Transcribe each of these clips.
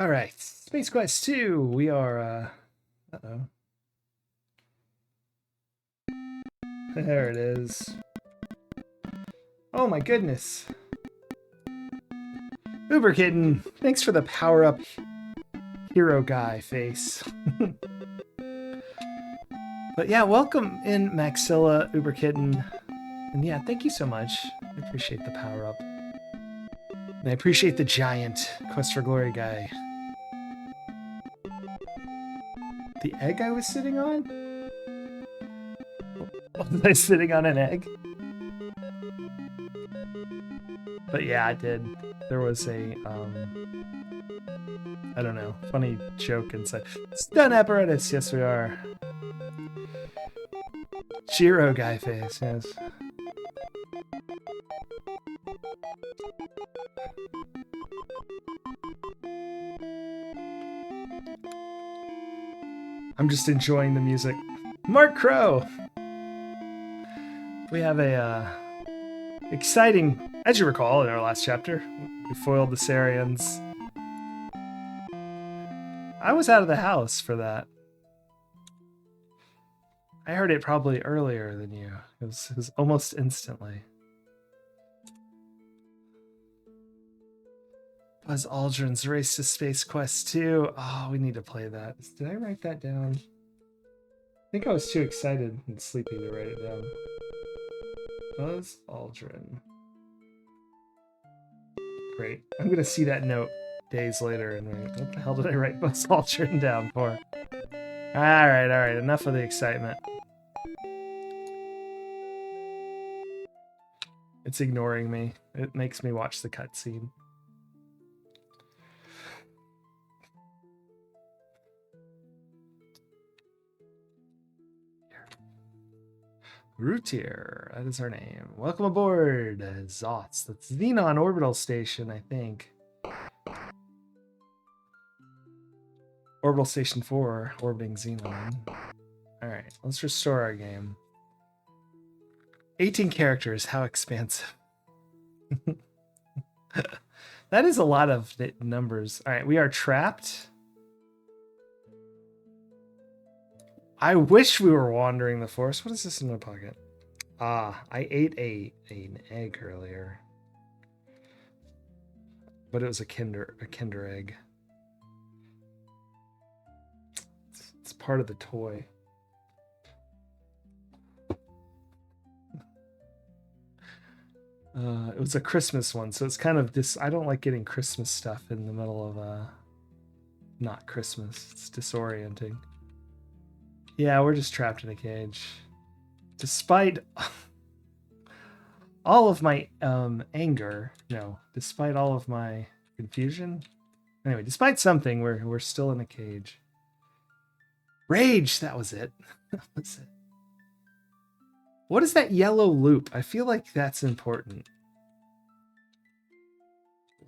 All right, Space Quest 2. We are, uh-oh. There it is. Oh my goodness. Uber Kitten, thanks for the power-up hero guy face. But yeah, welcome in Maxilla, Uber Kitten. And yeah, thank you so much. I appreciate the power-up. And I appreciate the giant Quest for Glory guy. The egg I was sitting on? Was I sitting on an egg? But yeah, I did. There was a, I don't know, funny joke inside. Stun apparatus, yes we are. Shiro guy face, yes. I'm just enjoying the music. Mark Crow! We have a exciting, as you recall in our last chapter, we foiled the Sarians. I was out of the house for that. I heard it probably earlier than you. It was almost instantly. Buzz Aldrin's Race to Space Quest 2. Oh, we need to play that. Did I write that down? I think I was too excited and sleepy to write it down. Buzz Aldrin. Great. I'm going to see that note days later and wait, what the hell did I write Buzz Aldrin down for? Alright. Enough of the excitement. It's ignoring me. It makes me watch the cutscene. Routier, that is her name. Welcome aboard, Zots. That's Xenon Orbital Station, I think. Orbital Station 4, orbiting Xenon. Alright, let's restore our game. 18 characters, how expansive. That is a lot of numbers. Alright, we are trapped. I wish we were wandering the forest. What is this in my pocket? Ah, I ate an egg earlier. But it was a Kinder egg. It's part of the toy. It was a Christmas one, so it's kind of this. I don't like getting Christmas stuff in the middle of not Christmas. It's disorienting. Yeah, we're just trapped in a cage. Despite all of my anger, no, despite all of my confusion. Anyway, despite something, we're still in a cage. Rage, that was it. That was it. What is that yellow loop? I feel like that's important.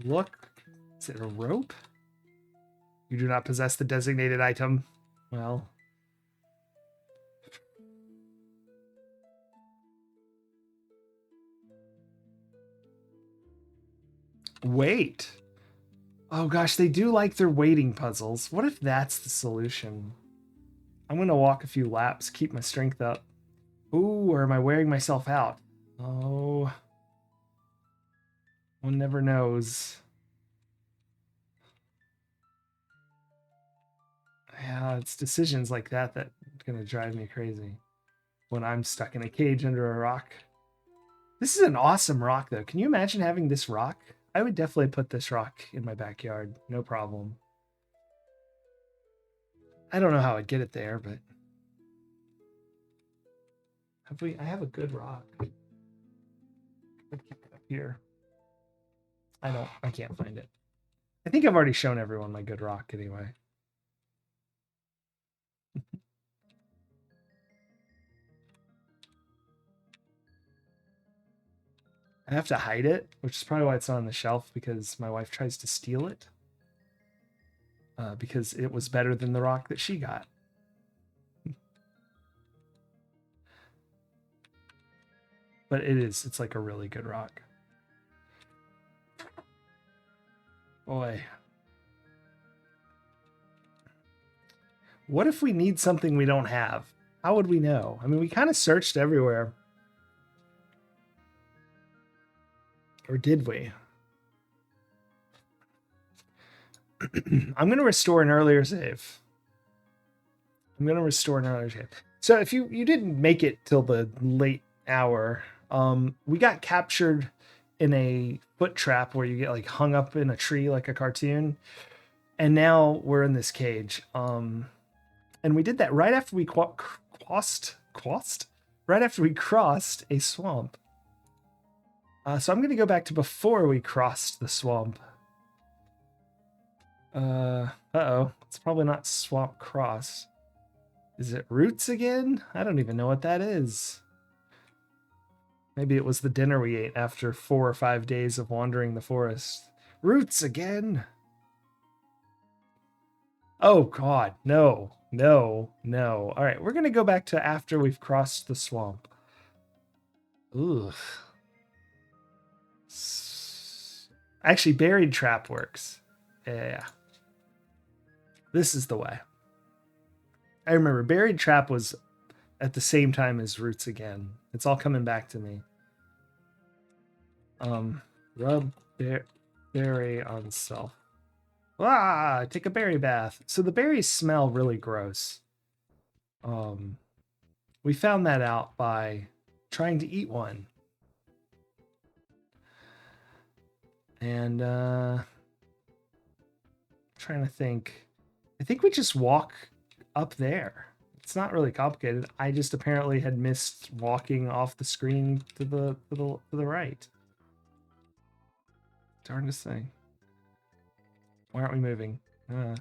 Look, is it a rope? You do not possess the designated item. Well, wait. Oh gosh, they do like their waiting puzzles. What if that's the solution? I'm gonna walk a few laps, keep my strength up. Ooh, or am I wearing myself out? Oh, one never knows. Yeah, it's decisions like that that are gonna drive me crazy when I'm stuck in a cage under a rock. This is an awesome rock, though. Can you imagine having this rock? I would definitely put this rock in my backyard. No problem. I don't know how I'd get it there, but... I have a good rock. I'd keep it up here. I can't find it. I think I've already shown everyone my good rock anyway. I have to hide it, which is probably why it's not on the shelf, because my wife tries to steal it. Because it was better than the rock that she got. But it's like a really good rock. Boy. What if we need something we don't have? How would we know? I mean, we kind of searched everywhere. Or did we? I'm going to restore an earlier save. So if you didn't make it till the late hour, we got captured in a foot trap where you get like hung up in a tree like a cartoon. And now we're in this cage. And we did that right after we crossed a swamp. So I'm going to go back to before we crossed the swamp. Uh-oh. It's probably not Swamp Cross. Is it Roots again? I don't even know what that is. Maybe it was the dinner we ate after 4 or 5 days of wandering the forest. Roots again! Oh god, no. No. Alright, we're gonna go back to after we've crossed the swamp. Ugh. Actually, Buried Trap works. Yeah. This is the way. I remember Buried Trap was at the same time as Roots again. It's all coming back to me. Rub berry on self. Take a berry bath. So the berries smell really gross. We found that out by trying to eat one. And trying to think. I think we just walk up there. It's not really complicated. I just apparently had missed walking off the screen to the right. Darndest thing. Why aren't we moving? You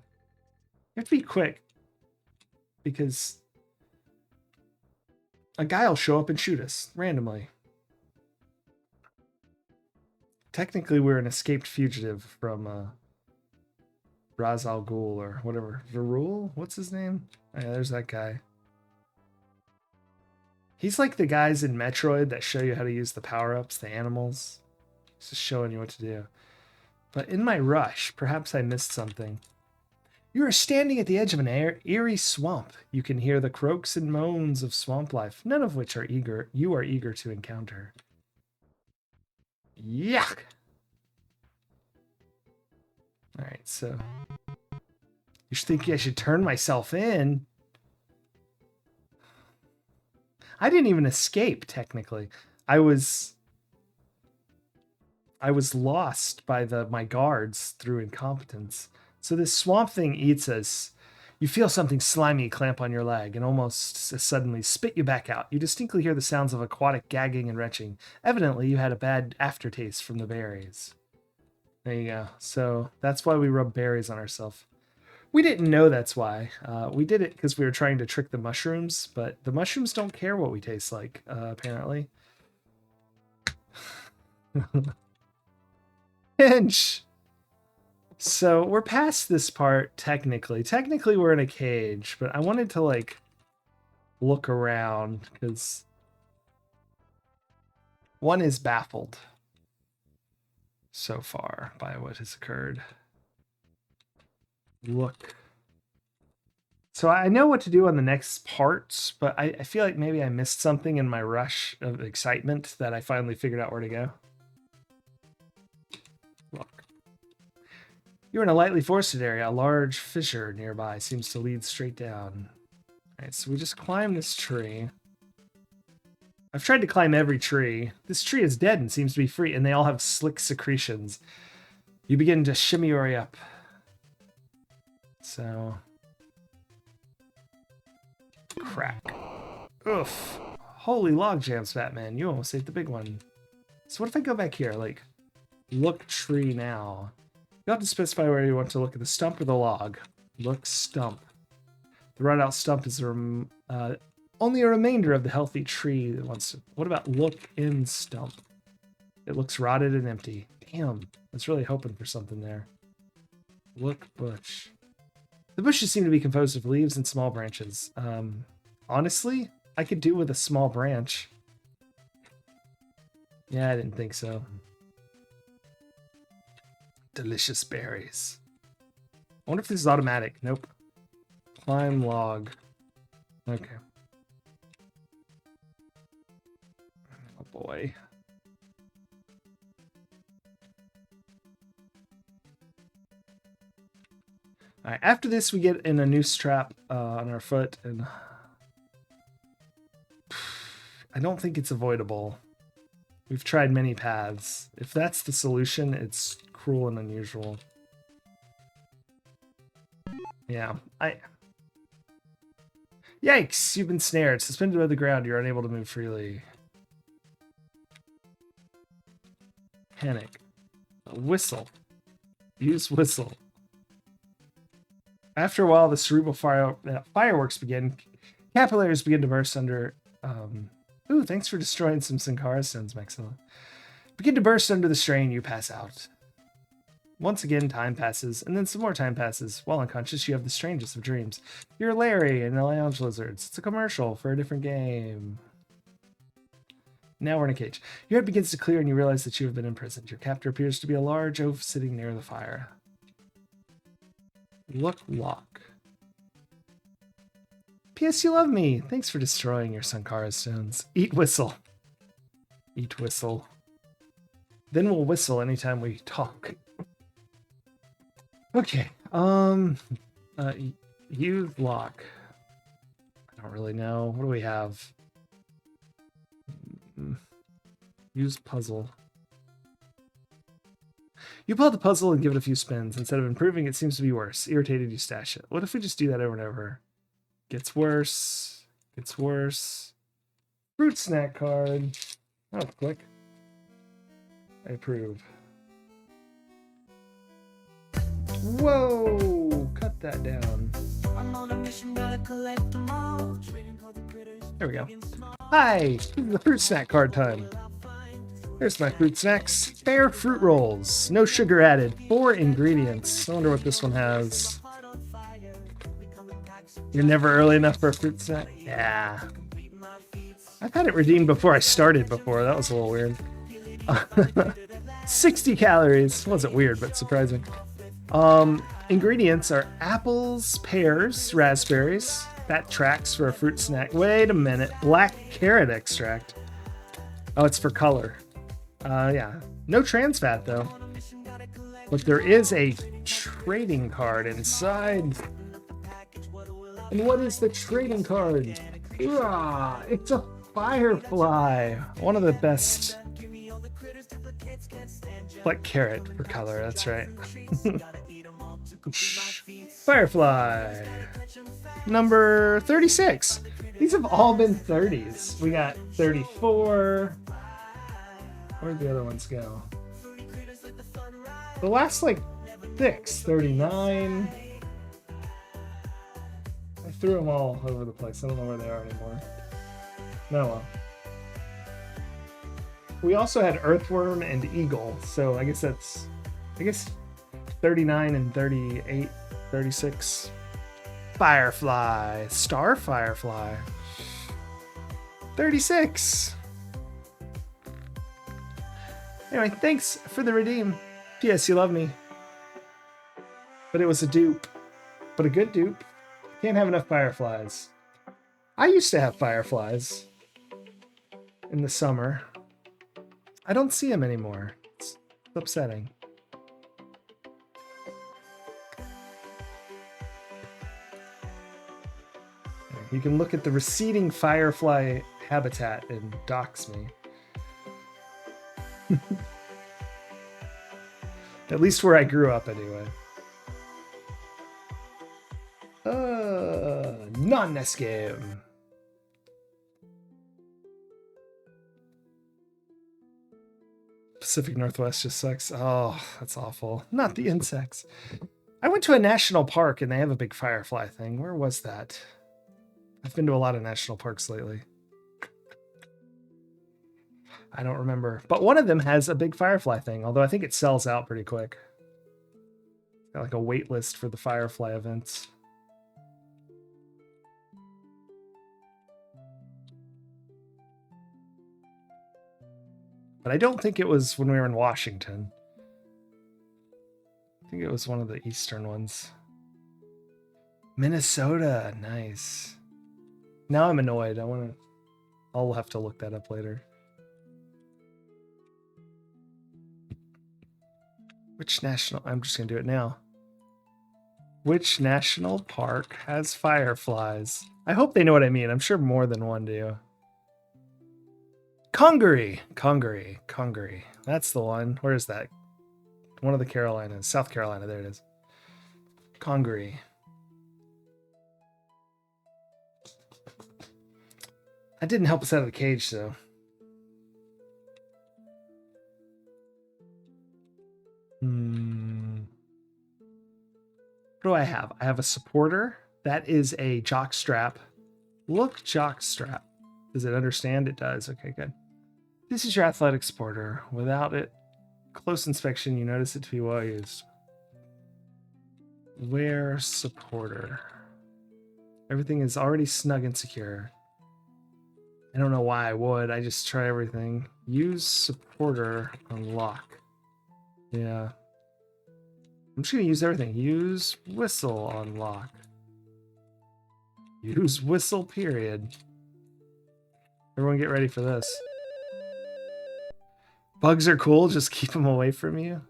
have to be quick because a guy will show up and shoot us randomly. Technically, we're an escaped fugitive from Ra's al Ghul or whatever. Varul? What's his name? Oh, yeah, there's that guy. He's like the guys in Metroid that show you how to use the power-ups, the animals. He's just showing you what to do. But in my rush, perhaps I missed something. You are standing at the edge of an eerie swamp. You can hear the croaks and moans of swamp life, none of which you are eager to encounter. Yuck! Alright, so... You should think I should turn myself in. I didn't even escape, technically. I was lost by my guards through incompetence. So this swamp thing eats us. You feel something slimy clamp on your leg and almost suddenly spit you back out. You distinctly hear the sounds of aquatic gagging and retching. Evidently, you had a bad aftertaste from the berries. There you go. So that's why we rub berries on ourselves. We didn't know that's why. We did it because we were trying to trick the mushrooms, but the mushrooms don't care what we taste like, apparently. Pinch! So we're past this part, technically. Technically, we're in a cage, but I wanted to, like, look around, because one is baffled so far by what has occurred. Look. So I know what to do on the next parts, but I feel like maybe I missed something in my rush of excitement that I finally figured out where to go. Look. You're in a lightly forested area. A large fissure nearby seems to lead straight down. Alright, so we just climb this tree. I've tried to climb every tree. This tree is dead and seems to be free, and they all have slick secretions. You begin to shimmy your way up. So... Crack. Oof. Holy log jams, Batman. You almost ate the big one. So what if I go back here? Like, look tree now. You have to specify where you want to look at the stump or the log. Look stump. The run out stump is only a remainder of the healthy tree that wants to... What about look in stump? It looks rotted and empty. Damn. I was really hoping for something there. Look bush. The bushes seem to be composed of leaves and small branches. Honestly, I could do with a small branch. Yeah, I didn't think so. Delicious berries. I wonder if this is automatic. Nope. Climb log. Okay. Oh boy. All right, after this, we get in a noose trap on our foot, and I don't think it's avoidable. We've tried many paths. If that's the solution, it's cruel and unusual. Yeah, Yikes! You've been snared. Suspended above the ground, you're unable to move freely. Panic. Whistle. Use whistle. After a while, the cerebral fireworks begin. Capillaries begin to burst under... Ooh, thanks for destroying some Sankara stones, Maxilla. Begin to burst under the strain, you pass out. Once again, time passes, and then some more time passes. While unconscious, you have the strangest of dreams. You're Larry and the Lounge Lizards. It's a commercial for a different game. Now we're in a cage. Your head begins to clear and you realize that you have been imprisoned. Your captor appears to be a large oaf sitting near the fire. Lock. P.S. You love me. Thanks for destroying your Sankara stones. Eat whistle. Eat whistle. Then we'll whistle anytime we talk. Okay. Use lock. I don't really know. What do we have? Use puzzle. You pull out the puzzle and give it a few spins. Instead of improving, it seems to be worse. Irritated, you stash it. What if we just do that over and over? Gets worse. Gets worse. Fruit snack card. Oh, click. I approve. Whoa! Cut that down. There we go. Hi! This is the fruit snack card time. Here's my fruit snacks. Fair fruit rolls. No sugar added. 4 ingredients. I wonder what this one has. You're never early enough for a fruit snack? Yeah. I've had it redeemed before I started before. That was a little weird. 60 calories. Wasn't weird, but surprising. Ingredients are apples, pears, raspberries. That tracks for a fruit snack. Wait a minute. Black carrot extract. Oh, it's for color. Yeah. No trans fat, though. But there is a trading card inside. And what is the trading card? It's a firefly. One of the best. Black carrot for color, that's right. Firefly. Number 36. These have all been 30s. We got 34. Where'd the other ones go? The last, 6. 39. I threw them all over the place. I don't know where they are anymore. No, well. We also had Earthworm and Eagle, so I guess 39 and 38, 36. Firefly. Star Firefly. 36. Anyway, thanks for the redeem. P.S. You love me. But it was a dupe. But a good dupe. Can't have enough fireflies. I used to have fireflies in the summer. I don't see them anymore. It's upsetting. You can look at the receding firefly habitat and dox me. At least where I grew up, anyway. Non-NES game. Pacific Northwest just sucks. Oh, that's awful. Not the insects. I went to a national park and they have a big firefly thing. Where was that? I've been to a lot of national parks lately. I don't remember. But one of them has a big firefly thing, although I think it sells out pretty quick. Got like a wait list for the firefly events. But I don't think it was when we were in Washington. I think it was one of the eastern ones. Minnesota, nice. Now I'm annoyed. I'll have to look that up later. Which national, I'm just gonna do it now. Which national park has fireflies? I hope they know what I mean. I'm sure more than one do. Congaree. That's the one. Where is that? One of the Carolinas. South Carolina. There it is. Congaree. That didn't help us out of the cage, though. What do I have? I have a supporter. That is a jockstrap. Look, jockstrap. Does it understand? It does. Okay, good. This is your athletic supporter. Without it, close inspection, you notice it to be well used. Wear supporter. Everything is already snug and secure. I don't know why I would. I just try everything. Use supporter unlock. Yeah. I'm just going to use everything. Use whistle unlock. Use whistle period. Everyone get ready for this. Bugs are cool. Just keep them away from you.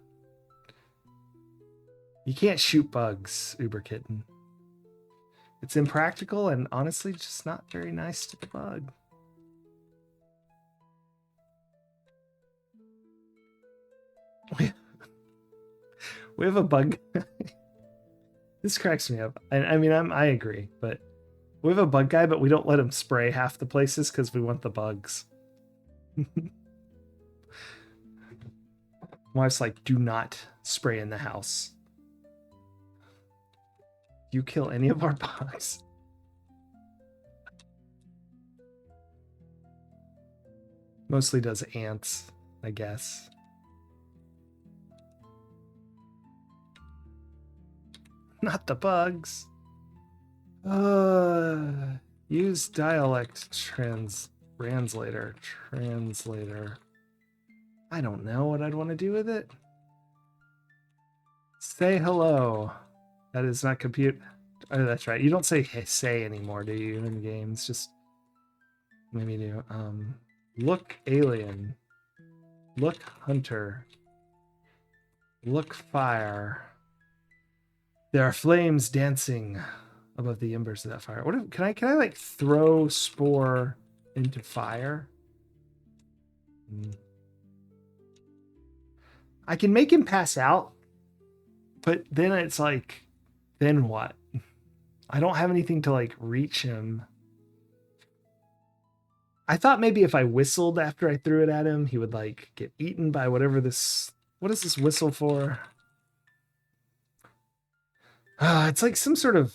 You can't shoot bugs, Uber Kitten. It's impractical and honestly just not very nice to the bug. We have a bug. This cracks me up. I mean, I agree, but we have a bug guy, but we don't let him spray half the places because we want the bugs. Wife's like, do not spray in the house. You kill any of our bugs. Mostly does ants, I guess. Not the bugs. Use dialect translator. I don't know what I'd want to do with it. Say hello. That is not compute. Oh, that's right. You don't say say anymore, do you, in games? Just maybe do. Look alien. Look hunter. Look fire. There are flames dancing above the embers of that fire. What if, can I like throw spore into fire? I can make him pass out, but then it's like, then what? I don't have anything to like reach him. I thought maybe if I whistled after I threw it at him, he would like get eaten by whatever this. What is this whistle for? It's like some sort of.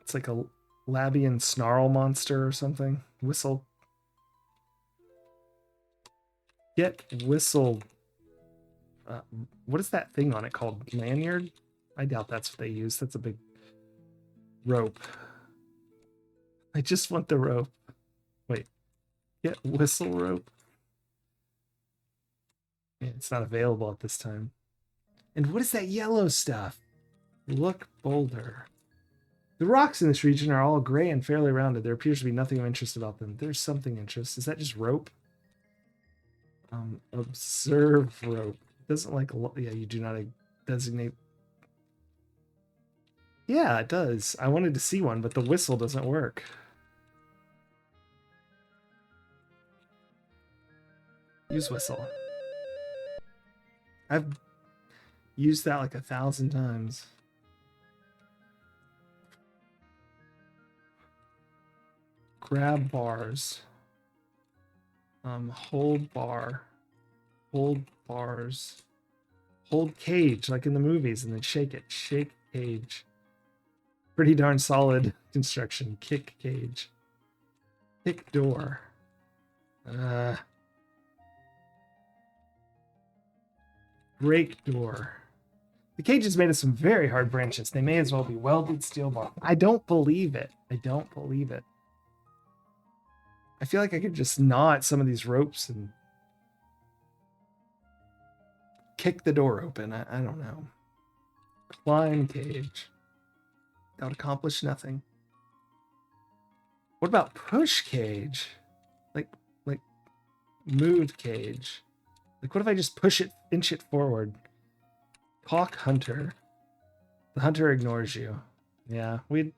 It's like a Labian snarl monster or something. Whistle. Get whistle. What is that thing on it called? Lanyard? I doubt that's what they use. That's a big rope. I just want the rope. Wait. Get whistle rope. Yeah, it's not available at this time. And what is that yellow stuff? Look boulder. The rocks in this region are all gray and fairly rounded. There appears to be nothing of interest about them. There's something interest. Is that just rope? Observe rope. Doesn't like, yeah, you do not designate. Yeah, it does. I wanted to see one, but the whistle doesn't work. Use whistle. I've used that like 1,000 times. Grab bars. Hold bar. Hold bars. Hold cage, like in the movies, and then shake it. Shake cage. Pretty darn solid construction. Kick cage. Kick door. Break door. The cage is made of some very hard branches. They may as well be welded steel bar. I don't believe it. I don't believe it. I feel like I could just gnaw at some of these ropes and kick the door open. I don't know. Climb cage. That would accomplish nothing. What about push cage? Like move cage. Like what if I just push it, inch it forward? Talk hunter. The hunter ignores you. Yeah, we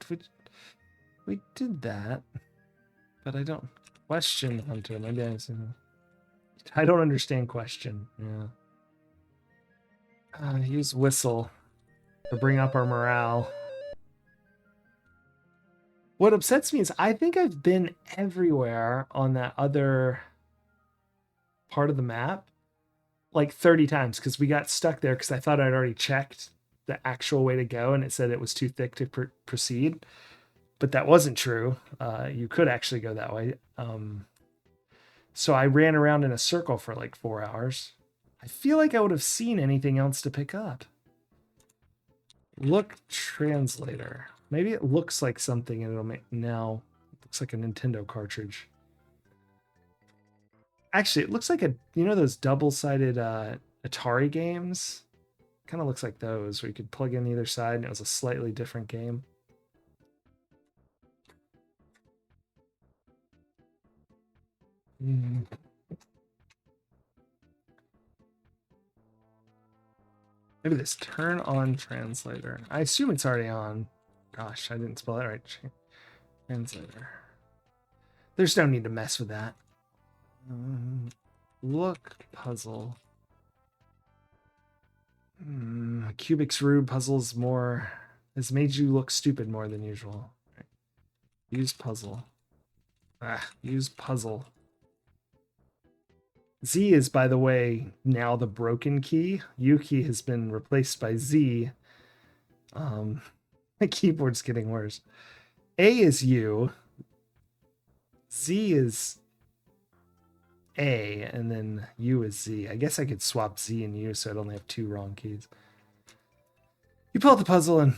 did that. But I don't question hunter. Maybe I don't understand question. Yeah. Use whistle to bring up our morale. What upsets me is I think I've been everywhere on that other part of the map like 30 times because we got stuck there because I thought I'd already checked the actual way to go and it said it was too thick to proceed. But that wasn't true. You could actually go that way. So I ran around in a circle for like 4 hours. I feel like I would have seen anything else to pick up. Look translator. Maybe it looks like something and it'll make now. It looks like a Nintendo cartridge. Actually, it looks like those double-sided Atari games? Kind of looks like those where you could plug in either side and it was a slightly different game. Maybe this turn on translator. I assume it's already on. Gosh, I didn't spell that right. Translator. There's no need to mess with that. Look puzzle. Cubic's Rube puzzles more has made you look stupid more than usual. Right. Use puzzle. Use puzzle. Z is, by the way, now the broken key. U key has been replaced by Z. My keyboard's getting worse. A is U. Z is A, and then U is Z. I guess I could swap Z and U so I'd only have 2 wrong keys. You pull out the puzzle and...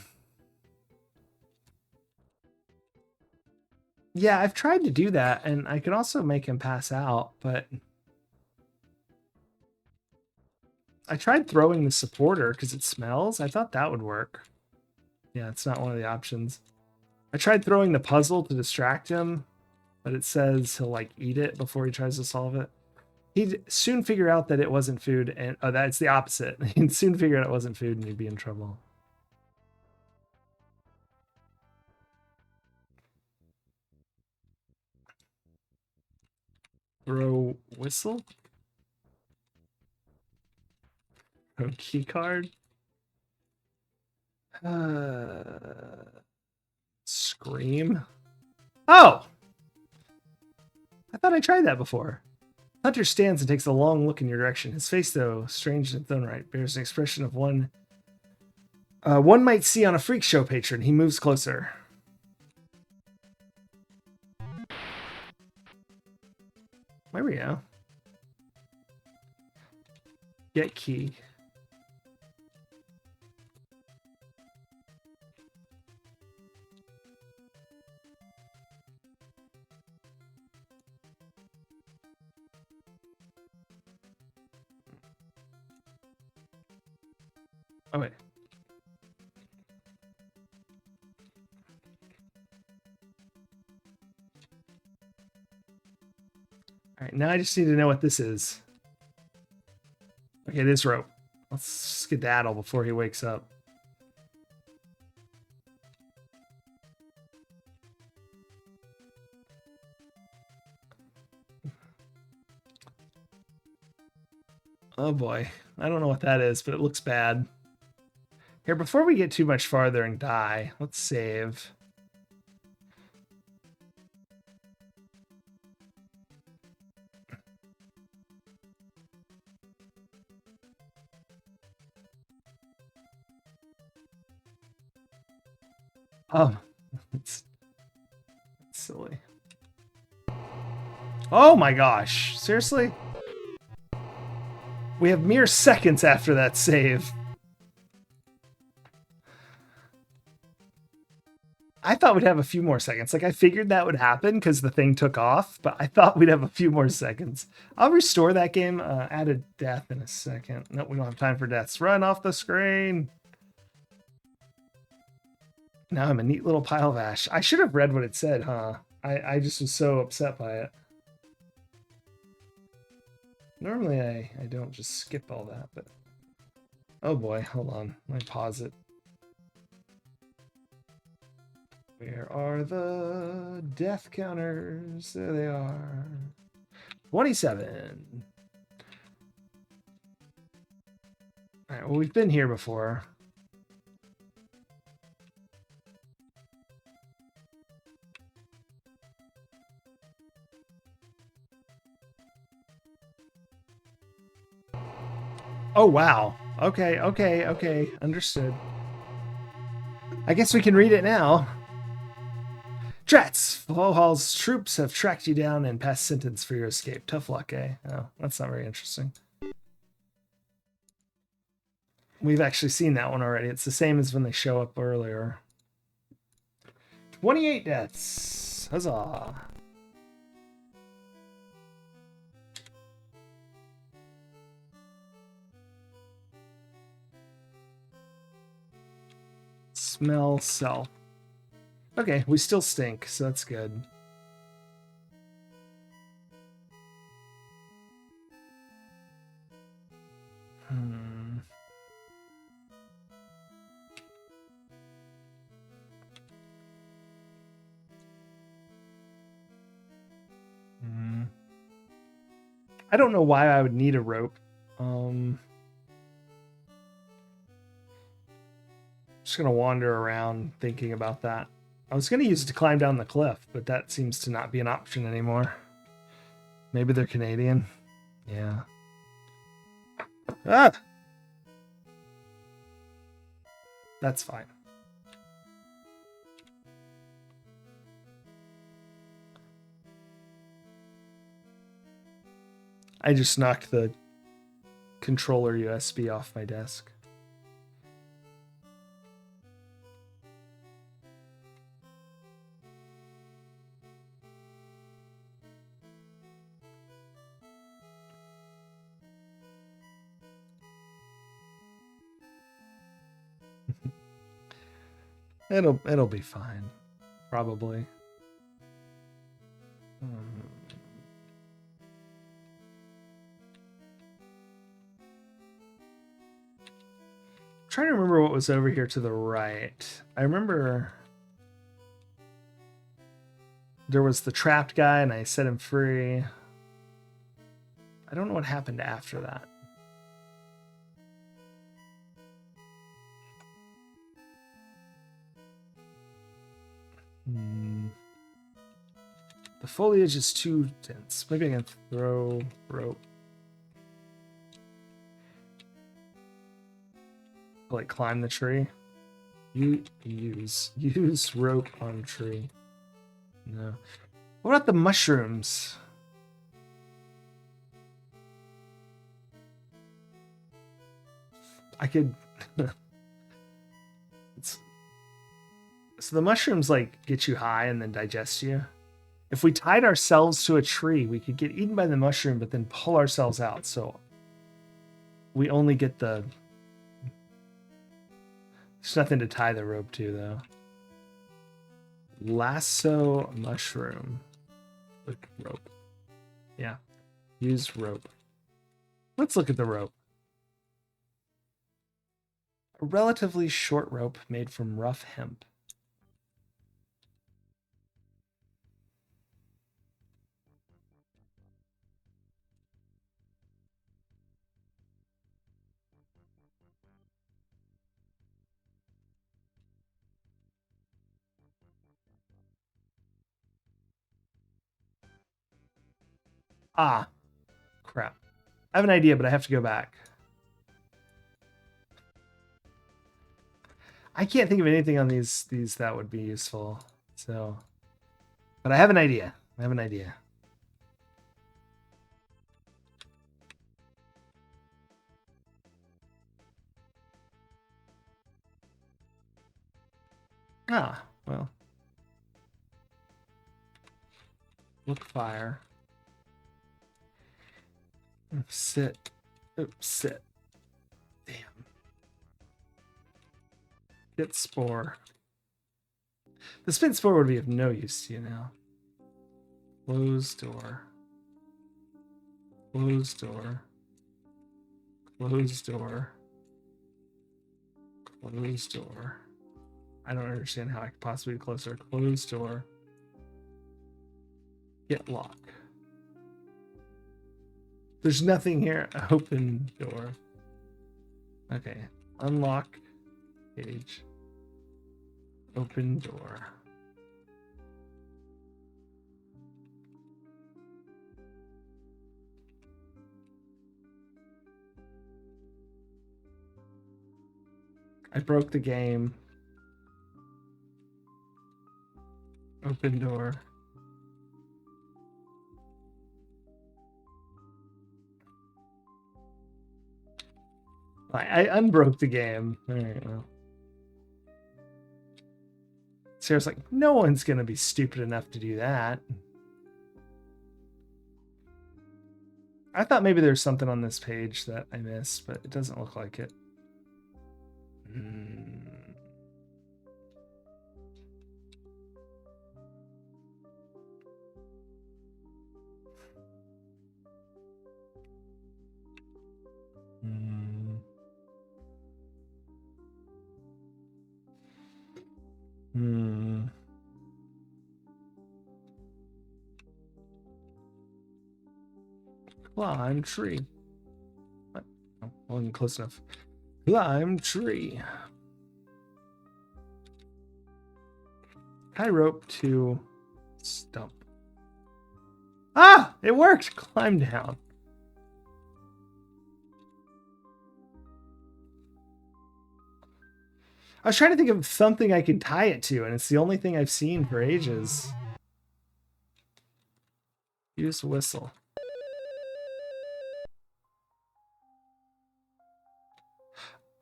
Yeah, I've tried to do that, and I could also make him pass out, but... I tried throwing the supporter because it smells. I thought that would work. Yeah, it's not one of the options. I tried throwing the puzzle to distract him, but it says he'll like eat it before he tries to solve it. He'd soon figure out that it wasn't food, and that's the opposite. He'd soon figure out it wasn't food and he'd be in trouble. Throw whistle? Key card. Scream. Oh! I thought I tried that before. Hunter stands and takes a long look in your direction. His face, though, strange in its own right, bears an expression of one might see on a freak show patron. He moves closer. There we go. Get key. Oh, wait. All right, now I just need to know what this is. Okay, this rope. Let's skedaddle before he wakes up. Oh boy. I don't know what that is, but it looks bad. Here, before we get too much farther and die, let's save. Oh, it's silly. Oh my gosh, seriously? We have mere seconds after that save. I thought we'd have a few more seconds. Like, I figured that would happen because the thing took off, but I thought we'd have a few more seconds. I'll restore that game. Add a death in a second. Nope, we don't have time for deaths. Run off the screen. Now I'm a neat little pile of ash. I should have read what it said, huh? I just was so upset by it. Normally I don't just skip all that, but... Oh boy, hold on. Let me pause it. Where are the death counters? There they are. 27. Alright, well, we've been here before. Oh, wow. Okay. Understood. I guess we can read it now. Drats! Flowhall's troops have tracked you down and passed sentence for your escape. Tough luck, eh? Oh, that's not very interesting. We've actually seen that one already. It's the same as when they show up earlier. 28 deaths. Huzzah. Smell self. Okay, we still stink, so that's good. I don't know why I would need a rope. Just gonna wander around thinking about that. I was gonna use it to climb down the cliff, but that seems to not be an option anymore. Maybe they're Canadian. Yeah. Ah! That's fine. I just knocked the controller USB off my desk. It'll be fine. Probably. Trying to remember what was over here to the right. I remember there was the trapped guy and I set him free. I don't know what happened after that. The foliage is too dense. Maybe I can throw rope. Like climb the tree. Use rope on tree. No. What about the mushrooms? I could. So the mushrooms like get you high and then digest you. If we tied ourselves to a tree, we could get eaten by the mushroom, but then pull ourselves out. So we only get the. There's nothing to tie the rope to, though. Lasso mushroom. Look, rope. Yeah. Use rope. Let's look at the rope. A relatively short rope made from rough hemp. Ah, crap. I have an idea, but I have to go back. I can't think of anything on these that would be useful. So, but I have an idea. Ah, well. Look fire. Sit. Oops, sit. Damn. Get spore. The spin spore would be of no use to you now. Closed door. Closed door. Closed door. Closed door. I don't understand how I could possibly close door. Closed door. Get lock. There's nothing here. Open door. Okay. Unlock page. Open door. I broke the game. Open door. I unbroke the game. All right, well. Sarah's like, no one's going to be stupid enough to do that. I thought maybe there's something on this page that I missed, but it doesn't look like it. Climb tree. What? Oh, wasn't close enough. Climb tree. Tie rope to stump. Ah! It worked! Climb down. I was trying to think of something I could tie it to, and it's the only thing I've seen for ages. Use whistle.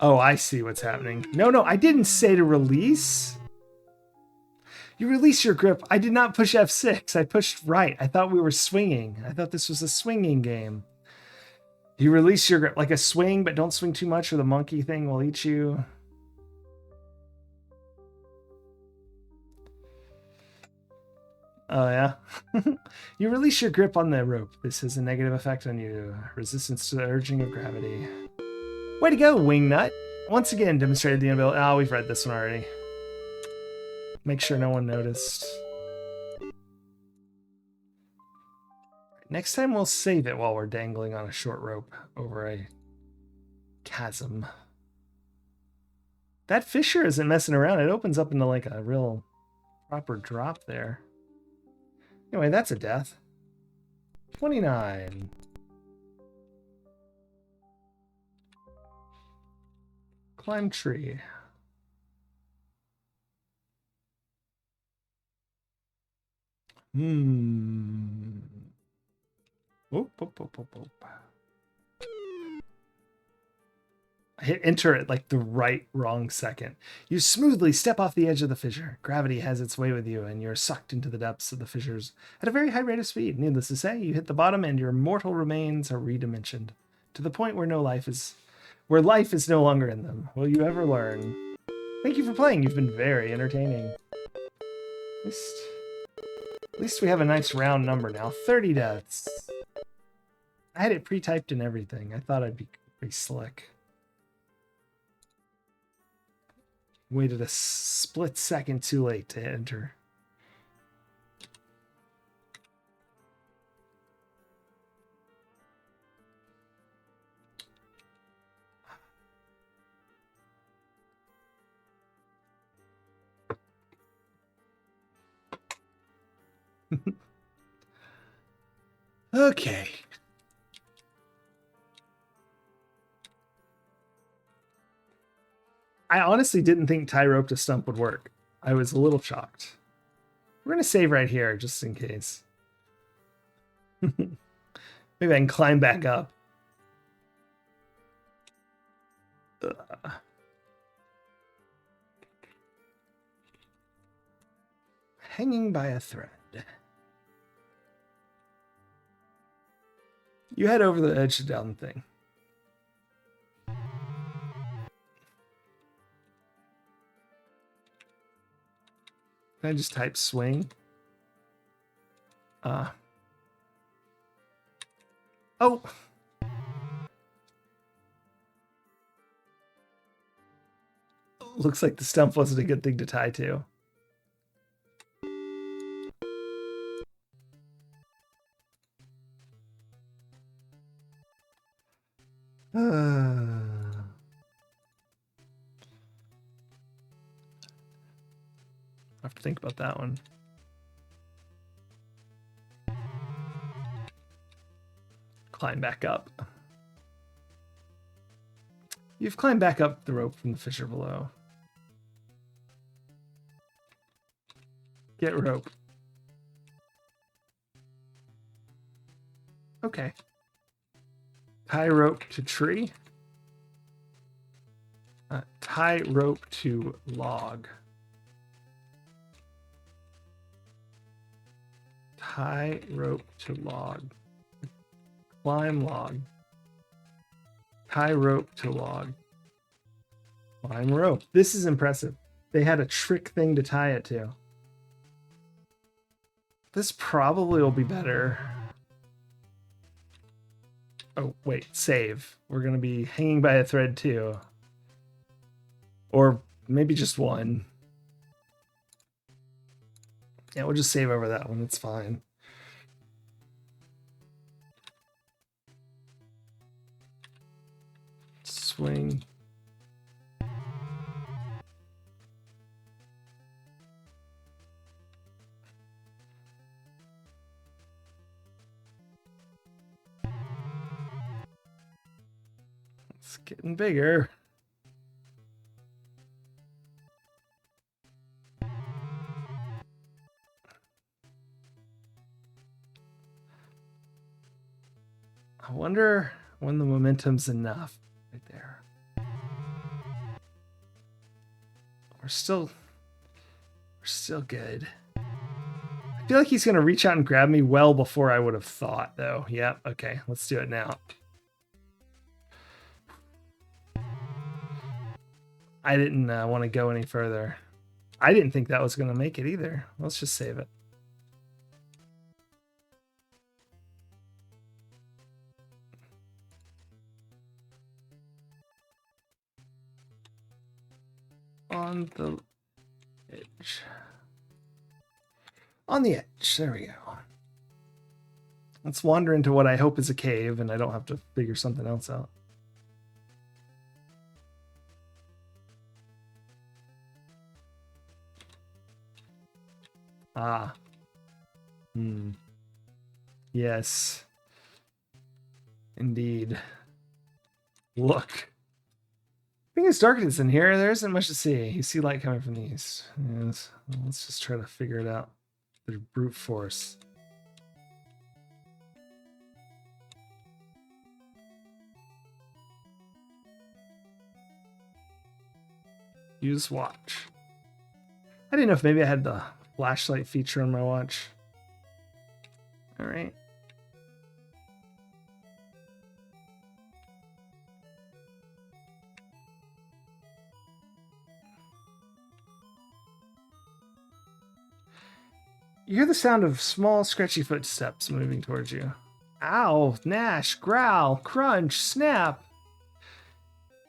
Oh, I see what's happening. No, I didn't say to release. You release your grip. I did not push F6. I pushed right. I thought we were swinging. I thought this was a swinging game. You release your grip like a swing, but don't swing too much or the monkey thing will eat you. Oh, yeah. You release your grip on the rope. This has a negative effect on you. Resistance to the urging of gravity. Way to go, Wingnut. Once again, demonstrated the inability. Oh, we've read this one already. Make sure no one noticed. Next time we'll save it while we're dangling on a short rope over a chasm. That fissure isn't messing around. It opens up into like a real proper drop there. Anyway, that's a death. 29. Climb tree. Oop. I hit enter at like the wrong second. You smoothly step off the edge of the fissure. Gravity has its way with you, and you're sucked into the depths of the fissures at a very high rate of speed. Needless to say, you hit the bottom, and your mortal remains are redimensioned to the point where life is no longer in them. Will you ever learn? Thank you for playing. You've been very entertaining. At least we have a nice round number now. 30 deaths. I had it pre-typed and everything. I thought I'd be pretty slick. Waited a split second too late to enter. Okay. I honestly didn't think tie rope to stump would work. I was a little shocked. We're going to save right here just in case. Maybe I can climb back up. Hanging by a thread. You head over the edge down the thing. Can I just type swing? Oh! Looks like the stump wasn't a good thing to tie to. I have to think about that one. Climb back up. You've climbed back up the rope from the fissure below. Get rope. Okay. Tie rope to tree. Tie rope to log. Tie rope to log. Climb log. Tie rope to log. Climb rope. This is impressive. They had a trick thing to tie it to. This probably will be better. Oh, wait. Save. We're going to be hanging by a thread too. Or maybe just one. Yeah, we'll just save over that one. It's fine. Swing. It's getting bigger. I wonder when the momentum's enough. Right there. We're still good. I feel like he's gonna reach out and grab me well before I would have thought, though. Yeah, okay, let's do it now. I didn't want to go any further. I didn't think that was gonna make it either. Let's just save it. On the edge. On the edge. There we go. Let's wander into what I hope is a cave, and I don't have to figure something else out. Ah. Yes. Indeed. Look. I think it's darkness in here. There isn't much to see. You see light coming from the east. Yes. Well, let's just try to figure it out through brute force. Use watch. I didn't know if maybe I had the flashlight feature on my watch. All right. You hear the sound of small, scratchy footsteps moving towards you. Ow, gnash, growl, crunch, snap.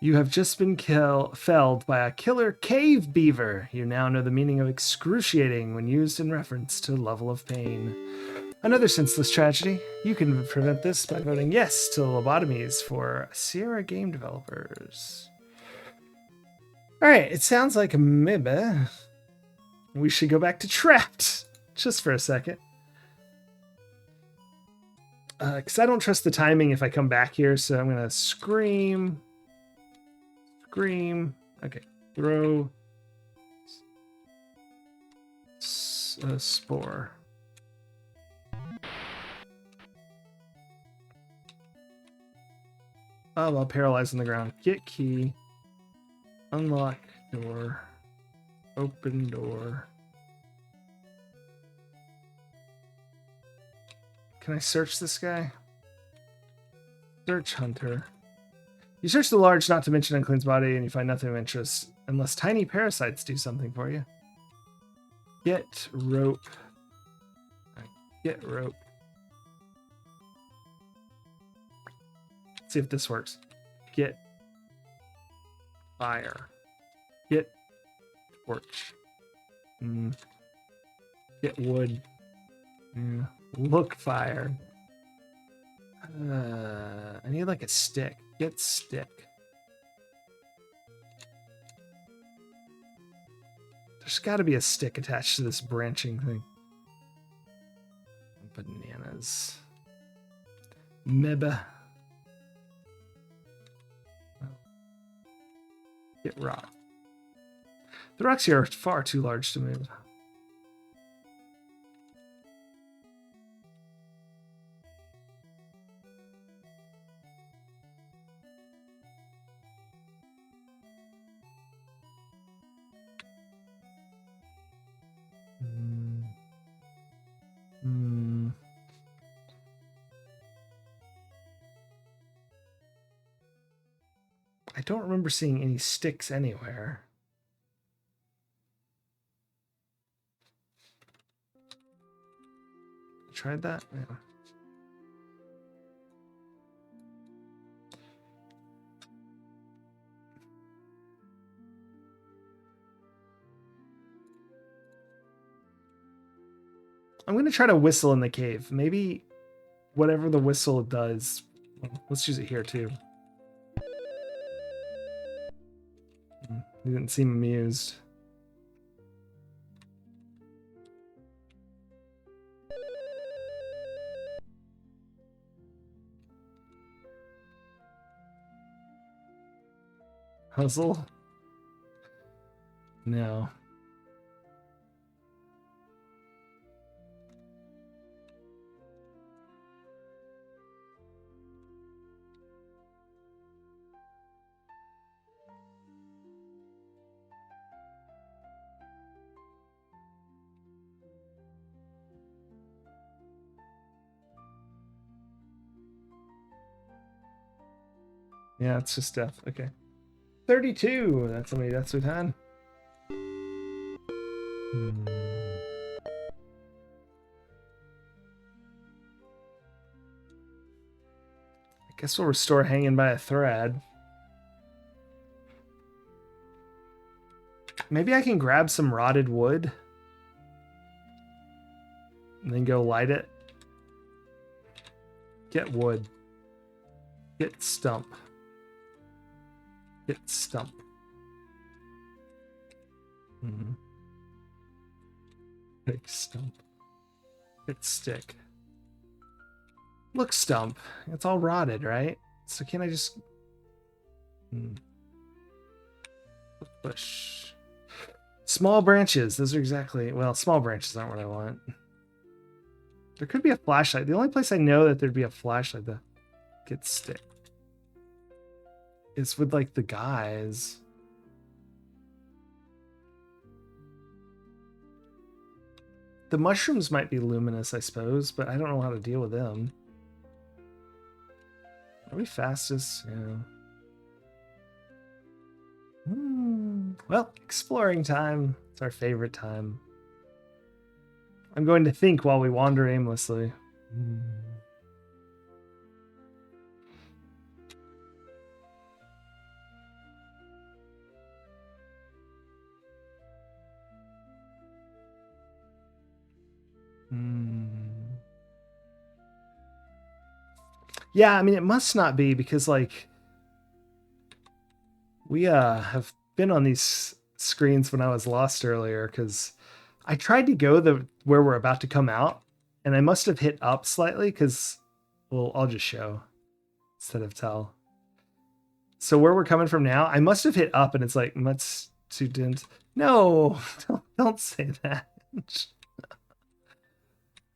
You have just been felled by a killer cave beaver. You now know the meaning of excruciating when used in reference to level of pain. Another senseless tragedy. You can prevent this by voting yes to lobotomies for Sierra Game Developers. Alright, it sounds like maybe we should go back to Trapped. Just for a second. Because I don't trust the timing if I come back here, so I'm going to scream. Scream. Okay. Throw. Spore. Oh, well, paralyzed on the ground. Get key. Unlock door. Open door. Can I search this guy? Search hunter. You search the large, not to mention unclean's body, and you find nothing of interest, unless tiny parasites do something for you. Get rope. Get rope. Let's see if this works. Get fire. Get torch. Get wood. Look fire. I need like a stick. Get stick. There's got to be a stick attached to this branching thing. Bananas. Meba. Get rock. The rocks here are far too large to move. I don't remember seeing any sticks anywhere. Tried that? Yeah. I'm going to try to whistle in the cave. Maybe whatever the whistle does. Let's use it here too. He didn't seem amused. Puzzle? No. Yeah, it's just death. Okay. 32. That's how many deaths we've had. I guess we'll restore hanging by a thread. Maybe I can grab some rotted wood and then go light it. Get wood. Get stump. Get stump. Big stump. Get stick. Look, stump. It's all rotted, right? So can I just... Bush. Small branches. Those are exactly... Well, small branches aren't what I want. There could be a flashlight. The only place I know that there'd be a flashlight that get stick is with, like, the guys. The mushrooms might be luminous, I suppose, but I don't know how to deal with them. Are we fastest? Yeah. Well, exploring time. It's our favorite time. I'm going to think while we wander aimlessly. Yeah, I mean, it must not be because, like, we have been on these screens when I was lost earlier because I tried to go where we're about to come out, and I must have hit up slightly because, well, I'll just show instead of tell. So where we're coming from now, I must have hit up, and it's like much too didn't. No, don't say that.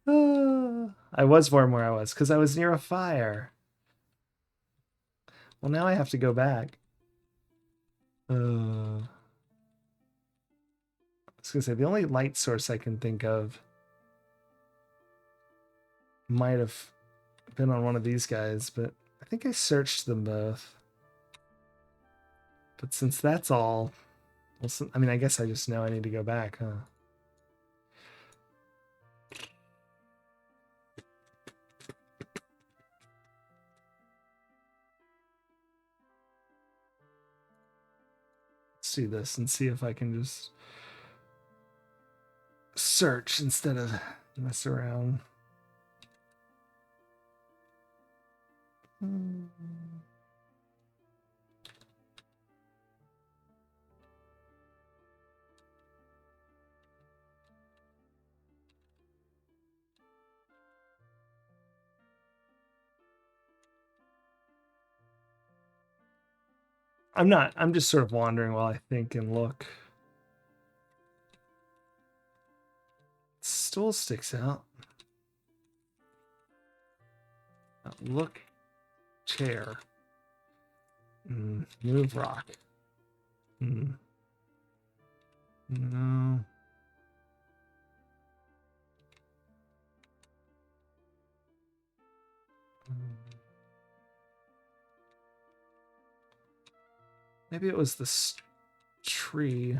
I was warm where I was because I was near a fire. Well, now I have to go back. I was gonna say the only light source I can think of might have been on one of these guys, but I think I searched them both. But since that's all, well, I mean, I guess I just know I need to go back, huh? do this and see if I can just search instead of mess around. I'm just sort of wandering while I think and look. Stool sticks out. Look, chair. Move rock. No. Maybe it was this tree.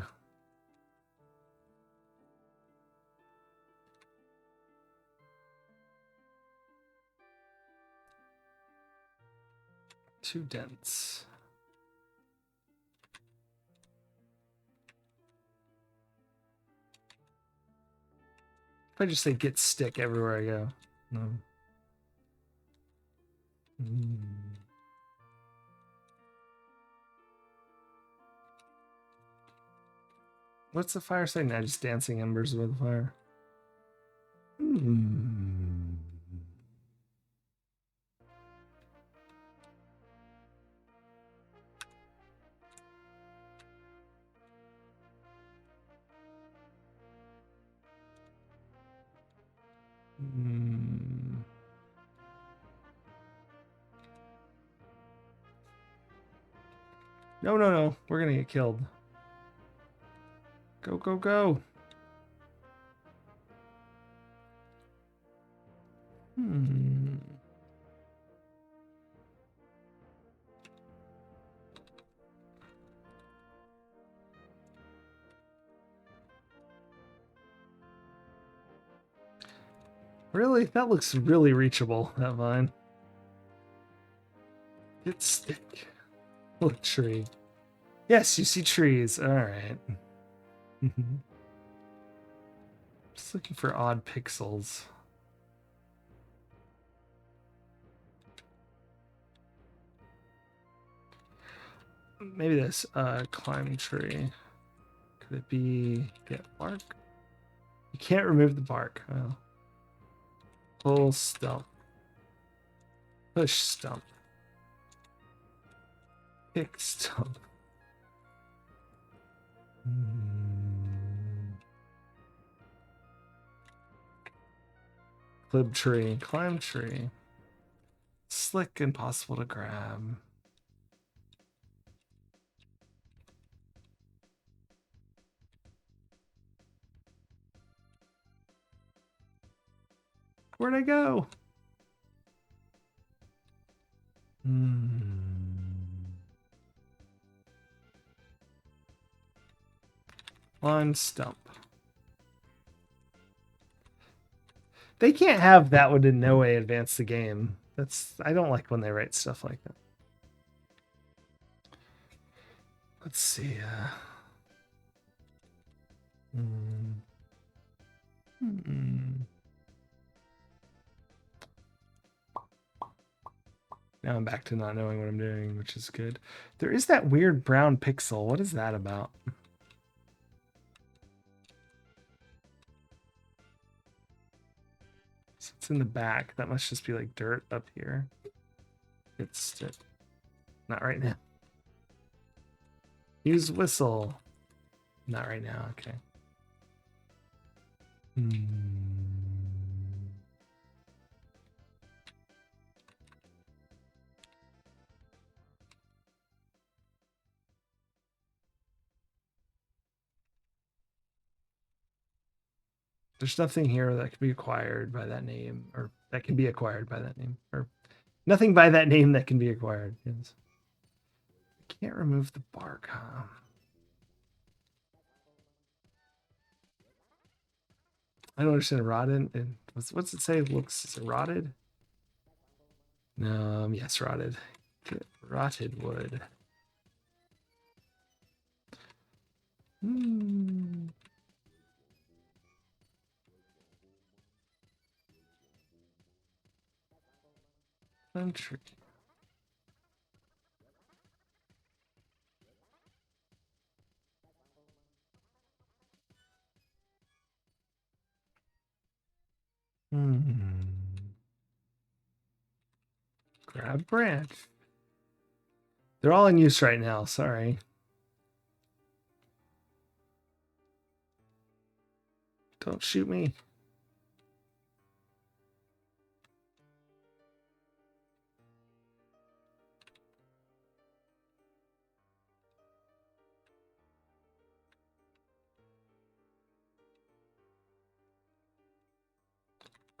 Too dense. If I just say get stick everywhere I go. No. What's the fire say now? Just dancing embers with the fire. No, no, no. We're gonna get killed. Go, go, go. Really? That looks really reachable, that vine. Get stick. Look, tree. Yes, you see trees. All right. Just looking for odd pixels. Maybe this climb tree. Could it be get bark? You can't remove the bark. Oh. Pull stump. Push stump. Pick stump. Clib tree. Climb tree. Slick, impossible to grab. Where'd I go? Climb stump. They can't have that would in no way advance the game. I don't like when they write stuff like that. Let's see. Now I'm back to not knowing what I'm doing, which is good. There is that weird brown pixel. What is that about? So it's in the back. That must just be like dirt up here. It's not right now. Use whistle. Not right now. Okay. There's nothing here that can be acquired by that name, or that can be acquired by that name, or nothing by that name that can be acquired. Yes. Can't remove the bark, huh? I don't understand rotted. And what's it say? It looks, is it rotted? No, yes, rotted. Get rotted wood. Hmm. Country. Hmm. Grab branch. They're all in use right now. Sorry. Don't shoot me.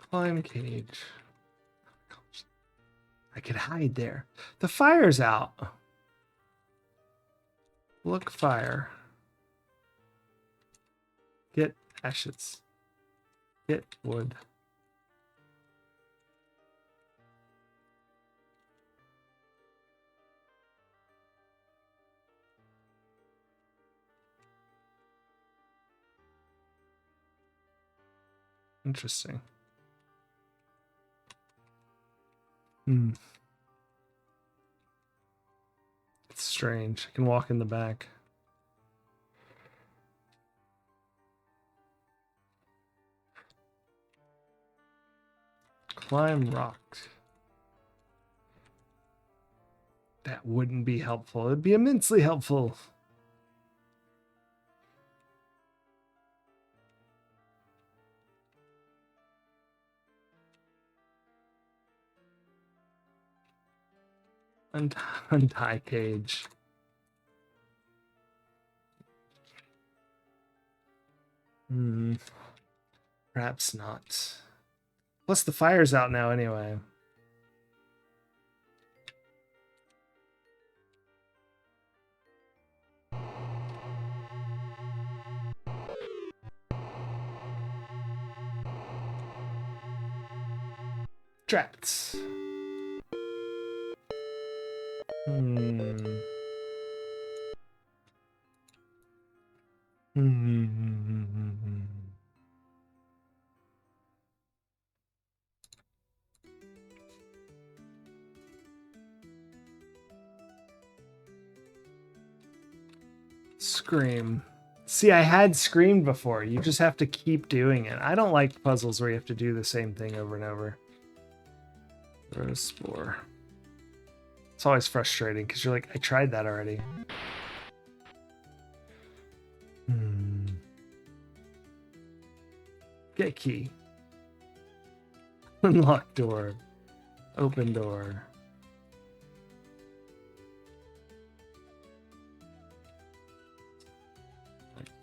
Climb cage. I could hide there. The fire's out. Look, fire. Get ashes. Get wood. Interesting. Hmm. It's strange. I can walk in the back. Climb rocks. That wouldn't be helpful. It'd be immensely helpful. Untie cage. Hmm. Perhaps not. Plus the fire's out now anyway. Trapped. Hmm. Hmm. Scream. See, I had screamed before. You just have to keep doing it. I don't like puzzles where you have to do the same thing over and over. Rose spore. It's always frustrating because you're like, I tried that already. Hmm. Get key. Unlock door. Open door.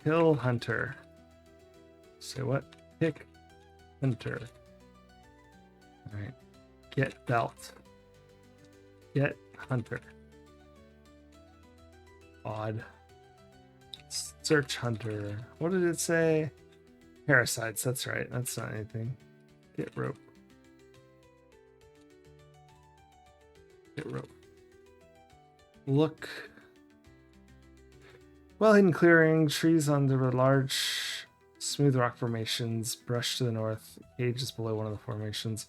Kill hunter. Say what? Pick hunter. Alright. Get belt. Get hunter. Odd. Search hunter. What did it say? Parasites. That's right. That's not anything. Get rope. Get rope. Look. Well hidden clearing. Trees under large smooth rock formations. Brush to the north. Cage is below one of the formations.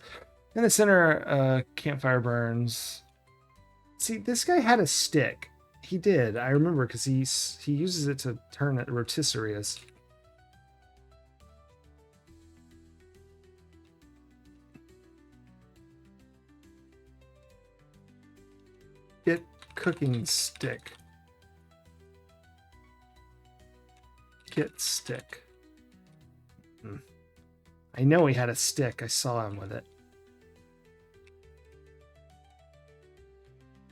In the center, campfire burns. See, this guy had a stick. He did. I remember because he uses it to turn it rotisseries. Get cooking stick. Get stick. I know he had a stick. I saw him with it.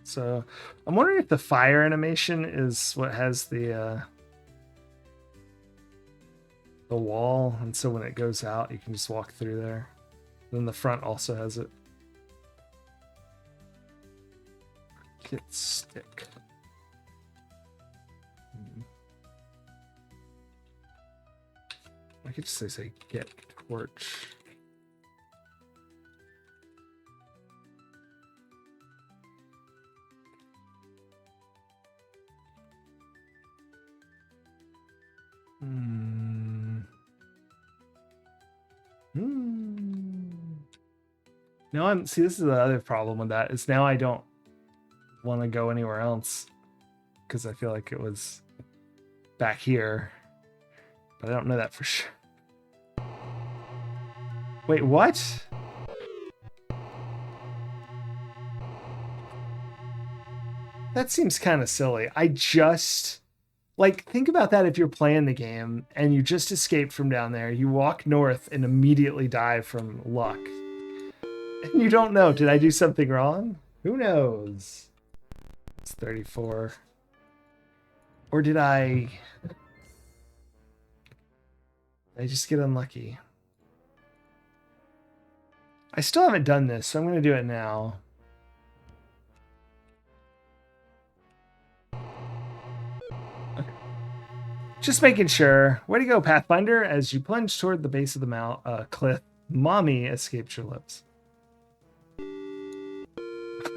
So I'm wondering if the fire animation is what has the wall, and so when it goes out, you can just walk through there. Then the front also has it. Get stick. I could just say get torch. Hmm. Now I'm see. This is the other problem with that is now I don't want to go anywhere else because I feel like it was back here, but I don't know that for sure. Wait, what? That seems kind of silly. I just like think about that if you're playing the game and you just escaped from down there, you walk north and immediately die from luck. And you don't know, did I do something wrong? Who knows? It's 34. Or did I just get unlucky? I still haven't done this, so I'm going to do it now. Just making sure. Way to go, Pathfinder. As you plunge toward the base of the cliff, Mommy escaped your lips.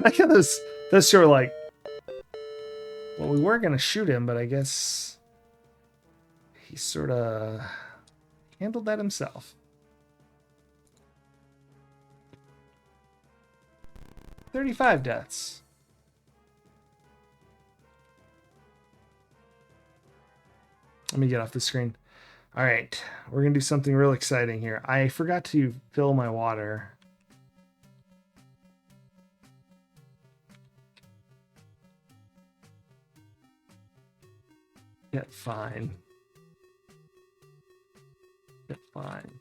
I get those two are like, well, we were going to shoot him, but I guess he sort of handled that himself. 35 deaths. Let me get off the screen. All right, we're going to do something real exciting here. I forgot to fill my water. Get fine. Get fine.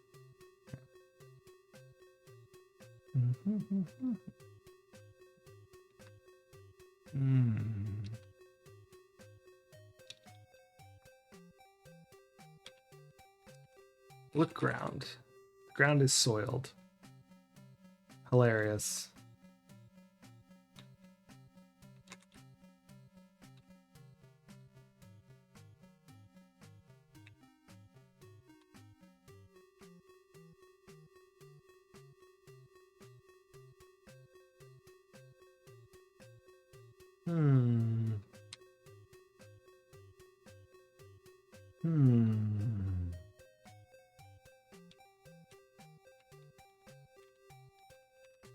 Look, ground. The ground is soiled. Hilarious.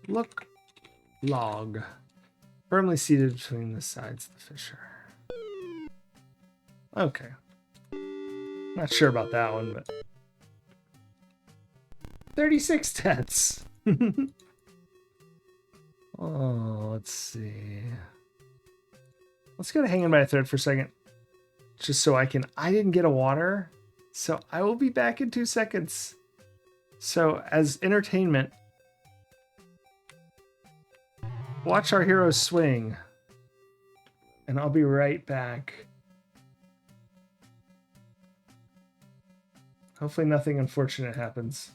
Look, log. Firmly seated between the sides of the fissure. Okay. Not sure about that one, but 36 deaths. Oh, let's see. Let's go to hanging by a thread for a second. Just so I didn't get a water. So I will be back in 2 seconds. So as entertainment, watch our heroes swing. And I'll be right back. Hopefully nothing unfortunate happens.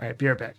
All right, be right back.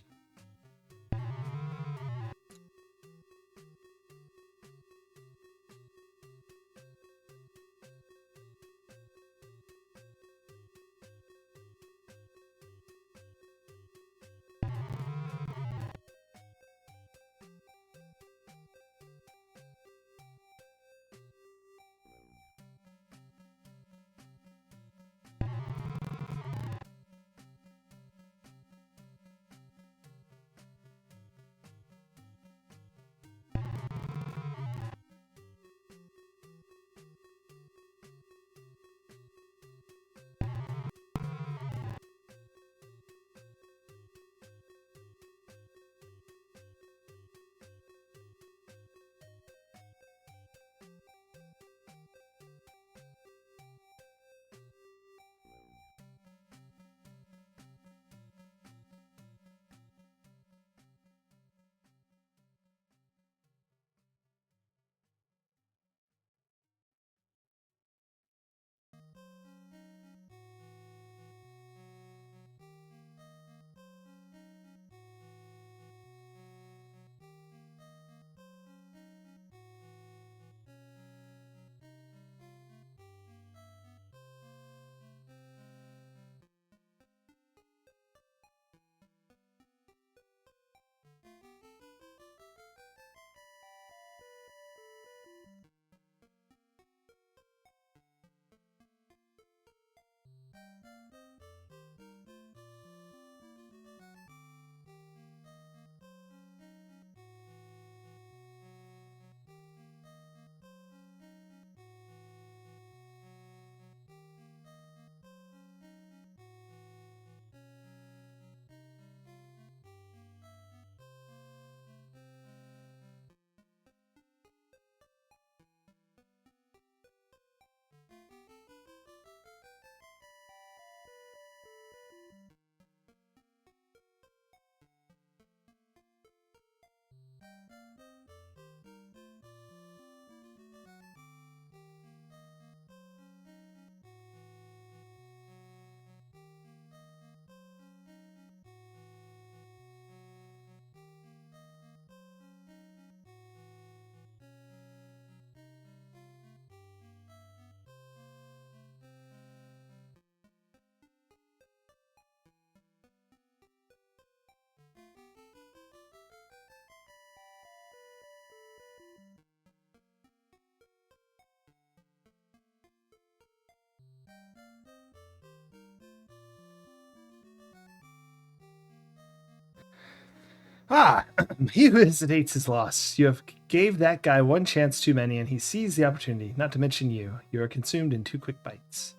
Ah, he who hesitates is lost. You have gave that guy one chance too many, and he seized the opportunity, not to mention you. You are consumed in 2 quick bites.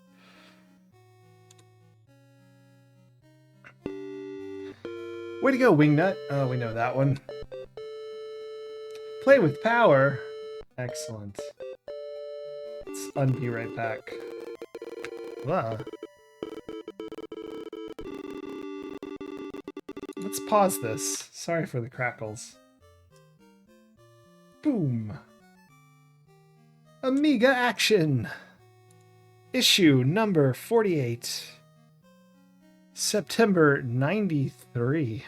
Way to go, Wingnut. Oh, we know that one. Play with power. Excellent. Let's unbe right back. Wow. Let's pause this. Sorry for the crackles. Boom. Amiga Action. Issue number 48. September 93.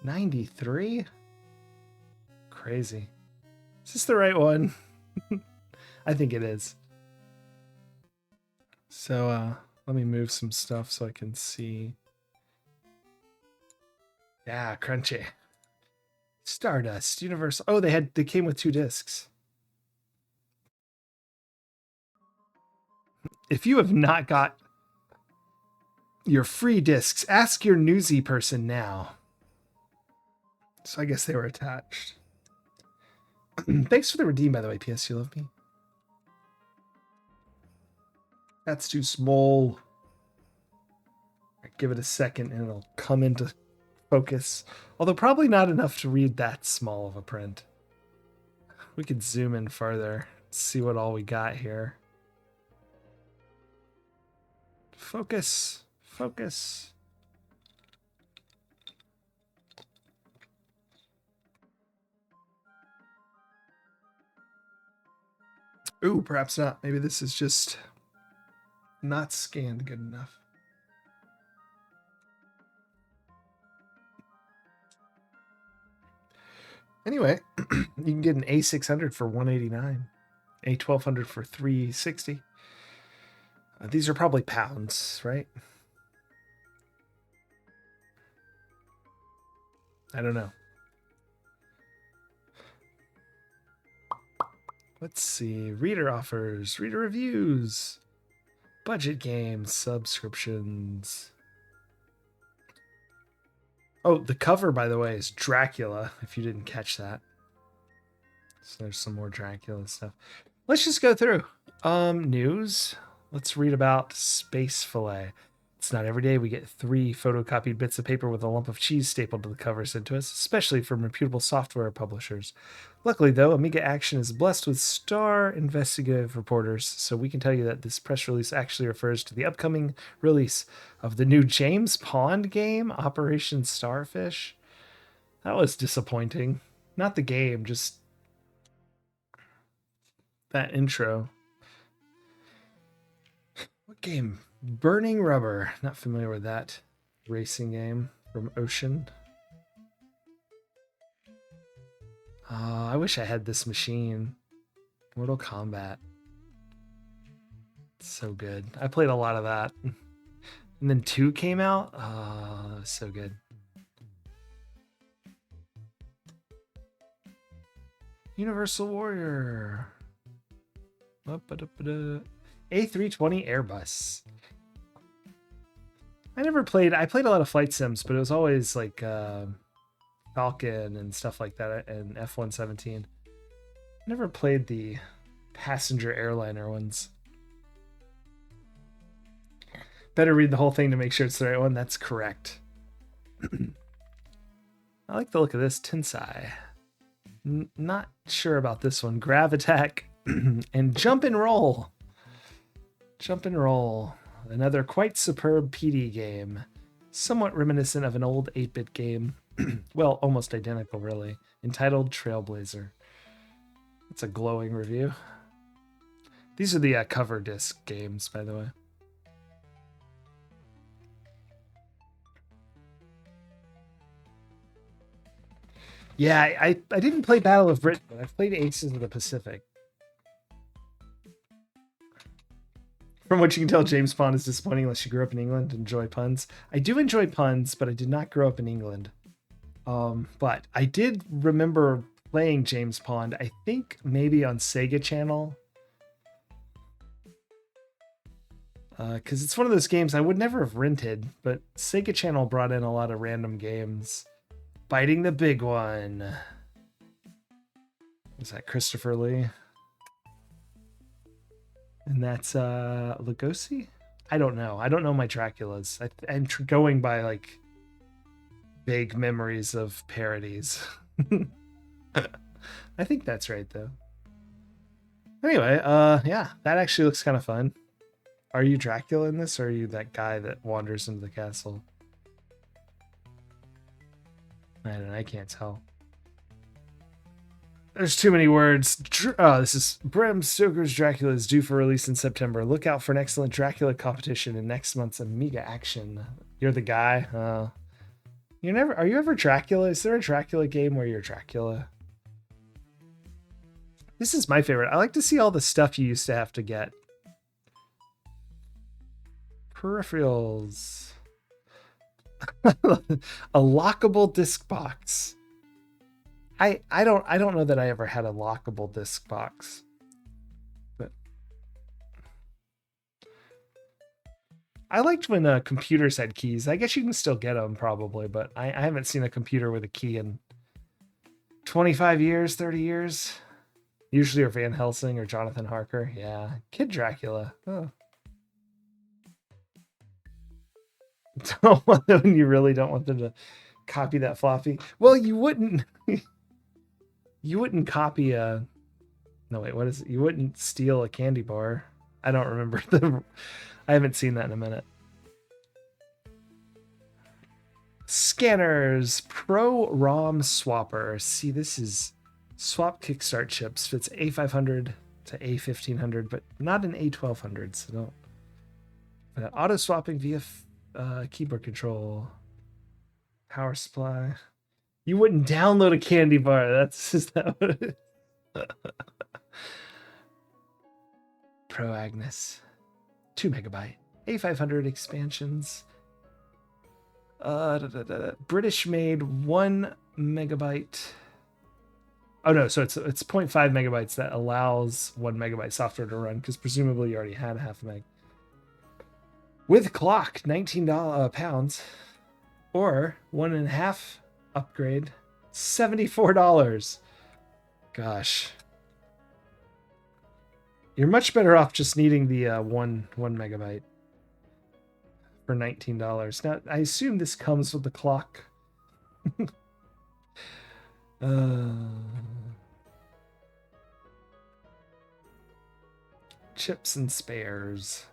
93? Crazy. Is this the right one? I think it is. So, let me move some stuff so I can see. Yeah, crunchy. Stardust, Universal. Oh, they came with 2 discs. If you have not got your free discs, ask your newsy person now. So I guess they were attached. Thanks for the redeem, by the way, PS. You love me. That's too small. Give it a second and it'll come into focus. Although probably not enough to read that small of a print. We could zoom in further, see what all we got here. Focus. Focus. Ooh, perhaps not. Maybe this is just not scanned good enough. Anyway, you can get an A600 for $189, A1200 for $360. These are probably pounds, right? I don't know. Let's see. Reader offers, reader reviews, budget games, subscriptions. Oh, the cover, by the way, is Dracula, if you didn't catch that. So there's some more Dracula stuff. Let's just go through. News. Let's read about Space Fillet. It's not every day we get 3 photocopied bits of paper with a lump of cheese stapled to the cover sent to us, especially from reputable software publishers. Luckily, though, Amiga Action is blessed with star investigative reporters, so we can tell you that this press release actually refers to the upcoming release of the new James Pond game, Operation Starfish. That was disappointing. Not the game, just that intro. What game? Burning Rubber. Not familiar with that racing game from Ocean. I wish I had this machine. Mortal Kombat. So good. I played a lot of that. And then 2 came out. Oh, so good. Universal Warrior. A320 Airbus. I played a lot of flight sims, but it was always like Falcon and stuff like that, and F-117. Never played the passenger airliner ones. Better read the whole thing to make sure it's the right one. That's correct. I like the look of this. Tensai. Not sure about this one. Grav Attack and Jump and Roll. Jump and Roll. Another quite superb PD game. Somewhat reminiscent of an old 8-bit game. Well, almost identical, really. Entitled Trailblazer. It's a glowing review. These are the cover disc games, by the way. Yeah, I didn't play Battle of Britain, but I've played Aces of the Pacific. From what you can tell, James Pond is disappointing unless you grew up in England and enjoy puns. I do enjoy puns, but I did not grow up in England. But I did remember playing James Pond, I think maybe on Sega Channel. Because it's one of those games I would never have rented, but Sega Channel brought in a lot of random games. Biting the big one. Is that Christopher Lee? And that's Lugosi? I don't know. I don't know my Draculas. I'm going by like vague memories of parodies. I think that's right though. Anyway, yeah, that actually looks kind of fun. Are you Dracula in this, or are you that guy that wanders into the castle? I don't know, I can't tell. There's too many words. This is Bram Stoker's Dracula is due for release in September. Look out for an excellent Dracula competition in next month's Amiga Action. You're the guy. Are you ever Dracula? Is there a Dracula game where you're Dracula? This is my favorite. I like to see all the stuff you used to have to get. Peripherals. A lockable disc box. I don't know that I ever had a lockable disc box. But I liked when computers had keys. I guess you can still get them probably, but I haven't seen a computer with a key in 25 years, 30 years. Usually are Van Helsing or Jonathan Harker. Yeah. Kid Dracula. Oh. When you really don't want them to copy that floppy. Well, you wouldn't copy a no wait, what is it? You wouldn't steal a candy bar. I don't remember I haven't seen that in a minute. Scanners Pro ROM Swapper. See, this is swap kickstart chips. Fits A500 to A1500, but not an A1200. So don't. Auto swapping via keyboard control. Power supply. You wouldn't download a candy bar. That's just that what it is. Pro Agnes. 2 megabyte. A500 expansions. British made 1 megabyte. Oh no, so it's 0.5 megabytes that allows 1 megabyte software to run, because presumably you already had half a meg. With clock, £19 or 1.5 upgrade, $74. Gosh. You're much better off just needing the one megabyte for $19. Now, I assume this comes with the clock. Chips and spares.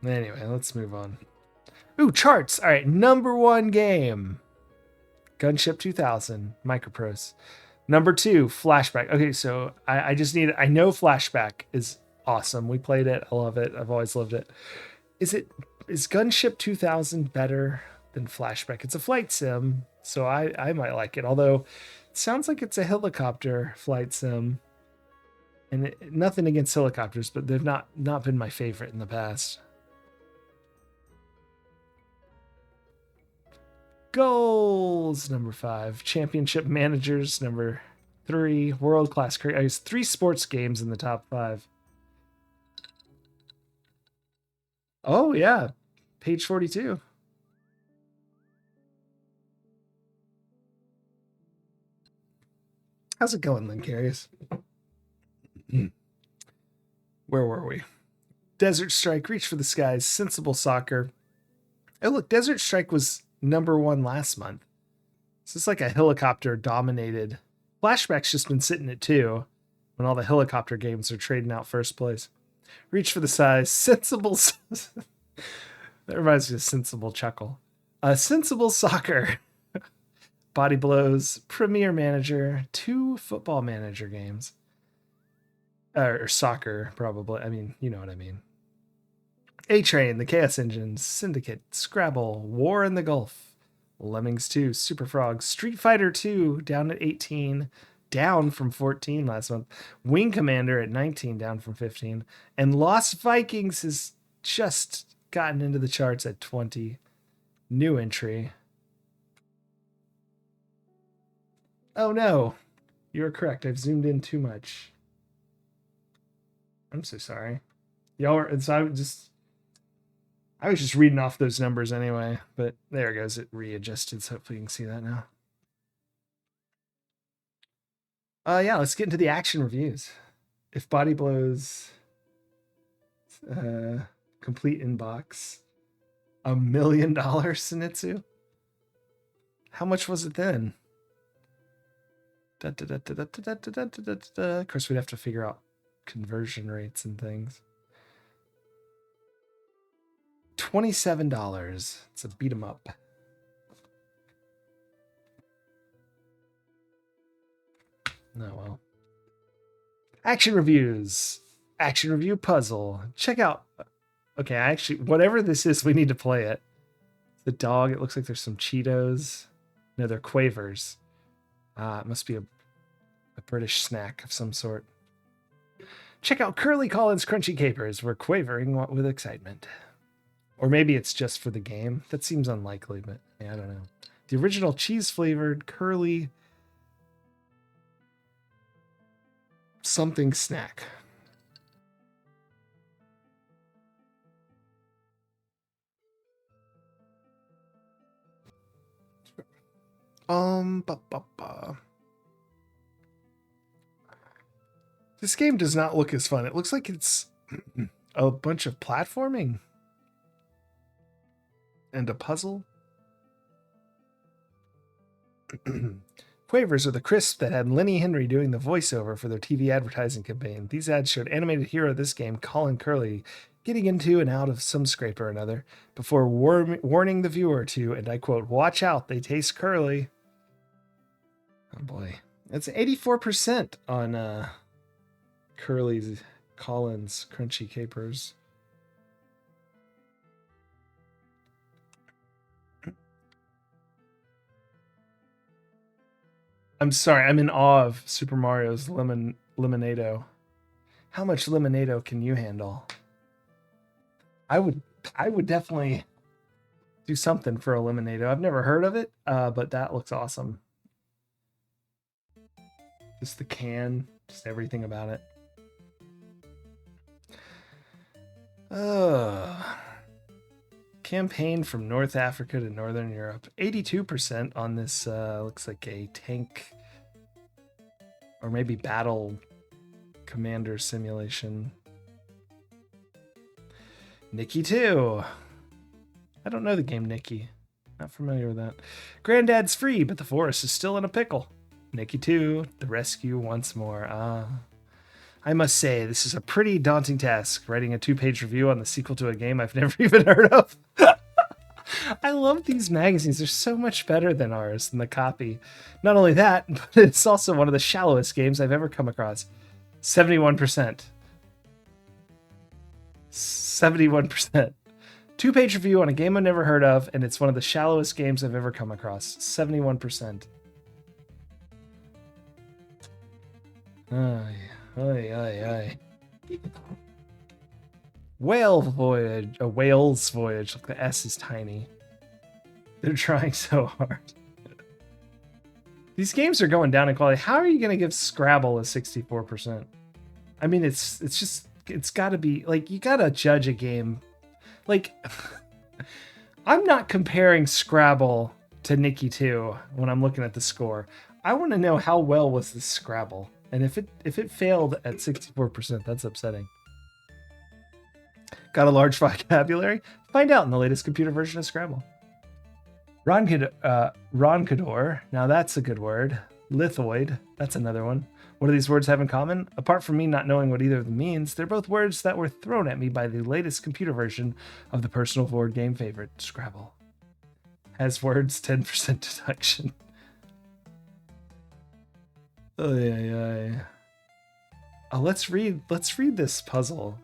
Anyway, let's move on. Ooh, charts. All right, number 1 game. Gunship 2000, Microprose. Number 2, Flashback. Okay, so I know Flashback is awesome. We played it. I love it. I've always loved it. Is Gunship 2000 better than Flashback? It's a flight sim, so I might like it. Although it sounds like it's a helicopter flight sim. And nothing against helicopters, but they've not been my favorite in the past. Goals, number 5. Championship managers, number 3. World class cricket. I use 3 sports games in the top 5. Oh yeah, page 42. How's it going, Lincarius? Where were we? Desert Strike, Reach for the Skies, Sensible Soccer. Oh look, Desert Strike was number 1 last month. So it's like a helicopter dominated. Flashback's just been sitting at 2 when all the helicopter games are trading out first place. Reach for the Size, Sensible. That reminds me of Sensible Chuckle. Sensible Soccer, Body Blows, Premier Manager, 2 Football Manager games. Or soccer, probably. I mean, you know what I mean. A-Train, The Chaos Engine, Syndicate, Scrabble, War in the Gulf, Lemmings 2, Super Frog, Street Fighter 2, down at 18, down from 14 last month. Wing Commander at 19, down from 15. And Lost Vikings has just gotten into the charts at 20. New entry. Oh no, you're correct. I've zoomed in too much. I'm so sorry. Y'all are, and so I was just reading off those numbers anyway, but there it goes. It readjusted, so hopefully you can see that now. Yeah, let's get into the action reviews. If Body Blows complete inbox, $1 million, Zenitsu? How much was it then? Of course, we'd have to figure out conversion rates and things. $27. It's a beat 'em up. Oh well. Action reviews. Action review puzzle. Check out. Okay, actually, whatever this is, we need to play it. The dog. It looks like there's some Cheetos. No, they're Quavers. It must be a British snack of some sort. Check out Curly Collins Crunchy Capers. We're quavering with excitement. Or maybe it's just for the game. That seems unlikely, but yeah, I don't know. The original cheese-flavored curly something snack. This game does not look as fun. It looks like it's a bunch of platforming and a puzzle. Quavers are the crisp that had Lenny Henry doing the voiceover for their TV advertising campaign. These ads showed animated hero of this game, Colin Curley, getting into and out of some scrape or another before warning the viewer to, and I quote, "Watch out, they taste curly." Oh boy. It's 84% on Curly Collins Crunchy Capers. I'm sorry, I'm in awe of Super Mario's Lemonado. How much Lemonado can you handle? I would definitely do something for a Lemonado. I've never heard of it, but that looks awesome. Just the can, just everything about it. Campaign from North Africa to Northern Europe. 82% on this looks like a tank or maybe battle commander simulation. Nikki 2. I don't know the game Nikki. Not familiar with that. Granddad's free, but the forest is still in a pickle. Nikki 2, the rescue once more. I must say, this is a pretty daunting task, writing a 2-page review on the sequel to a game I've never even heard of. I love these magazines. They're so much better than ours, than the copy. Not only that, but it's also one of the shallowest games I've ever come across. 71%. 71%. 2-page review on a game I've never heard of, and it's one of the shallowest games I've ever come across. 71%. Aye. Whale Voyage. A Whale's Voyage. Look, the S is tiny. They're trying so hard. These games are going down in quality. How are you going to give Scrabble a 64%? I mean, it's got to be, like, you got to judge a game. Like, I'm not comparing Scrabble to Nikki 2 when I'm looking at the score. I want to know how well was this Scrabble. And if it failed at 64%, that's upsetting. Got a large vocabulary? Find out in the latest computer version of Scrabble. Roncador, now that's a good word. Lithoid, that's another one. What do these words have in common? Apart from me not knowing what either of them means, they're both words that were thrown at me by the latest computer version of the personal board game favorite, Scrabble. Has words, 10% deduction. Oh, yeah. Oh, let's read this puzzle.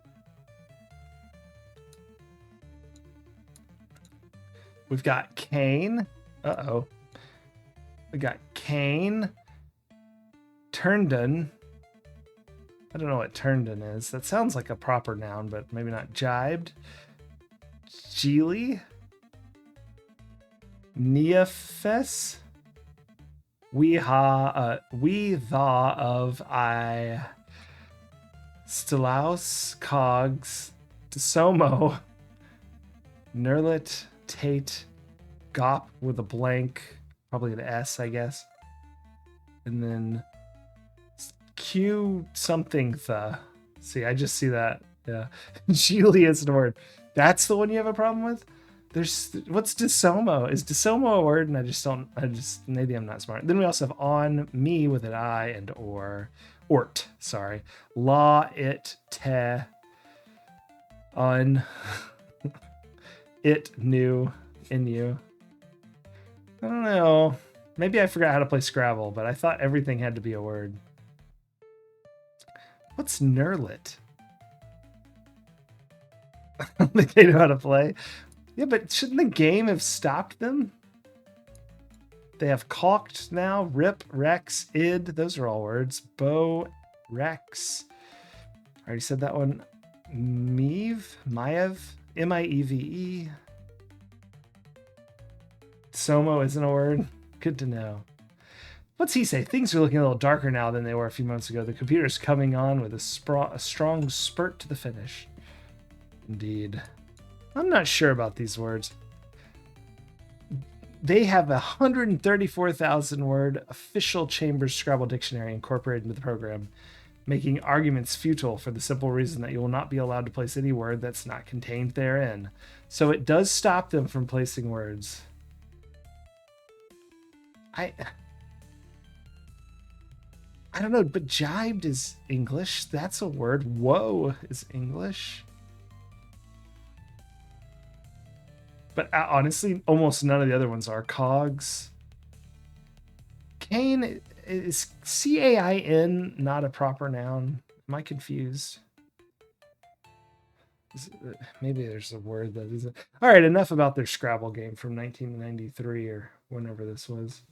We've got Kane. Uh-oh. We got Kane. Turndon. I don't know what Turndon is. That sounds like a proper noun, but maybe not. Jibed. Geely. Neafes. We the of I. Stilaus. Cogs. DeSomo. Nerlet, Tate, Gop with a blank, probably an S, I guess. And then Q something the. See, I just see that. Yeah. Julius Nord. That's the one you have a problem with? There's what's DeSomo? Is DeSomo a word? And I just maybe I'm not smart. Then we also have on me with an I and ort, sorry. La it te on it new in you. I don't know. Maybe I forgot how to play Scrabble, but I thought everything had to be a word. What's Nerlet? I don't think they know how to play. Yeah, but shouldn't the game have stopped them? They have caulked now. Rip, Rex, id. Those are all words. Bo, Rex. I already said that one. Maev, M-I-E-V-E. Somo isn't a word. Good to know. What's he say? Things are looking a little darker now than they were a few months ago. The computer's coming on with a strong spurt to the finish. Indeed. I'm not sure about these words. They have a 134,000 word official Chambers Scrabble dictionary incorporated into the program, making arguments futile for the simple reason that you will not be allowed to place any word that's not contained therein. So it does stop them from placing words. I don't know, but jibed is English. That's a word. Whoa is English. But honestly, almost none of the other ones are. Cogs. Cain, is C-A-I-N not a proper noun? Am I confused? Maybe there's a word that isn't. All right, enough about their Scrabble game from 1993 or whenever this was.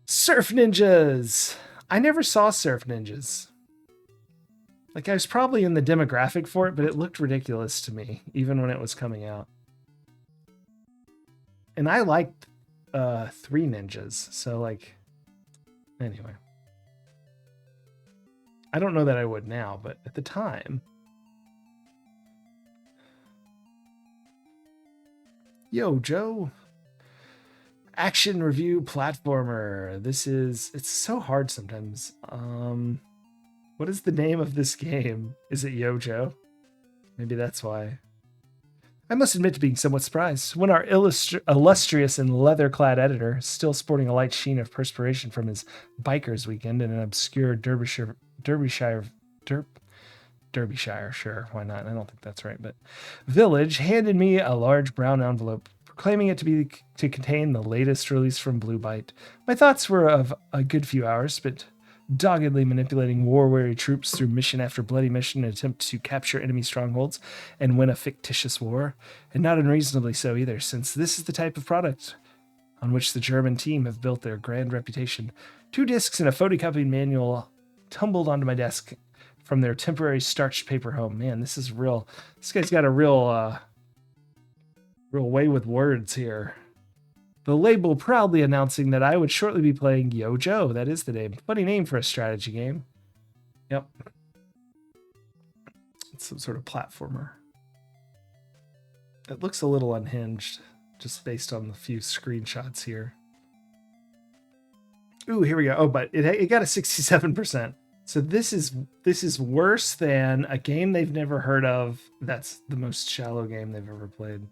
Surf Ninjas. I never saw Surf Ninjas. Like, I was probably in the demographic for it, but it looked ridiculous to me, even when it was coming out. And I liked Three Ninjas, so, like, anyway. I don't know that I would now, but at the time. Yo, Joe. Action review platformer. It's so hard sometimes. What is the name of this game? Is it Yo-Jo? Maybe that's why. I must admit to being somewhat surprised when our illustrious and leather-clad editor, still sporting a light sheen of perspiration from his biker's weekend in an obscure Derbyshire, sure, why not? I don't think that's right, but village handed me a large brown envelope, proclaiming it to contain the latest release from Blue Byte. My thoughts were of a good few hours, but doggedly manipulating war-weary troops through mission after bloody mission in an attempt to capture enemy strongholds and win a fictitious war, and not unreasonably so either, since this is the type of product on which the German team have built their grand reputation. 2 discs and a photocopied manual tumbled onto my desk from their temporary starched paper home. Man, this is real. This guy's got a real way with words here. The label proudly announcing that I would shortly be playing Yo-Jo. That is the name. Funny name for a strategy game. Yep. It's some sort of platformer. It looks a little unhinged, just based on the few screenshots here. Ooh, here we go. Oh, but it got a 67%. So this is worse than a game they've never heard of. That's the most shallow game they've ever played.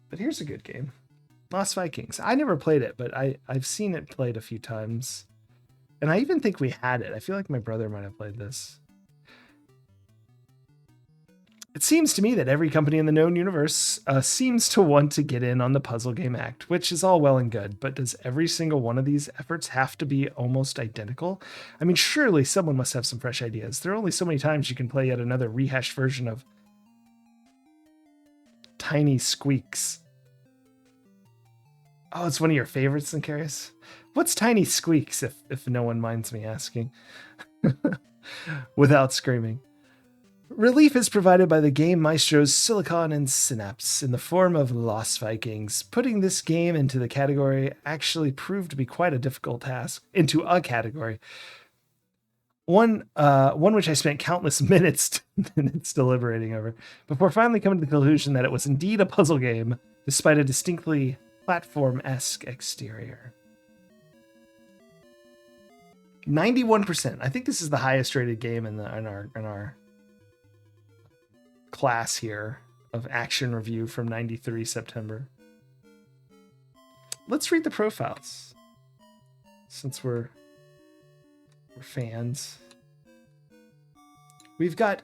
But here's a good game. Lost Vikings. I never played it, but I've seen it played a few times. And I even think we had it. I feel like my brother might have played this. It seems to me that every company in the known universe seems to want to get in on the puzzle game act, which is all well and good, but does every single one of these efforts have to be almost identical? I mean, surely someone must have some fresh ideas. There are only so many times you can play yet another rehashed version of Tiny Squeaks. Oh, it's one of your favorites, Sincarius? What's Tiny Squeaks, if no one minds me asking? Without screaming. Relief is provided by the game maestros Silicon and Synapse in the form of Lost Vikings. Putting this game into the category actually proved to be quite a difficult task. Into a category. One which I spent countless minutes deliberating over before finally coming to the conclusion that it was indeed a puzzle game, despite a distinctly platform-esque exterior. 91%. I think this is the highest rated game in our class here of action review from 93 September. Let's read the profiles, since we're fans. We've got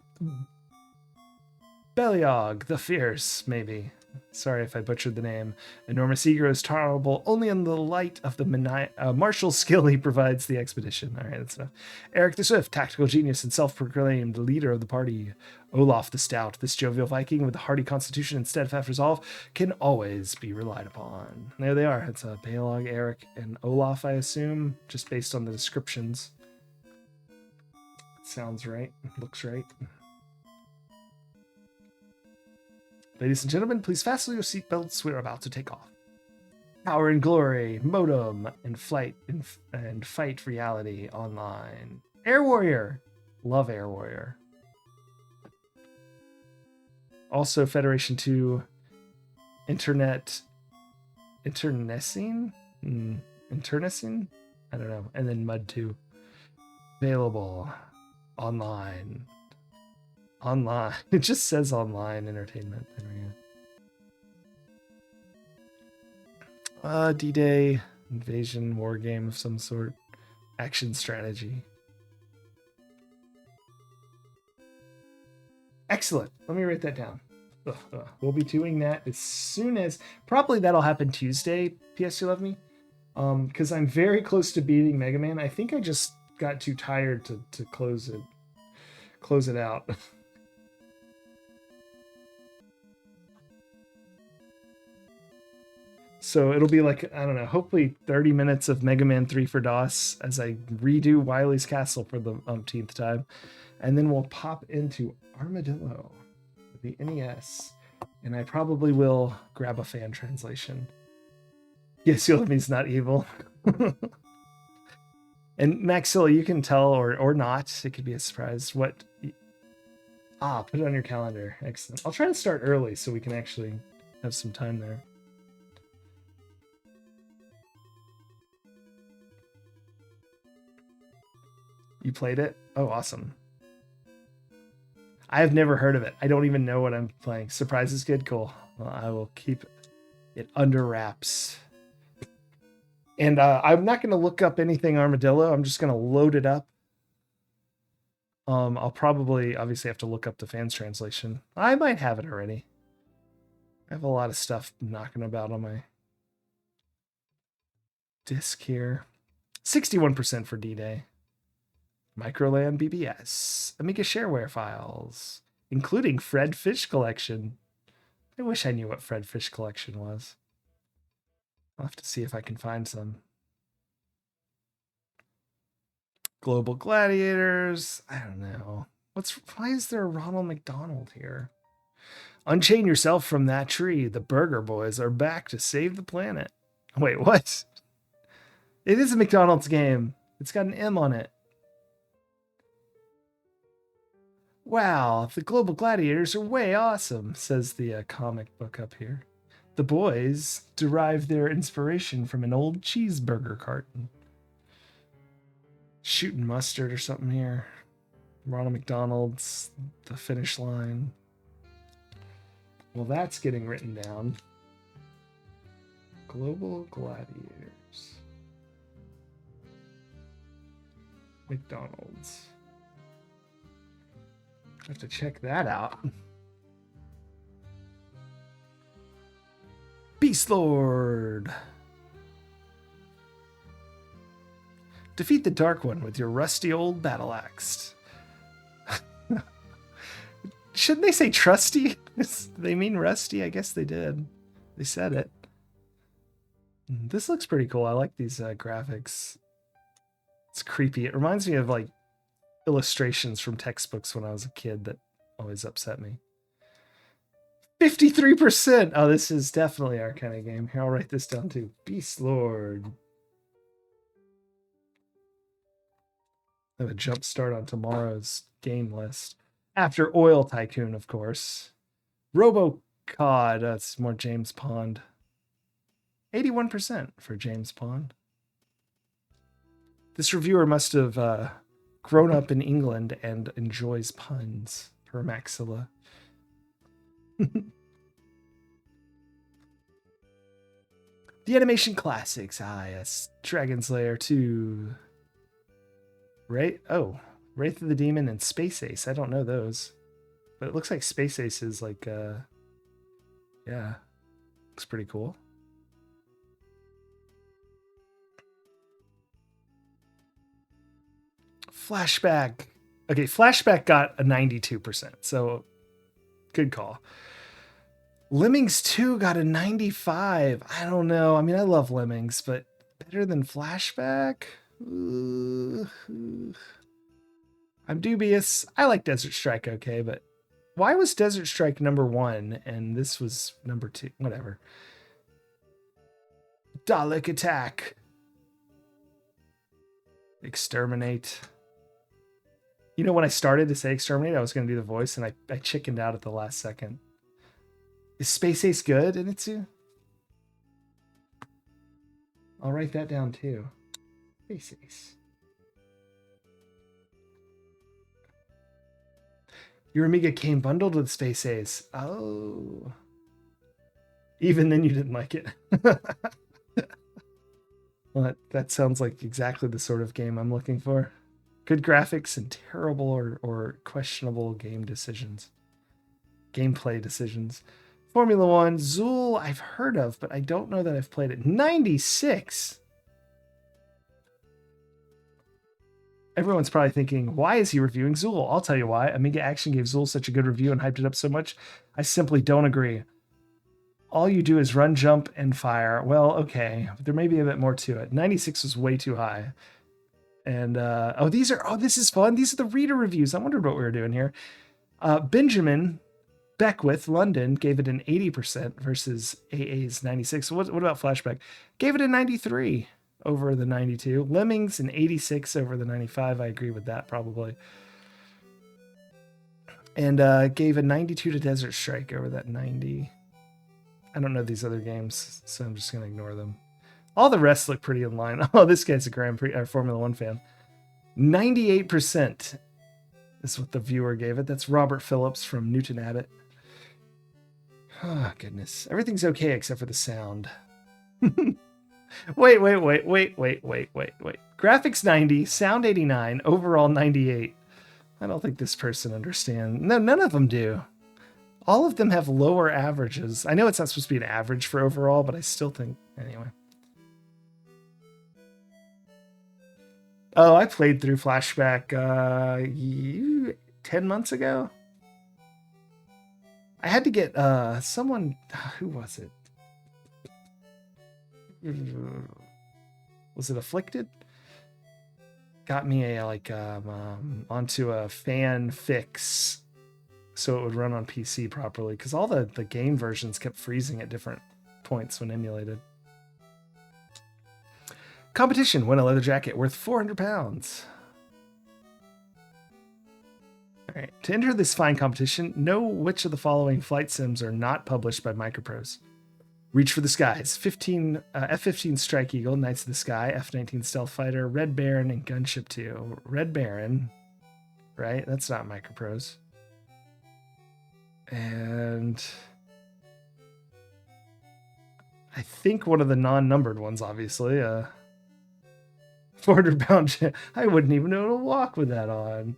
Beliog the Fierce, maybe. Sorry if I butchered the name. Enormous Ego is tolerable only in the light of the martial skill he provides the expedition. All right, that's enough. Eric the Swift, tactical genius and self-proclaimed leader of the party. Olaf the Stout, this jovial Viking with a hardy constitution and steadfast resolve, can always be relied upon. There they are. It's Beliog, Eric, and Olaf, I assume, just based on the descriptions. Sounds right. Looks right. Ladies and gentlemen, please fasten your seatbelts. We're about to take off. Power and Glory, Modem, and Fight Reality Online. Air Warrior. Love Air Warrior. Also Federation 2, Internecine? Internecine? I don't know. And then Mud 2. Available online. Online. It just says online entertainment. There we go. D-Day, invasion, war game of some sort. Action strategy. Excellent. Let me write that down. We'll be doing that as soon as... Probably that'll happen Tuesday, PS You Love Me. Because I'm very close to beating Mega Man. I think I just got too tired to close it out. So it'll be like, I don't know, hopefully 30 minutes of Mega Man 3 for DOS as I redo Wily's Castle for the umpteenth time. And then we'll pop into Armadillo with the NES. And I probably will grab a fan translation. Yes, You Love Me's not evil. And Maxilla, you can tell or not. It could be a surprise. What? Put it on your calendar. Excellent. I'll try to start early so we can actually have some time there. You played it? Oh, awesome. I have never heard of it. I don't even know what I'm playing. Surprise is good? Cool. Well, I will keep it under wraps. And I'm not going to look up anything Armadillo. I'm just going to load it up. I'll probably obviously have to look up the fans translation. I might have it already. I have a lot of stuff knocking about on my disc here. 61% for D-Day. Microland BBS. Amiga shareware files, including Fred Fish Collection. I wish I knew what Fred Fish Collection was. I'll have to see if I can find some. Global Gladiators. I don't know. Why is there a Ronald McDonald here? Unchain yourself from that tree. The Burger Boys are back to save the planet. Wait, what? It is a McDonald's game. It's got an M on it. Wow, the Global Gladiators are way awesome, says the comic book up here. The boys derive their inspiration from an old cheeseburger carton. Shooting mustard or something here. Ronald McDonald's, the finish line. Well, that's getting written down. Global Gladiators. McDonald's. I have to check that out. Beast Lord. Defeat the Dark One with your rusty old battle axe. Shouldn't they say trusty? They mean rusty? I guess they did. They said it. This looks pretty cool. I like these graphics. It's creepy. It reminds me of like illustrations from textbooks when I was a kid that always upset me. 53%. Oh, this is definitely our kind of game. Here, I'll write this down too. Beast Lord. have a jump start on tomorrow's game list. After Oil Tycoon, of course. RoboCod, that's more James Pond. 81% for James Pond. This reviewer must have grown up in England and enjoys puns, per Maxilla. The Animation Classics. Ah, yes. Dragon's Lair 2. Right? Oh, Wraith of the Demon and Space Ace. I don't know those. But it looks like Space Ace is like, yeah. Looks pretty cool. Flashback. Okay, Flashback got a 92%. So, good call. Lemmings 2 got a 95. I don't know. I mean, I love Lemmings, but better than Flashback? I'm dubious. I like Desert Strike okay, but why was Desert Strike number 1 and this was number 2? Whatever. Dalek Attack. Exterminate. You know, when I started to say Exterminate, I was going to do the voice, and I chickened out at the last second. Is Space Ace good, Initsu? I'll write that down too. Space Ace. Your Amiga came bundled with Space Ace. Oh. Even then you didn't like it. Well, that sounds like exactly the sort of game I'm looking for. Good graphics and terrible or questionable game decisions. Gameplay decisions. Formula One, Zool, I've heard of, but I don't know that I've played it. 96! Everyone's probably thinking, why is he reviewing Zool? I'll tell you why. Amiga Action gave Zool such a good review and hyped it up so much. I simply don't agree. All you do is run, jump, and fire. Well, okay, but there may be a bit more to it. 96 was way too high. And, this is fun. These are the reader reviews. I wondered what we were doing here. Benjamin Beckwith, London, gave it an 80% versus AA's 96. What about Flashback? Gave it a 93 over the 92. Lemmings, an 86 over the 95. I agree with that, probably. And gave a 92 to Desert Strike over that 90. I don't know these other games, so I'm just going to ignore them. All the rest look pretty in line. Oh, this guy's a Grand Prix Formula One fan. 98% is what the viewer gave it. That's Robert Phillips from Newton Abbott. Oh, goodness. Everything's okay except for the sound. Wait. Graphics 90, sound 89, overall 98. I don't think this person understands. No, none of them do. All of them have lower averages. I know it's not supposed to be an average for overall, but I still think... Anyway. Oh, I played through Flashback 10 months ago. I had to get someone... Who was it? Was it Afflicted? Got me a onto a fan fix so it would run on PC properly, because all the game versions kept freezing at different points when emulated. Competition, win a leather jacket worth 400 pounds. All right, to enter this fine competition, know which of the following flight sims are not published by Microprose. Reach for the Skies, F-15 Strike Eagle, Knights of the Sky, F-19 Stealth Fighter, Red Baron, and Gunship 2. Red Baron, right? That's not Microprose. And I think one of the non-numbered ones, obviously. 400-pound. I wouldn't even know to walk with that on.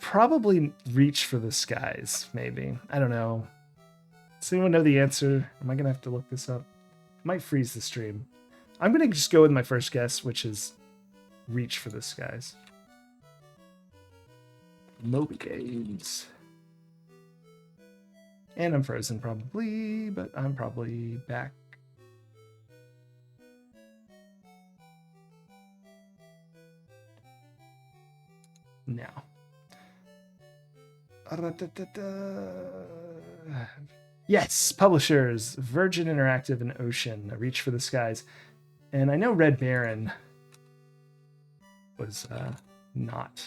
Probably Reach for the Skies, maybe. I don't know. Does anyone know the answer? Am I going to have to look this up? Might freeze the stream. I'm going to just go with my first guess, which is Reach for the Skies. Moby Games. And I'm frozen probably, but I'm probably back. Now. Yes, publishers, Virgin Interactive and Ocean, Reach for the Skies. And I know Red Baron not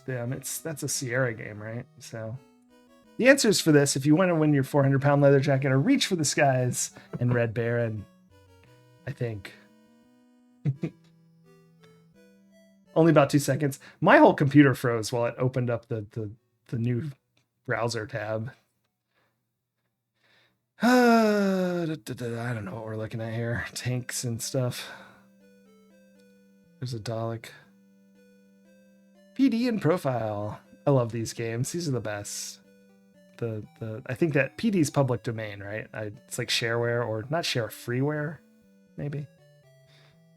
them. That's a Sierra game, right? So the answers for this, if you want to win your 400-pound leather jacket, are Reach for the Skies and Red Baron, I think. Only about 2 seconds. My whole computer froze while it opened up the new browser tab. I don't know what we're looking at here. Tanks and stuff. There's a Dalek. PD and Profile. I love these games. These are the best. I think that PD is public domain, right? It's like shareware, or not share, freeware, maybe.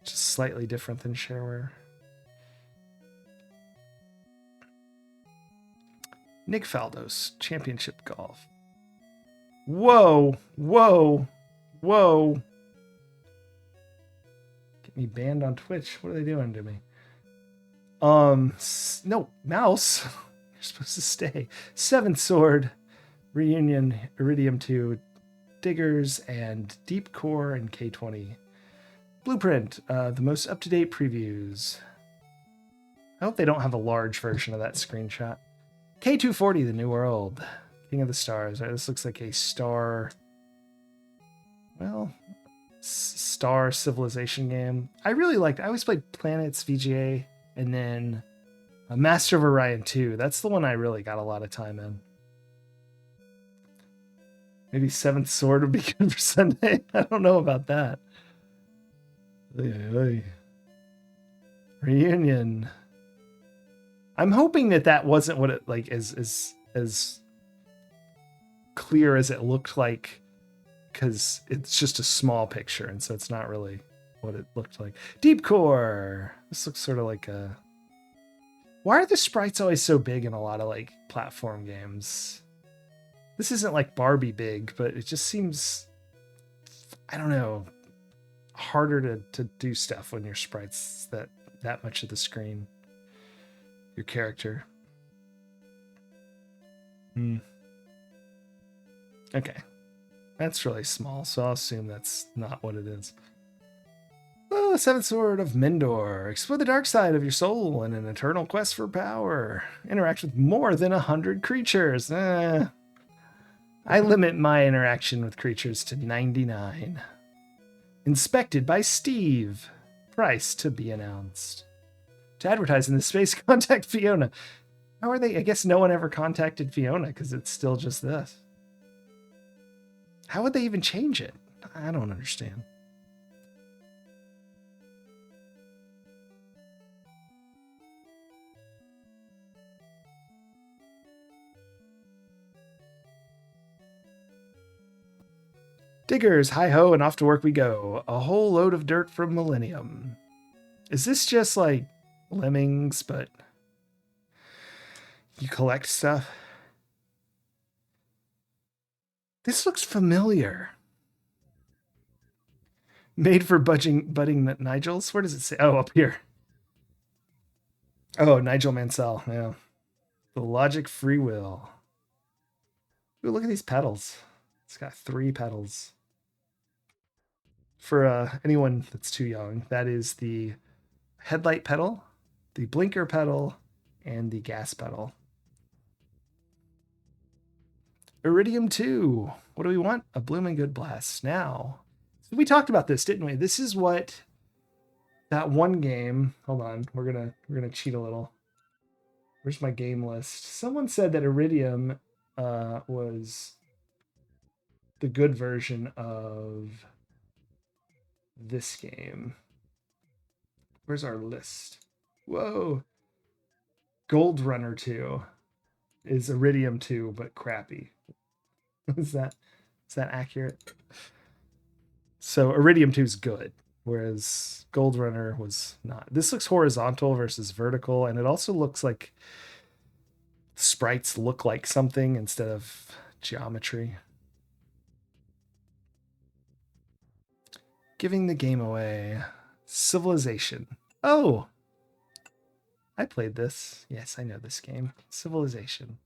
Just slightly different than shareware. Nick Faldos, Championship Golf. Whoa, whoa, whoa. Get me banned on Twitch. What are they doing to me? No, mouse. You're supposed to stay. Seventh Sword, Reunion, Iridium 2, Diggers, and Deep Core and K20. Blueprint, the most up-to-date previews. I hope they don't have a large version of that screenshot. K240, The New World. King of the Stars. Right, this looks like a star civilization game. I always played Planets VGA, and then Master of Orion 2. That's the one I really got a lot of time in. Maybe Seventh Sword would be good for Sunday. I don't know about that. Reunion. I'm hoping that wasn't what it like as clear as it looked like, because it's just a small picture, and so it's not really what it looked like. Deep Core. This looks sort of like a... Why are the sprites always so big in a lot of like platform games? This isn't like Barbie big, but it just seems, I don't know, harder to do stuff when your sprites that much of the screen. Your character. Okay. That's really small, so I'll assume that's not what it is. Oh, Seventh Sword of Mendor. Explore the dark side of your soul in an eternal quest for power. Interact with more than 100 creatures. I limit my interaction with creatures to 99. Inspected by Steve. Price to be announced. To advertise in this space, contact Fiona. How are they? I guess no one ever contacted Fiona because it's still just this. How would they even change it? I don't understand. Diggers, hi-ho, and off to work we go. A whole load of dirt from Millennium. Is this just like Lemmings, but you collect stuff? This looks familiar. Made for budding Nigels? Where does it say? Oh, up here. Oh, Nigel Mansell. Yeah. The Logic Free Will. Ooh, look at these pedals. It's got 3 pedals. For anyone that's too young, that is the headlight pedal, the blinker pedal, and the gas pedal. Iridium 2. What do we want? A Blooming Good Blast. Now, we talked about this, didn't we? This is what that one game. Hold on, we're gonna cheat a little. Where's my game list? Someone said that Iridium was the good version of this game. Where's our list? Whoa. Gold Runner 2 is Iridium 2, but crappy. Is that accurate? So Iridium 2 is good, whereas Gold Runner was not. This looks horizontal versus vertical, and it also looks like sprites look like something instead of geometry. Giving the game away. Civilization. Oh! I played this. Yes, I know this game. Civilization.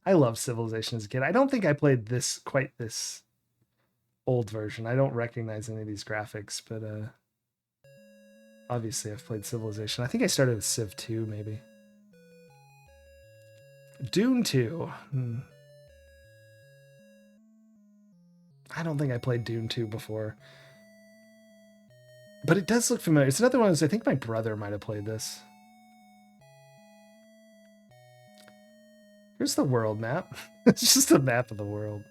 I love Civilization as a kid. I don't think I played this old version. I don't recognize any of these graphics, but Obviously, I've played Civilization. I think I started with Civ 2, maybe. Dune 2. I don't think I played Dune 2 before. But it does look familiar. It's another one of those, I think my brother might have played this. Here's the world map. It's just a map of the world.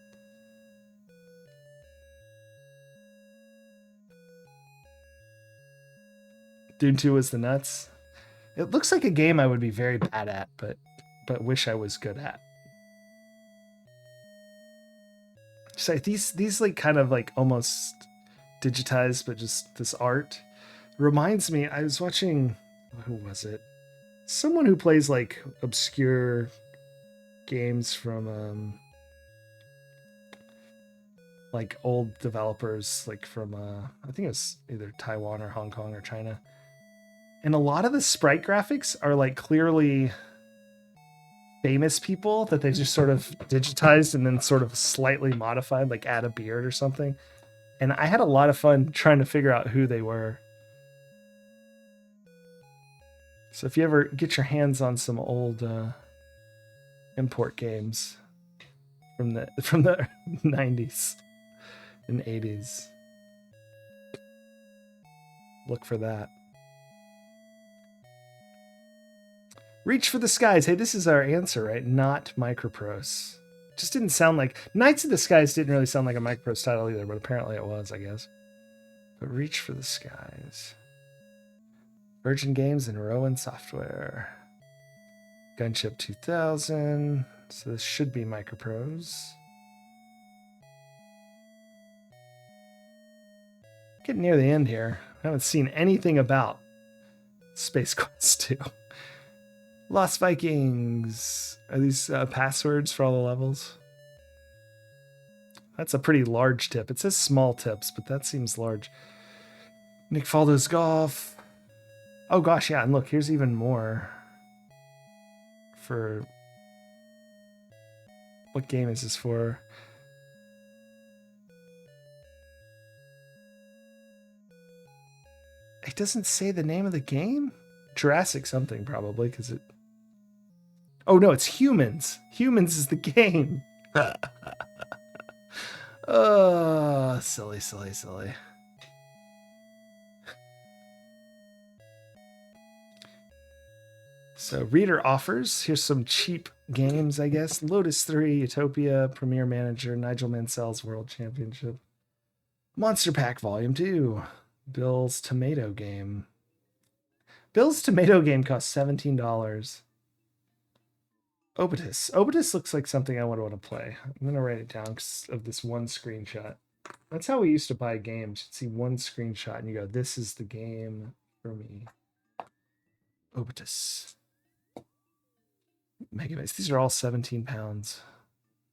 Dune 2 was the nuts. It looks like a game I would be very bad at, but wish I was good at. So these like kind of like almost digitized, but just this art reminds me. I was watching, who was it? Someone who plays like obscure games from like old developers, like from I think it was either Taiwan or Hong Kong or China. And a lot of the sprite graphics are like clearly famous people that they just sort of digitized and then sort of slightly modified, like add a beard or something. And I had a lot of fun trying to figure out who they were. So if you ever get your hands on some old import games from the 90s and 80s, look for that. Reach for the Skies. Hey, this is our answer, right? Not Microprose. Just didn't sound like... Knights of the Skies didn't really sound like a Microprose title either, but apparently it was, I guess. But Reach for the Skies. Virgin Games and Rowan Software. Gunship 2000. So this should be Microprose. Getting near the end here. I haven't seen anything about Space Quest 2. Lost Vikings. Are these passwords for all the levels? That's a pretty large tip. It says small tips, but that seems large. Nick Faldo's Golf. Oh gosh, yeah, and look, here's even more. For... What game is this for? It doesn't say the name of the game? Jurassic something, probably, because it... Oh, no, it's Humans. Humans is the game. Oh, silly, silly, silly. So, reader offers. Here's some cheap games, I guess. Lotus 3, Utopia, Premier Manager, Nigel Mansell's World Championship. Monster Pack Volume 2. Bill's Tomato Game. Bill's Tomato Game costs $17. Obitus. Obitus looks like something I would want to play. I'm going to write it down because of this one screenshot. That's how we used to buy games. You'd see one screenshot and you go, this is the game for me. Obitus. Megabytes. These are all 17 pounds.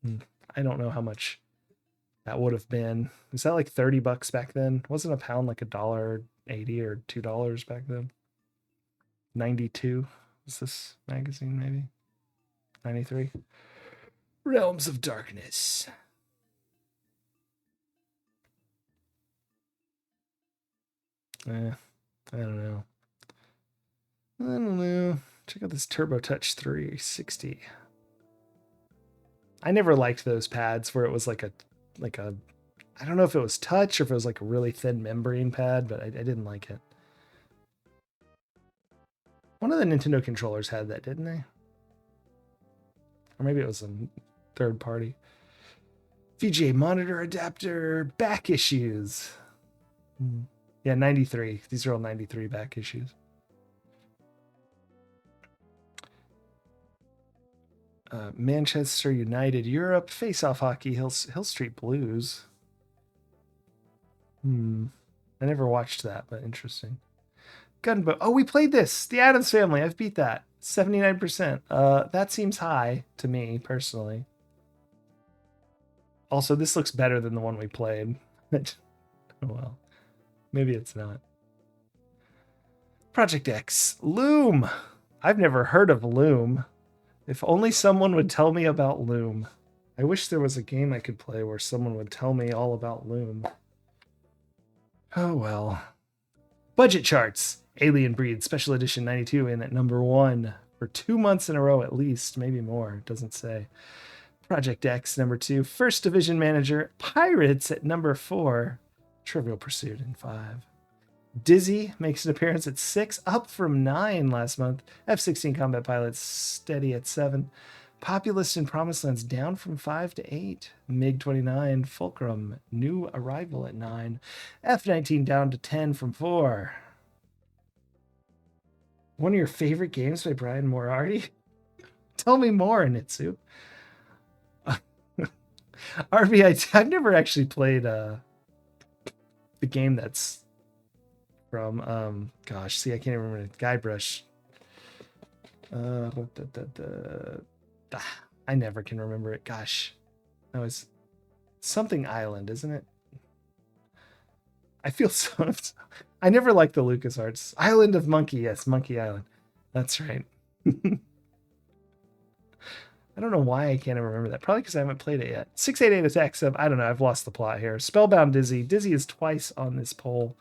I don't know how much that would have been. Was that like $30 back then? Wasn't a pound like $1.80 or $2 back then? 92 was this magazine, maybe? 93. Realms of Darkness. I don't know. I don't know. Check out this Turbo Touch 360. I never liked those pads where it was like a I don't know if it was touch or if it was like a really thin membrane pad, but I didn't like it. One of the Nintendo controllers had that, didn't they? Or maybe it was a third party. VGA monitor adapter, back issues. Yeah, 93. These are all 93 back issues. Manchester United Europe, Face-Off Hockey, Hill Street Blues. I never watched that, but interesting. Gunboat. Oh, we played this. The Addams Family. I've beat that. 79%. That seems high to me, personally. Also, this looks better than the one we played. Oh, well. Maybe it's not. Project X. Loom. I've never heard of Loom. If only someone would tell me about Loom. I wish there was a game I could play where someone would tell me all about Loom. Oh, well. Budget charts. Alien Breed Special Edition 92 in at number 1 for 2 months in a row at least, maybe more, it doesn't say. Project X number 2, First Division Manager, Pirates at number 4, Trivial Pursuit in 5. Dizzy makes an appearance at 6, up from 9 last month. F-16 Combat Pilots steady at 7. Populist and Promised Lands down from 5 to 8. MiG-29 Fulcrum, new arrival at 9. F-19 down to 10 from 4. One of your favorite games by Brian Moriarty? Tell me more, Nitsu. RBI, I've never actually played the game that's from, gosh, see, I can't even remember. Guybrush. I never can remember it. Gosh, that was something Island, isn't it? I feel so. I never liked the LucasArts. Island of Monkey. Yes, Monkey Island. That's right. I don't know why I can't even remember that. Probably because I haven't played it yet. 688 Attack Sub. I don't know. I've lost the plot here. Spellbound Dizzy. Dizzy is twice on this poll.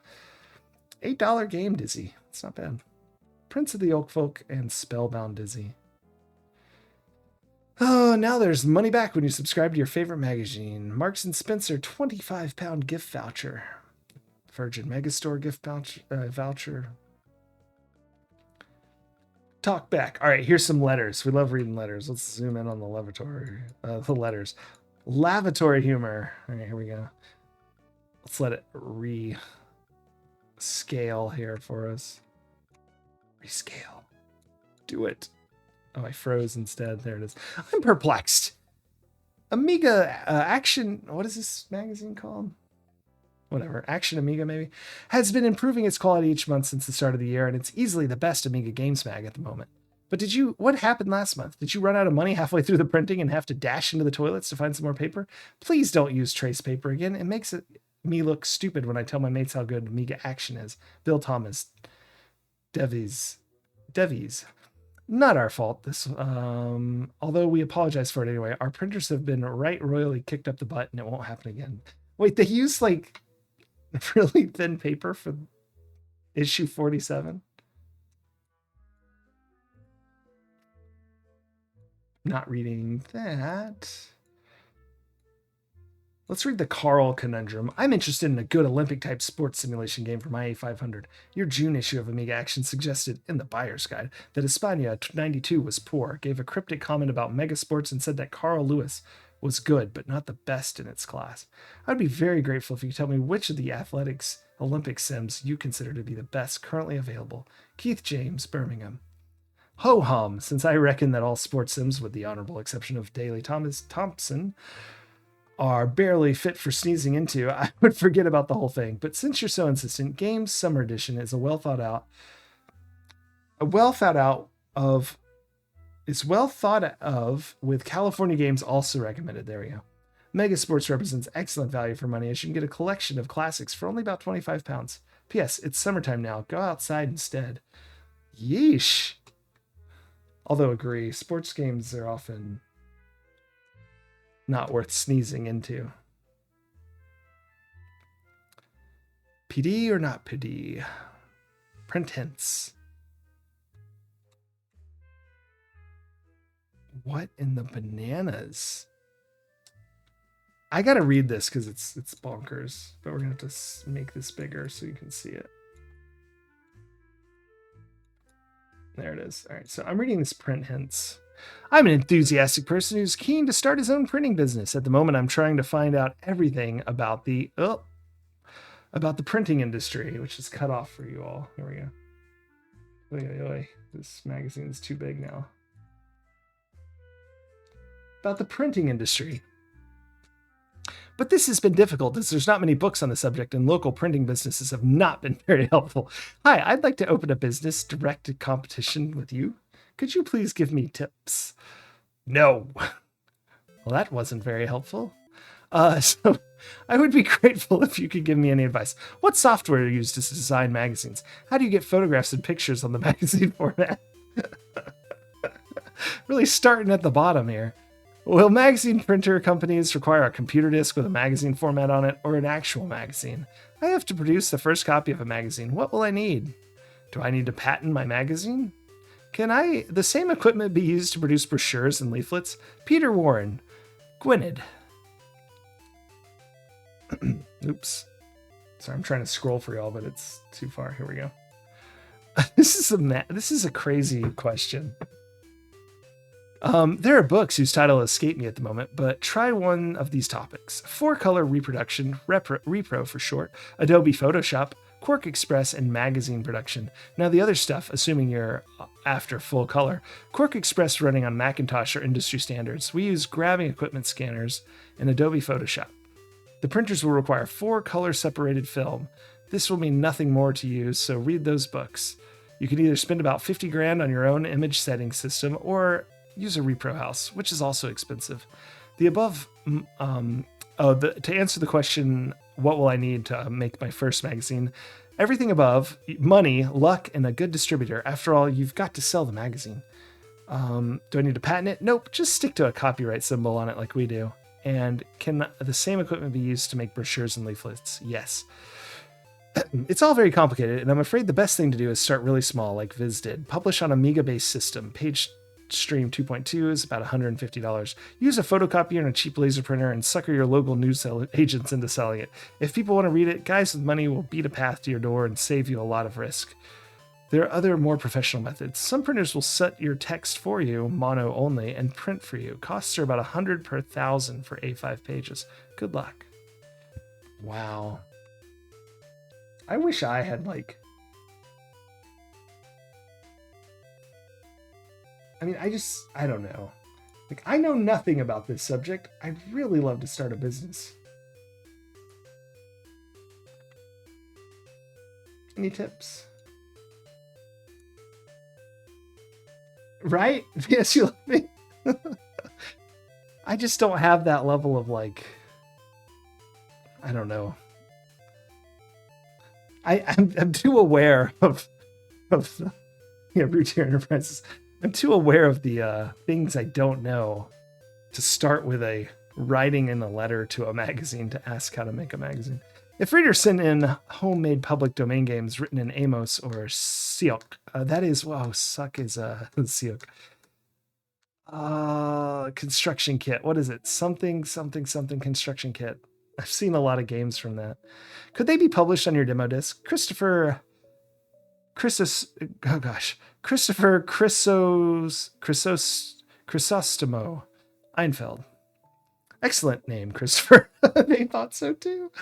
$8 game Dizzy. It's not bad. Prince of the Oak Folk and Spellbound Dizzy. Oh, now there's money back when you subscribe to your favorite magazine. Marks and Spencer 25-pound gift voucher. Virgin Megastore gift voucher. Talk back. All right, here's some letters. We love reading letters. Let's zoom in on the the letters. Lavatory humor. All right, here we go. Let's let it rescale here for us. Rescale. Do it. Oh, I froze instead. There it is. I'm perplexed. Amiga Action. What is this magazine called? Whatever. Action Amiga, maybe. Has been improving its quality each month since the start of the year, and it's easily the best Amiga games mag at the moment. But what happened last month? Did you run out of money halfway through the printing and have to dash into the toilets to find some more paper? Please don't use trace paper again. It makes me look stupid when I tell my mates how good Amiga Action is. Bill Thomas. Devies. Not our fault. This, although we apologize for it anyway. Our printers have been royally kicked up the butt, and it won't happen again. Wait, they use like really thin paper for issue 47? Not reading that. Let's read the Carl Conundrum. I'm interested in a good Olympic-type sports simulation game for my A500. Your June issue of Amiga Action suggested, in the buyer's guide, that España 92 was poor, gave a cryptic comment about mega sports, and said that Carl Lewis was good, but not the best in its class. I'd be very grateful if you could tell me which of the athletics Olympic sims you consider to be the best currently available. Keith James, Birmingham. Ho-hum, since I reckon that all sports sims, with the honorable exception of Daley Thompson, are barely fit for sneezing into, I would forget about the whole thing. But since you're so insistent, Games Summer Edition is well thought of, with California games also recommended. There we go. Mega Sports represents excellent value for money, as you can get a collection of classics for only about £25. P.S. It's summertime now. Go outside instead. Yeesh. Although agree, sports games are often not worth sneezing into. PD or not PD? Print hints. What in the bananas? I gotta read this because it's bonkers, but we're gonna have to make this bigger so you can see it. There it is. All right, so I'm reading this print hints. I'm an enthusiastic person who's keen to start his own printing business. At the moment, I'm trying to find out everything about the printing industry, which is cut off for you all. Here we go. Oy, oy, oy. This magazine is too big now. About the printing industry. But this has been difficult as there's not many books on the subject and local printing businesses have not been very helpful. Hi, I'd like to open a business direct competition with you. Could you please give me tips? No. Well, that wasn't very helpful. So I would be grateful if you could give me any advice. What software are used to design magazines? How do you get photographs and pictures on the magazine format? Really starting at the bottom here. Will magazine printer companies require a computer disk with a magazine format on it or an actual magazine? I have to produce the first copy of a magazine. What will I need? Do I need to patent my magazine? Can the same equipment be used to produce brochures and leaflets? Peter Warren. Gwynedd. Oops. Sorry, I'm trying to scroll for y'all, but it's too far. Here we go. This is a crazy question. There are books whose title escape me at the moment, but try one of these topics. 4-color reproduction, repro for short, Adobe Photoshop, Quark Express, and magazine production. Now the other stuff, assuming you're after full color, Quark Express running on Macintosh or industry standards. We use grabbing equipment scanners and Adobe Photoshop. The printers will require 4-color separated film. This will mean nothing more to you, so read those books. You can either spend about 50 grand on your own image setting system or use a repro house, which is also expensive. The above, to answer the question, what will I need to make my first magazine? Everything above, money, luck, and a good distributor. After all, you've got to sell the magazine. Do I need to patent it? Nope, just stick to a copyright symbol on it like we do. And can the same equipment be used to make brochures and leaflets? Yes. It's all very complicated, and I'm afraid the best thing to do is start really small, like Viz did. Publish on Amiga-based system. PageStream 2.2 is about $150. Use a photocopier and a cheap laser printer and sucker your local news agents into selling it. If people want to read it, guys with money will beat a path to your door and save you a lot of risk. There are other more professional methods. Some printers will set your text for you, mono only, and print for you. Costs are about $100 per 1,000 for A5 pages. Good luck. Wow. I wish I had I don't know. I know nothing about this subject. I'd really love to start a business. Any tips? Right? Yes, you love me. I just don't have that level of I don't know. I'm too aware of Root Tier Enterprises. I'm too aware of the things I don't know to start with a writing in a letter to a magazine to ask how to make a magazine. If readers send in homemade public domain games written in Amos or Siok, that is, wow, suck is Siok. Construction kit. What is it? Something construction kit. I've seen a lot of games from that. Could they be published on your demo disc? Christopher Chrysostomo Einfeld. Excellent name, Christopher. They thought so too.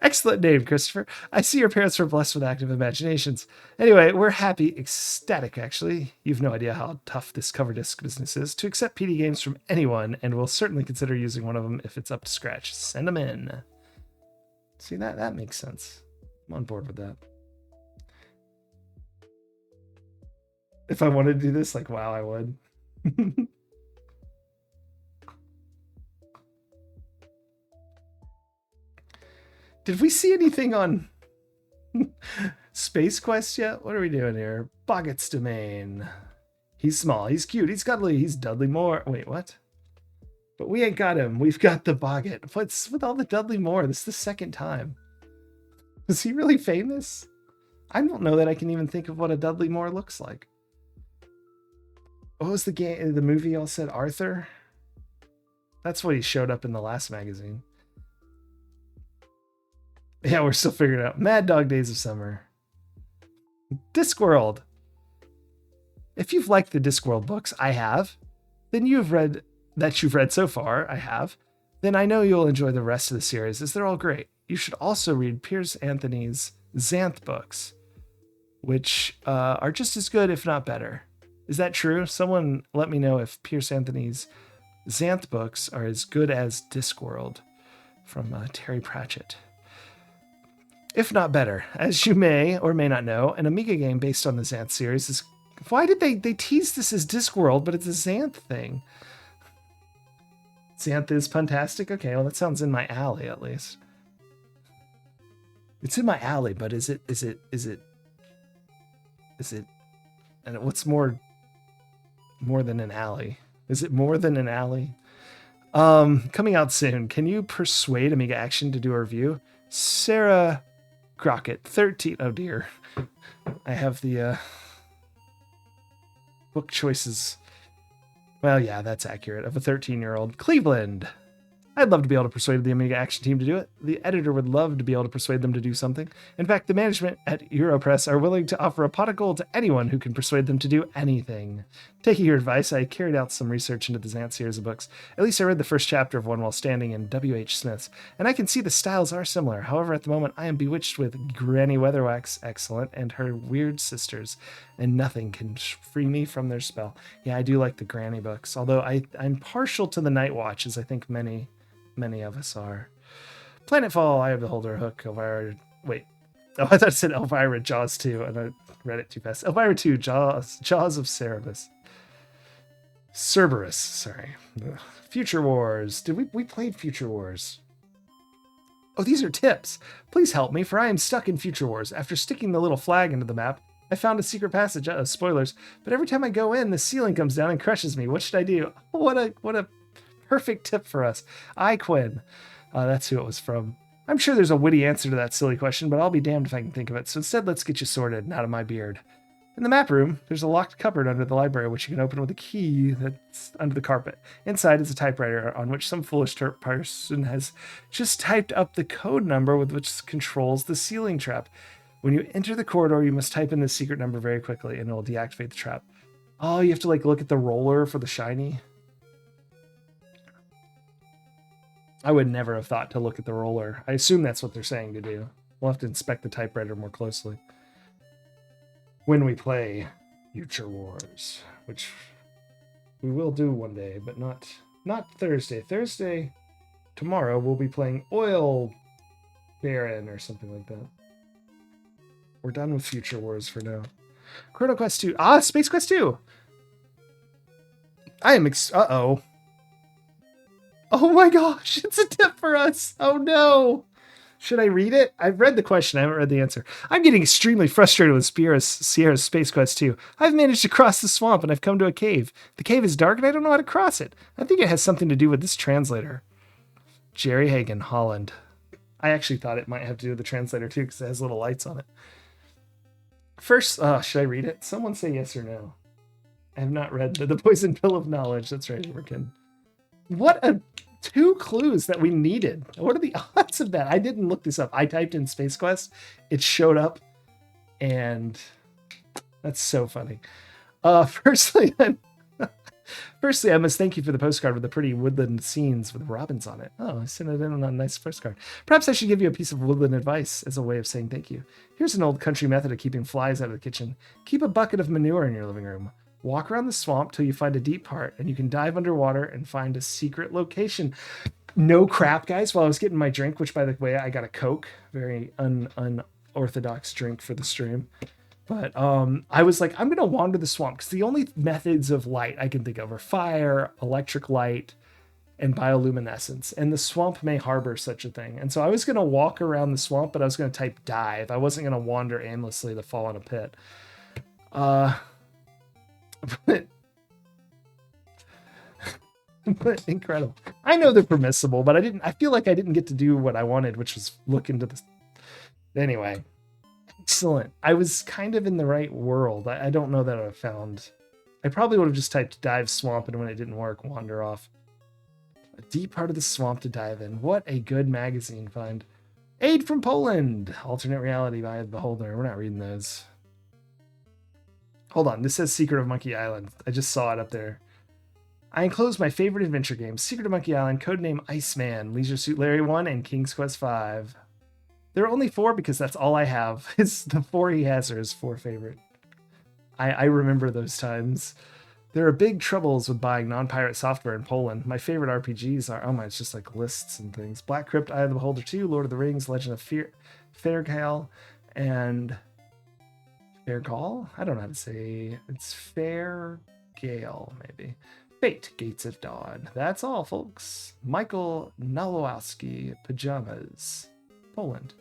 Excellent name, Christopher. I see your parents were blessed with active imaginations. Anyway, we're happy, ecstatic actually. You've no idea how tough this cover disc business is to accept PD games from anyone, and we'll certainly consider using one of them if it's up to scratch. Send them in. See, that makes sense. I'm on board with that. If I wanted to do this, wow, I would. Did we see anything on Space Quest yet? What are we doing here? Boggett's Domain. He's small. He's cute. He's cuddly. He's Dudley Moore. Wait, what? But we ain't got him. We've got the Boggett. What's with all the Dudley Moore? This is the second time. Is he really famous? I don't know that I can even think of what a Dudley Moore looks like. What was the movie y'all said? Arthur? That's what he showed up in the last magazine. Yeah, we're still figuring it out. Mad Dog Days of Summer. Discworld. If you've liked the Discworld books, I have, then you've read so far, I have, then I know you'll enjoy the rest of the series, as they're all great. You should also read Piers Anthony's Xanth books, which are just as good, if not better. Is that true? Someone let me know if Piers Anthony's Xanth books are as good as Discworld from Terry Pratchett. If not better, as you may or may not know, an Amiga game based on the Xanth series is... Why did they tease this as Discworld, but it's a Xanth thing? Xanth is fantastic? Okay, well, that sounds in my alley, at least. It's in my alley, but is it... And what's more than an alley? Is it more than an alley? Coming out soon. Can you persuade Amiga Action to do a review? Sarah Crockett, 13. Oh dear. I have the book choices. Well, yeah, that's accurate. Of a 13-year-old. Cleveland. I'd love to be able to persuade the Amiga Action Team to do it. The editor would love to be able to persuade them to do something. In fact, the management at Europress are willing to offer a pot of gold to anyone who can persuade them to do anything. Taking your advice, I carried out some research into the Zant series of books. At least I read the first chapter of one while standing in W.H. Smith's, and I can see the styles are similar. However, at the moment, I am bewitched with Granny Weatherwax, excellent, and her weird sisters, and nothing can free me from their spell. Yeah, I do like the Granny books, although I'm partial to the Night Watch, as I think many of us are. Planetfall, Eye of the Beholder, Hook, Elvira. Wait. Oh, I thought it said Elvira, Jaws 2, and I read it too fast. Elvira 2, Jaws of Cerberus. Cerberus, sorry. Ugh. Future Wars. Did we played Future Wars? Oh, these are tips. Please help me, for I am stuck in Future Wars. After sticking the little flag into the map, I found a secret passage. Spoilers. But every time I go in, the ceiling comes down and crushes me. What should I do? What a perfect tip for us. Quinn. That's who it was from. I'm sure there's a witty answer to that silly question, but I'll be damned if I can think of it. So instead, let's get you sorted and out of my beard. In the map room, there's a locked cupboard under the library, which you can open with a key that's under the carpet. Inside is a typewriter on which some foolish person has just typed up the code number with which controls the ceiling trap. When you enter the corridor, you must type in the secret number very quickly, and it will deactivate the trap. Oh, you have to look at the roller for the shiny. I would never have thought to look at the roller. I assume that's what they're saying to do. We'll have to inspect the typewriter more closely when we play Future Wars, which we will do one day, but not Thursday. Thursday, tomorrow, we'll be playing Oil Baron or something like that. We're done with Future Wars for now. Chrono Quest 2. Space Quest 2! I am uh-oh. Oh my gosh, it's a tip for us. Oh no. Should I read it? I've read the question. I haven't read the answer. I'm getting extremely frustrated with Sierra's Space Quest 2. I've managed to cross the swamp and I've come to a cave. The cave is dark and I don't know how to cross it. I think it has something to do with this translator. Jerry Hagen, Holland. I actually thought it might have to do with the translator too because it has little lights on it. First, should I read it? Someone say yes or no. I have not read the Poison Pill of Knowledge. That's right, Overkin. What a 2 clues that we needed. What are the odds of that? I didn't look this up. I typed in Space Quest. It showed up. And that's so funny. Firstly, I must thank you for the postcard with the pretty woodland scenes with robins on it. Oh, I sent it in on a nice postcard. Perhaps I should give you a piece of woodland advice as a way of saying thank you. Here's an old country method of keeping flies out of the kitchen. Keep a bucket of manure in your living room. Walk around the swamp till you find a deep part, and you can dive underwater and find a secret location. No crap, guys. While I was getting my drink, which, by the way, I got a Coke, very unorthodox drink for the stream. But I was like, I'm going to wander the swamp, because the only methods of light I can think of are fire, electric light, and bioluminescence. And the swamp may harbor such a thing. And so I was going to walk around the swamp, but I was going to type dive. I wasn't going to wander aimlessly to fall in a pit. But incredible. I know they're permissible, but I feel like I didn't get to do what I wanted, which was look into this. Anyway, excellent. I was kind of in the right world. I don't know that I found. I probably would have just typed dive swamp, and when it didn't work, wander off. A deep part of the swamp to dive in. What a good magazine find. Aid from Poland. Alternate reality by the Beholder. We're not reading those. Hold on, this says Secret of Monkey Island. I just saw it up there. I enclosed my favorite adventure games, Secret of Monkey Island, codename Iceman, Leisure Suit Larry 1, and King's Quest 5. There are only 4 because that's all I have. It's the 4 he has are his 4 favorite. I remember those times. There are big troubles with buying non-pirate software in Poland. My favorite RPGs are, it's just like lists and things. Black Crypt, Eye of the Beholder 2, Lord of the Rings, Legend of Fairgale, and Fairgall? I don't know how to say. It's Fairgale, maybe. Fate, Gates of Dawn. That's all, folks. Michael Nalowski, Pajamas, Poland.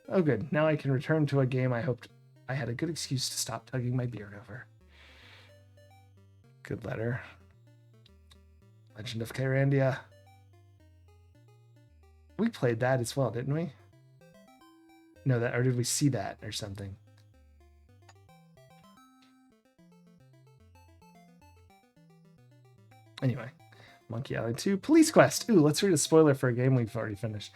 Oh, good. Now I can return to a game I hoped I had a good excuse to stop tugging my beard over. Good letter. Legend of Kyrandia. We played that as well, didn't we? know that, or did we see that or something? Anyway, Monkey Island 2, Police Quest. Ooh, let's read a spoiler for a game we've already finished.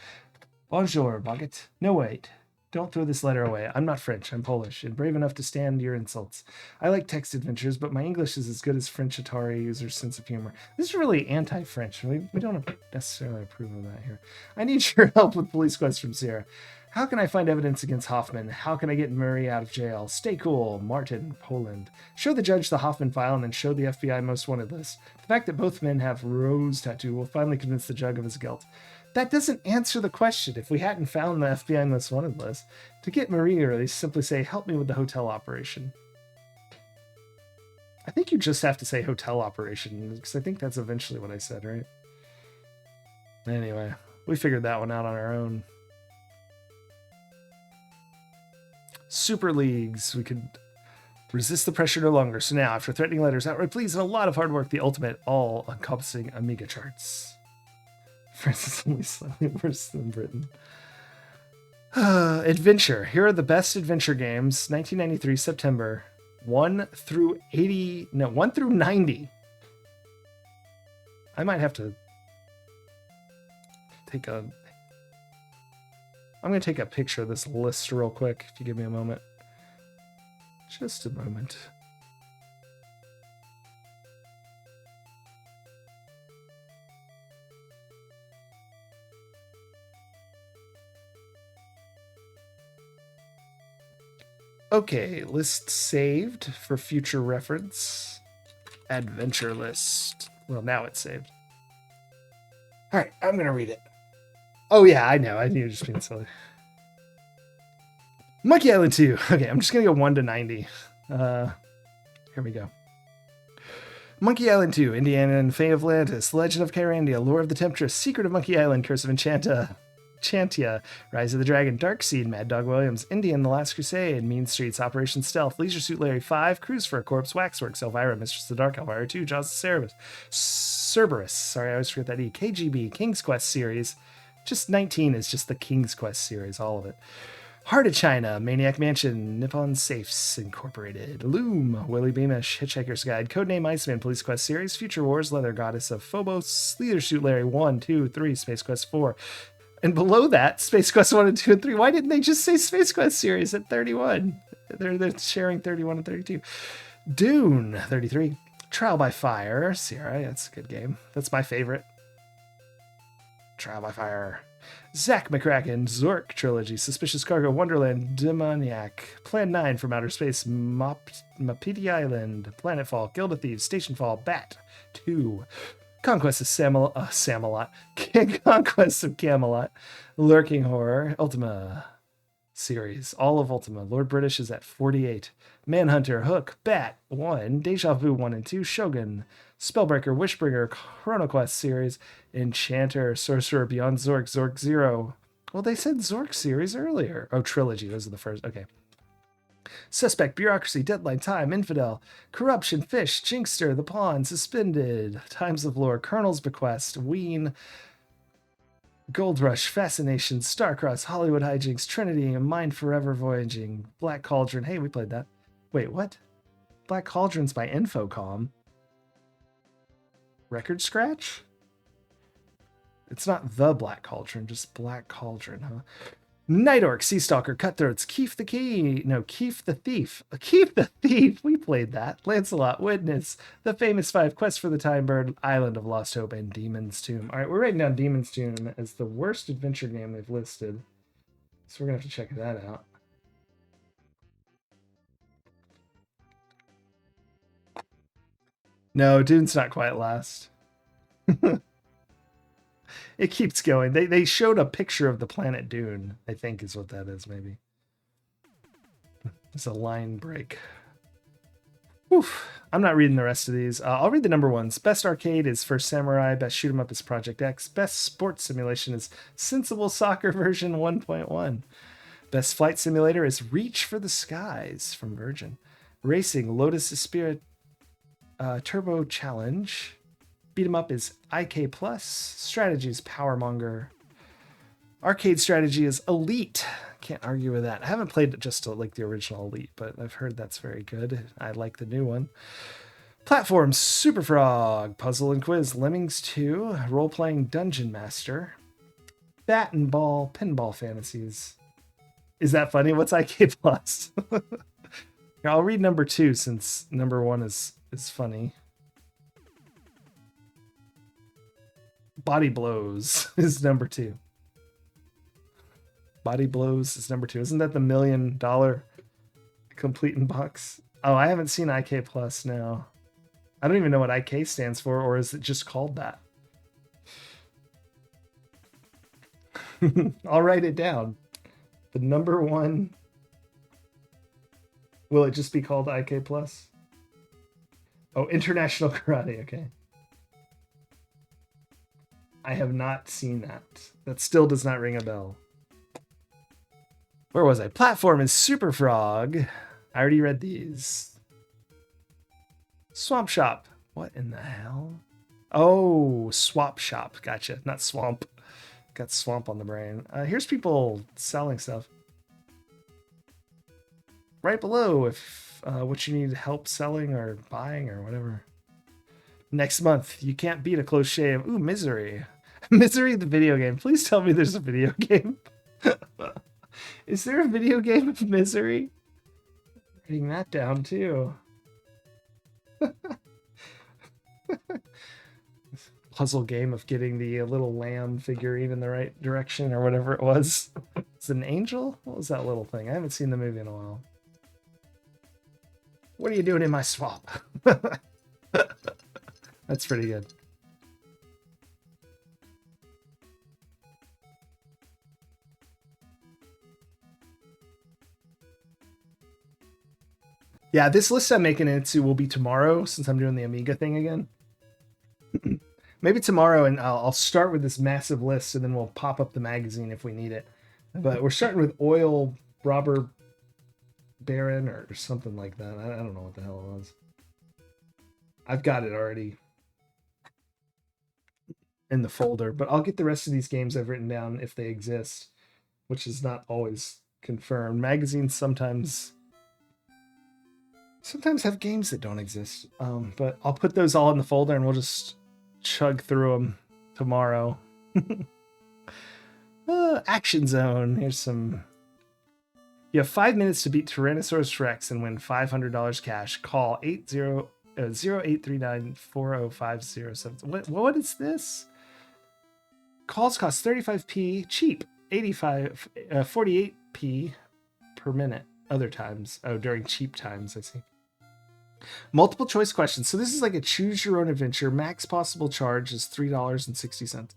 Bonjour, Baguette. No, wait. Don't throw this letter away. I'm not French. I'm Polish and brave enough to stand your insults. I like text adventures, but my English is as good as French Atari users' sense of humor. This is really anti-French. We don't necessarily approve of that here. I need your help with Police Quest from Sierra. How can I find evidence against Hoffman? How can I get Murray out of jail? Stay cool, Martin, Poland. Show the judge the Hoffman file and then show the FBI most wanted list. The fact that both men have rose tattoo will finally convince the judge of his guilt. That doesn't answer the question. If we hadn't found the FBI most wanted list, to get Marie or they simply say, help me with the hotel operation. I think you just have to say hotel operation, because I think that's eventually what I said, right? Anyway, we figured that one out on our own. Super Leagues. We could resist the pressure no longer. So now, after threatening letters, outright pleas, and a lot of hard work, the ultimate all-encompassing Amiga charts. France is only slightly worse than Britain. Adventure. Here are the best adventure games. 1993, September. 1 through 90. I might have to take a... I'm going to take a picture of this list real quick, if you give me a moment. Just a moment. Okay, list saved for future reference. Adventure list. Well, now it's saved. All right, I'm going to read it. Oh, yeah, I know. I knew you were just being silly. Monkey Island 2. Okay, I'm just going to go 1 to 90. Here we go. Monkey Island 2, Indiana and Fae of Atlantis, Legend of Kyrandia, Lore of the Temptress, Secret of Monkey Island, Curse of Enchantia, Rise of the Dragon, Darkseid, Mad Dog Williams, Indian, The Last Crusade, Mean Streets, Operation Stealth, Leisure Suit Larry 5, Cruise for a Corpse, Waxworks, Elvira, Mistress of the Dark, Elvira 2, Jaws of Cerberus, sorry, I always forget that E, KGB, King's Quest series, just 19 is just the King's Quest series, all of it. Heart of China, Maniac Mansion, Nippon Safes Incorporated, Loom, Willie Beamish, Hitchhiker's Guide, Codename Iceman, Police Quest series, Future Wars, Leather Goddess of Phobos, Leisure Suit Larry 1, 2, 3, Space Quest 4. And below that, Space Quest 1 and 2 and 3. Why didn't they just say Space Quest series at 31? They're sharing 31 and 32. Dune, 33. Trial by Fire, Sierra, that's a good game. That's my favorite. Trial by Fire. Zack McCracken, Zork Trilogy, Suspicious Cargo, Wonderland, Demoniac, Plan 9 from Outer Space, Mapiti Island, Planetfall, Guild of Thieves, Stationfall, Bat 2, Conquest of Camelot, Conquest of Camelot, Lurking Horror, Ultima series, all of Ultima. Lord British is at 48. Manhunter, Hook, Bat 1, Deja Vu 1 and 2, Shogun, Spellbreaker, Wishbringer, Chrono Quest series, Enchanter, Sorcerer, Beyond Zork, Zork 0. Well, they said Zork series earlier. Oh, trilogy. Those are the first. Okay. Suspect, Bureaucracy, Deadline, Time, Infidel, Corruption, Fish, Jinkster, The Pawn, Suspended, Times of Lore, Colonel's Bequest, Ween, Gold Rush, Fascination, Starcross, Hollywood Hijinks, Trinity, Mind Forever Voyaging, Black Cauldron. Hey, we played that. Wait, what? Black Cauldron's by Infocom. Record Scratch? It's not the Black Cauldron, just Black Cauldron, huh? Night Orc, Sea Stalker, Cutthroats, Keef the Thief. Keef the Thief, we played that. Lancelot, Witness, The Famous Five, Quest for the Time Bird, Island of Lost Hope, and Demon's Tomb. All right, we're writing down Demon's Tomb as the worst adventure game they've listed. So we're going to have to check that out. No, Dune's not quite last. It keeps going. They showed a picture of the planet Dune, I think is what that is, maybe. It's a line break. Oof. I'm not reading the rest of these. I'll read the number ones. Best arcade is First Samurai. Best shoot 'em up is Project X. Best sports simulation is Sensible Soccer version 1.1. Best flight simulator is Reach for the Skies from Virgin. Racing, Lotus Spirit Turbo Challenge. Beat 'em up is IK Plus. Strategies, Powermonger. Arcade strategy is elite. Can't argue with that. I haven't played just like the original Elite, but I've heard that's very good. I like the new one. Platform, Super Frog, Puzzle and Quiz, Lemmings 2, Role-Playing Dungeon Master, Bat and Ball, Pinball Fantasies. Is that funny? What's IK Plus? I'll read number 2 since number 1 is funny. Body Blows is number 2. Body Blows is number 2. Isn't that the $1 million complete in box? Oh, I haven't seen IK Plus now. I don't even know what IK stands for, or is it just called that? I'll write it down. The number 1. Will it just be called IK Plus? Oh, International Karate. Okay. I have not seen that. That still does not ring a bell. Where was I? Platform is Super Frog. I already read these. Swamp Shop. What in the hell? Oh, Swap Shop. Gotcha. Not Swamp. Got Swamp on the brain. Here's people selling stuff. Right below if what you need help selling or buying or whatever. Next month, you can't beat a close shave. Ooh, Misery. Misery the video game. Please tell me there's a video game. Is there a video game of Misery? Writing that down too. Puzzle game of getting the little lamb figurine in the right direction or whatever it was. Is it an angel? What was that little thing? I haven't seen the movie in a while. What are you doing in my swamp? That's pretty good. Yeah, this list I'm making it to will be tomorrow since I'm doing the Amiga thing again. Maybe tomorrow, and I'll start with this massive list, and then we'll pop up the magazine if we need it. But we're starting with Oil Robber Baron or something like that. I don't know what the hell it was. I've got it already in the folder, but I'll get the rest of these games I've written down if they exist, which is not always confirmed. Magazines sometimes have games that don't exist, but I'll put those all in the folder and we'll just chug through them tomorrow. Action Zone. Here's some. You have 5 minutes to beat Tyrannosaurus Rex and win $500 cash. Call 0839-40507. What is this? Calls cost 35p. Cheap. 48p per minute. Other times. Oh, during cheap times, I see. Multiple choice questions. So this is like a choose your own adventure. Max possible charge is $3.60.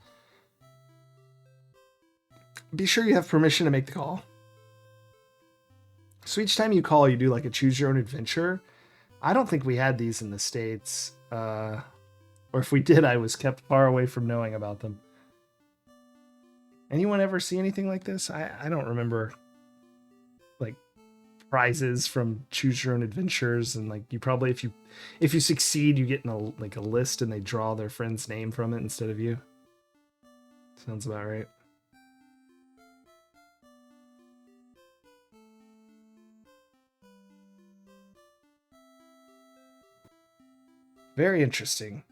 Be sure you have permission to make the call. So each time you call, you do like a choose your own adventure. I don't think we had these in the States. Or if we did, I was kept far away from knowing about them. Anyone ever see anything like this? I don't remember like prizes from choose your own adventures, and like you probably if you succeed, you get in a list and they draw their friend's name from it instead of you. Sounds about right. Very interesting.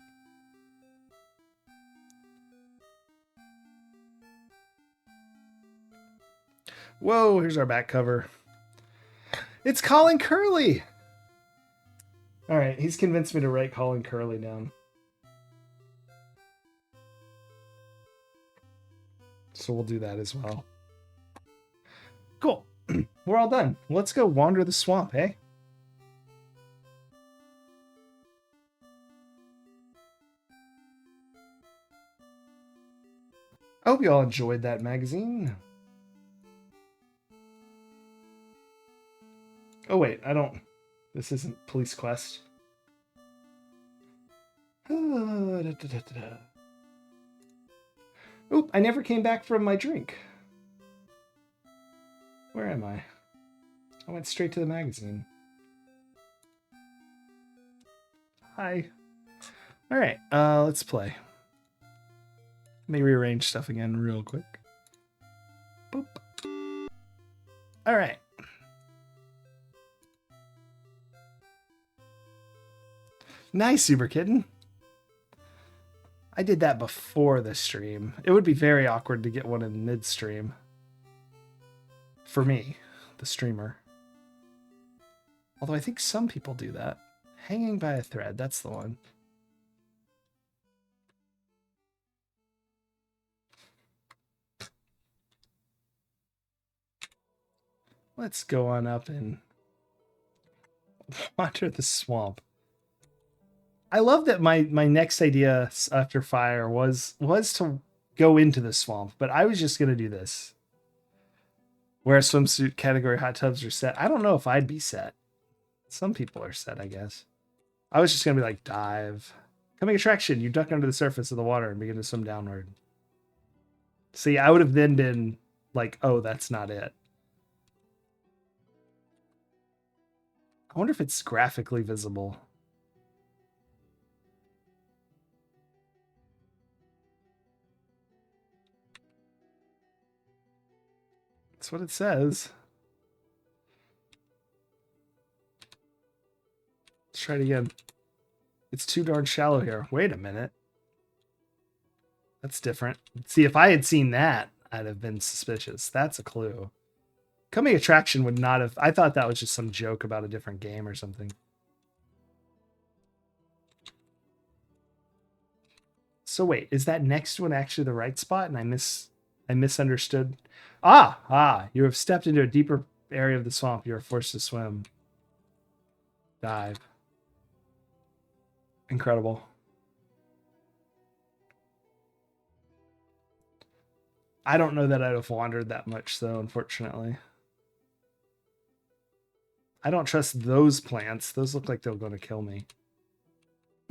Whoa, here's our back cover. It's Colin Curley. All right, he's convinced me to write Colin Curley down. So we'll do that as well. Cool. We're all done. Let's go wander the swamp, eh? I hope you all enjoyed that magazine. Oh wait, this isn't Police Quest. Oop, I never came back from my drink. Where am I? I went straight to the magazine. Hi. All right, let's play. Let me rearrange stuff again real quick. All right. Nice, Super Kitten. I did that before the stream. It would be very awkward to get one in midstream. For me, the streamer. Although I think some people do that. Hanging by a thread, that's the one. Let's go on up and wander the swamp. I love that my next idea after fire was to go into the swamp, but I was just gonna do this. Wear a swimsuit, category hot tubs are set. I don't know if I'd be set. Some people are set, I guess. I was just gonna be like dive. Coming attraction, you duck under the surface of the water and begin to swim downward. See, I would have then been like, oh, that's not it. I wonder if it's graphically visible. That's what it says. Let's try it again. It's too darn shallow here. Wait a minute. That's different. See, if I had seen that, I'd have been suspicious. That's a clue. Coming attraction would not have... I thought that was just some joke about a different game or something. So wait, is that next one actually the right spot? And I misunderstood. You have stepped into a deeper area of the swamp. You are forced to swim. Dive. Incredible. I don't know that I'd have wandered that much, though, unfortunately. I don't trust those plants. Those look like they're going to kill me.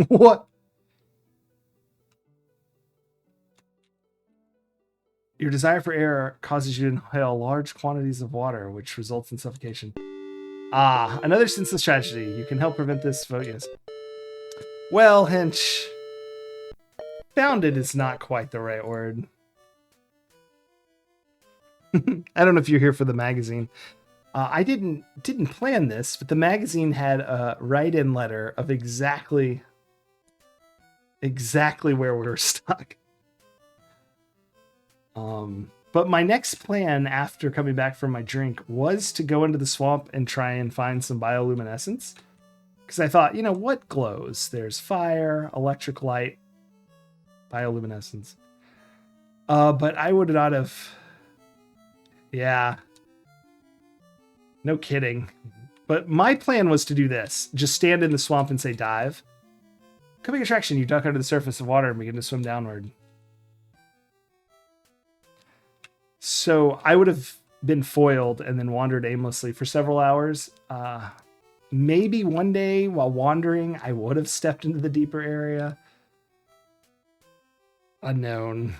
What? Your desire for air causes you to inhale large quantities of water, which results in suffocation. Another senseless tragedy. You can help prevent this. Vote yes. Well, Hench. Founded is not quite the right word. I don't know if you're here for the magazine. I didn't plan this, but the magazine had a write-in letter of exactly where we were stuck. But my next plan after coming back from my drink was to go into the swamp and try and find some bioluminescence. Because I thought, what glows? There's fire, electric light, bioluminescence. But I would not have... Yeah. No kidding. But my plan was to do this. Just stand in the swamp and say dive. Coming attraction, you duck under the surface of water and begin to swim downward. So I would have been foiled and then wandered aimlessly for several hours. Maybe one day while wandering, I would have stepped into the deeper area. Unknown.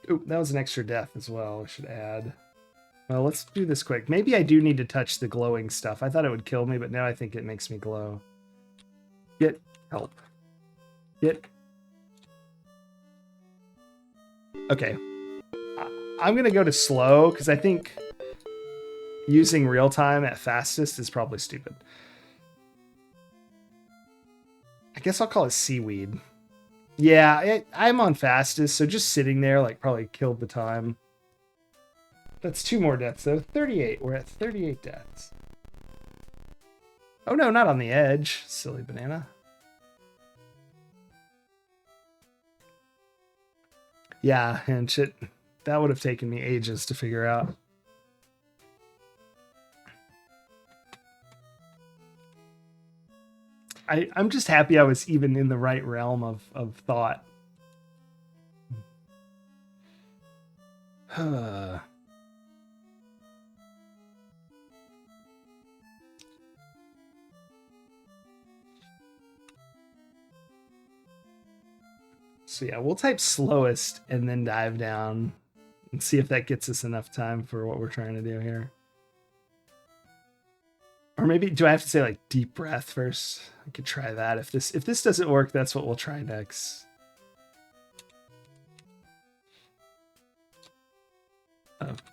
Oh, that was an extra death as well. I should add. Well, let's do this quick. Maybe I do need to touch the glowing stuff. I thought it would kill me, but now I think it makes me glow. Get help. Get... Okay. I'm going to go to slow because I think using real time at fastest is probably stupid. I guess I'll call it seaweed. Yeah, I'm on fastest, so just sitting there probably killed the time. That's 2 more deaths, though. 38. We're at 38 deaths. Oh, no, not on the edge. Silly banana. Yeah, and shit. That would have taken me ages to figure out. I'm just happy I was even in the right realm of thought. So yeah, we'll type slowest and then dive down and see if that gets us enough time for what we're trying to do here. Or maybe, do I have to say deep breath first? I could try that. If this doesn't work, that's what we'll try next.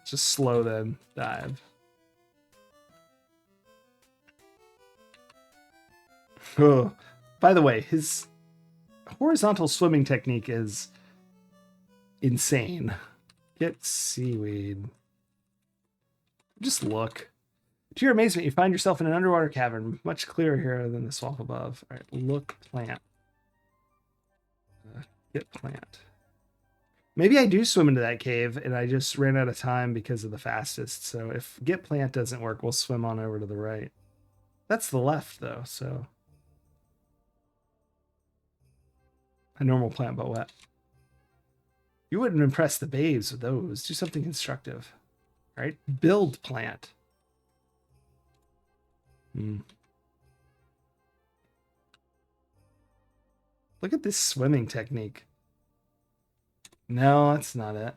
just slow then dive. Oh, by the way, his horizontal swimming technique is insane. Get seaweed. Just look. To your amazement, you find yourself in an underwater cavern, much clearer here than the swamp above. All right, look plant. Get plant. Maybe I do swim into that cave and I just ran out of time because of the fastest. So if get plant doesn't work, we'll swim on over to the right. That's the left though, so. A normal plant but wet. You wouldn't impress the babes with those. Do something constructive. All right, build plant. Look at this swimming technique. No, that's not it.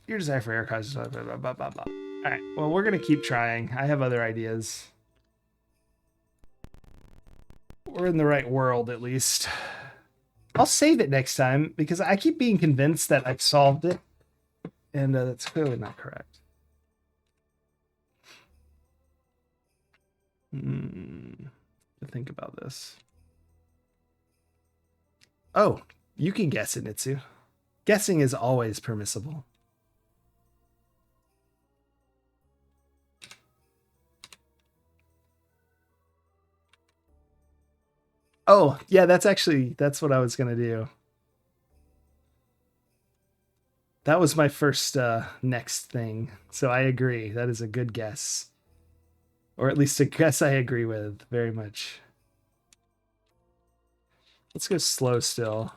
Your desire for air causes blah, blah, blah, blah, blah. All right, well, we're going to keep trying. I have other ideas. We're in the right world, at least. I'll save it next time because I keep being convinced that I've solved it. And that's clearly not correct. To think about this. Oh, you can guess it, Nitsu. Guessing is always permissible. Oh, yeah, that's what I was going to do. That was my first next thing. So I agree. That is a good guess. Or at least a guess I agree with very much. Let's go slow still.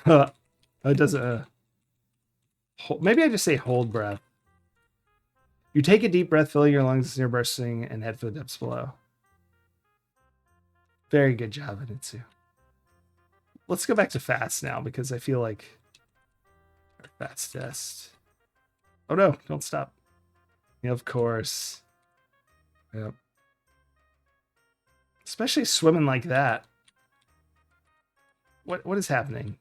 It doesn't... maybe I just say hold breath. You take a deep breath, filling your lungs as you're bursting, and head for the depths below. Very good job, Anitsu. Let's go back to fast now, because I feel like our fast test. Oh no, don't stop. Yeah, of course. Yep. Especially swimming like that. What is happening?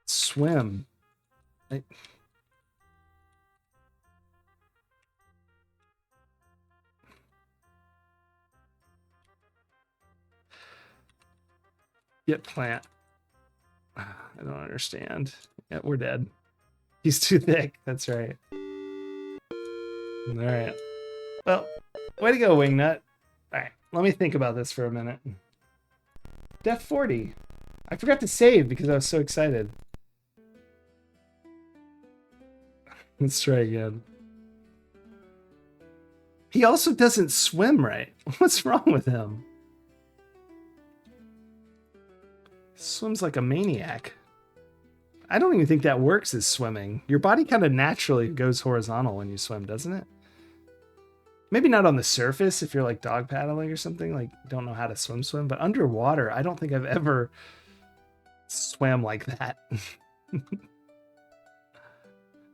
Swim. Get plant. I don't understand. Yeah, we're dead. He's too thick. That's right. All right. Well, way to go, Wingnut. All right, let me think about this for a minute. Def 40. I forgot to save because I was so excited. Let's try again. He also doesn't swim right. What's wrong with him? He swims like a maniac. I don't even think that works as swimming. Your body kind of naturally goes horizontal when you swim, doesn't it? Maybe not on the surface if you're like dog paddling or something, like don't know how to swim, but underwater, I don't think I've ever swam like that. All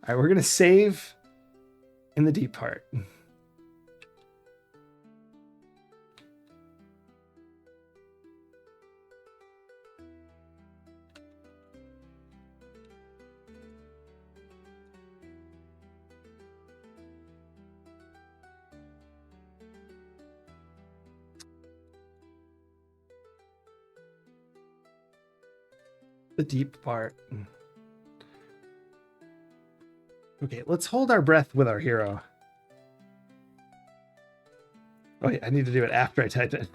right, we're going to save in the deep part. The deep part. Okay, let's hold our breath with our hero. Oh, yeah, I need to do it after I type it.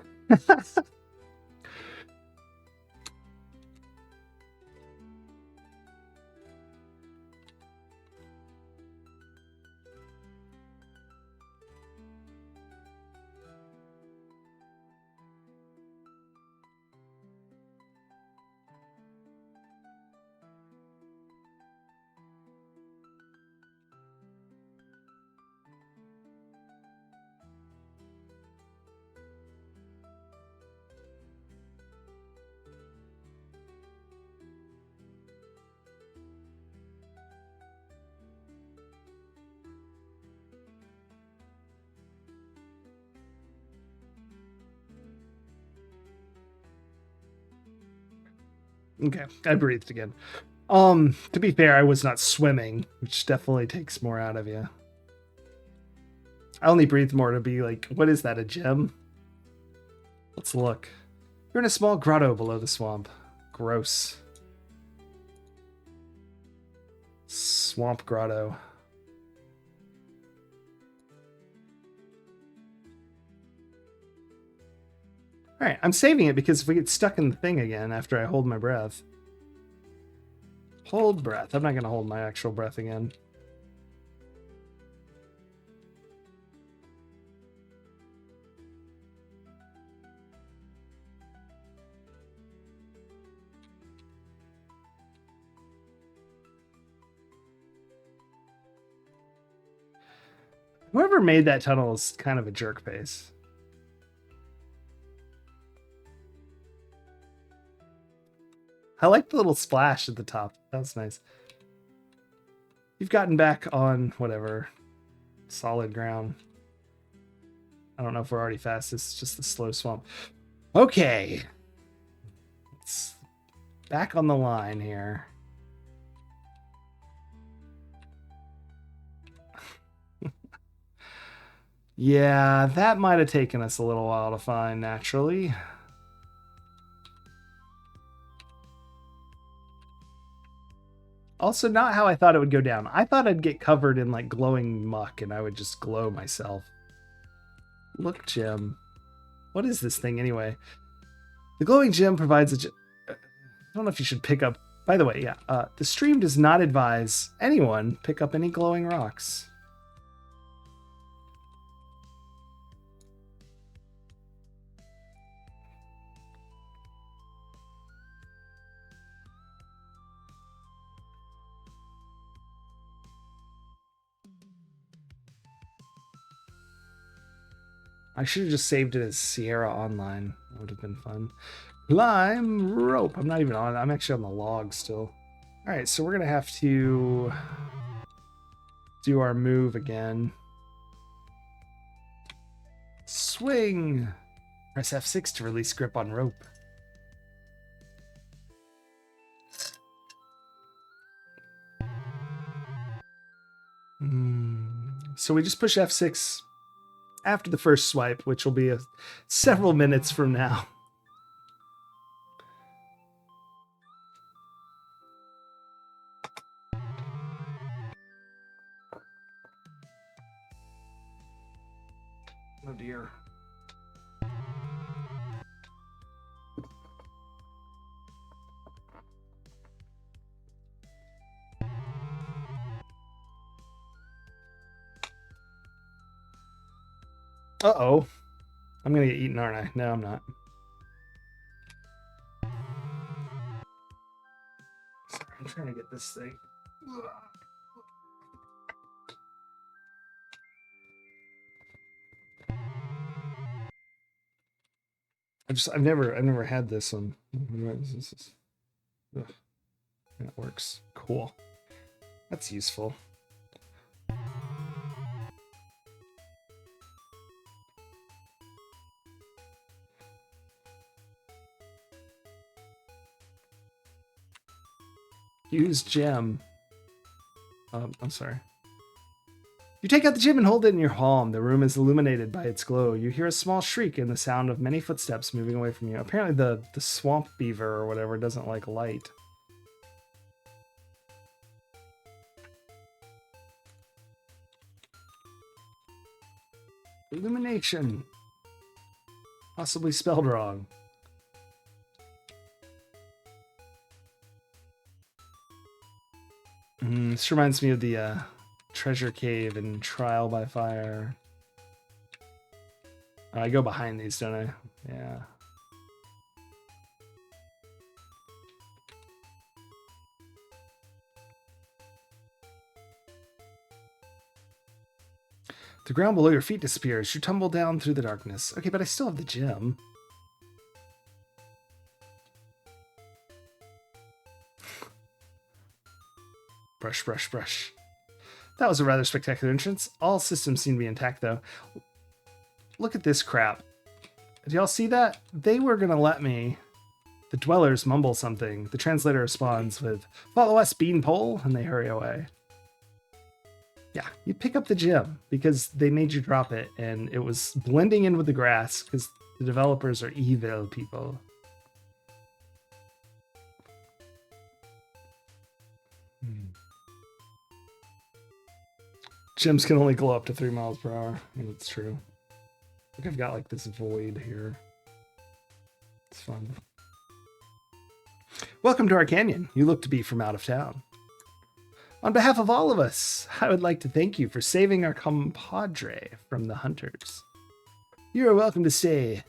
Okay, I breathed again. To be fair, I was not swimming, which definitely takes more out of you. I only breathed more to be like, what is that, a gem? Let's look. You're in a small grotto below the swamp. Gross. Swamp grotto. Alright, I'm saving it because if we get stuck in the thing again after I hold my breath. Hold breath. I'm not going to hold my actual breath again. Whoever made that tunnel is kind of a jerk face. I like the little splash at the top. That's nice. You've gotten back on whatever solid ground. I don't know if we're already fast. It's just the slow swamp. Okay. It's back on the line here. Yeah, that might have taken us a little while to find naturally. Also, not how I thought it would go down. I thought I'd get covered in like glowing muck and I would just glow myself. Look, gem. What is this thing anyway? The glowing gem provides a... I don't know if you should pick up... By the way, yeah. The stream does not advise anyone pick up any glowing rocks. I should have just saved it as Sierra Online. That would have been fun. Climb rope. I'm not even on. I'm actually on the log still. All right, so we're going to have to do our move again. Swing. Press F6 to release grip on rope. So we just push F6 after the first swipe, which will be several minutes from now. Oh dear. Uh-oh. I'm gonna get eaten, aren't I? No, I'm not. Sorry, I'm trying to get this thing. I've never had this one. Ugh. That works. Cool. That's useful. Use gem. I'm sorry. You take out the gem and hold it in your palm. The room is illuminated by its glow. You hear a small shriek and the sound of many footsteps moving away from you. Apparently the swamp beaver or whatever doesn't like light. Illumination. Possibly spelled wrong. This reminds me of the treasure cave in Trial by Fire. I go behind these, don't I? Yeah. The ground below your feet disappears. You tumble down through the darkness. Okay, but I still have the gem. Brush, brush, brush. That was a rather spectacular entrance. All systems seem to be intact, though. Look at this crap. Did y'all see that? They were going to let me The dwellers mumble something. The translator responds with, "Follow us, Beanpole," and they hurry away. Yeah, you pick up the gem because they made you drop it, and it was blending in with the grass because the developers are evil people. Gems can only glow up to 3 miles per hour. I mean, it's true. I think I've got like this void here. It's fun. Welcome to our canyon. You look to be from out of town. On behalf of all of us, I would like to thank you for saving our compadre from the hunters. You are welcome to stay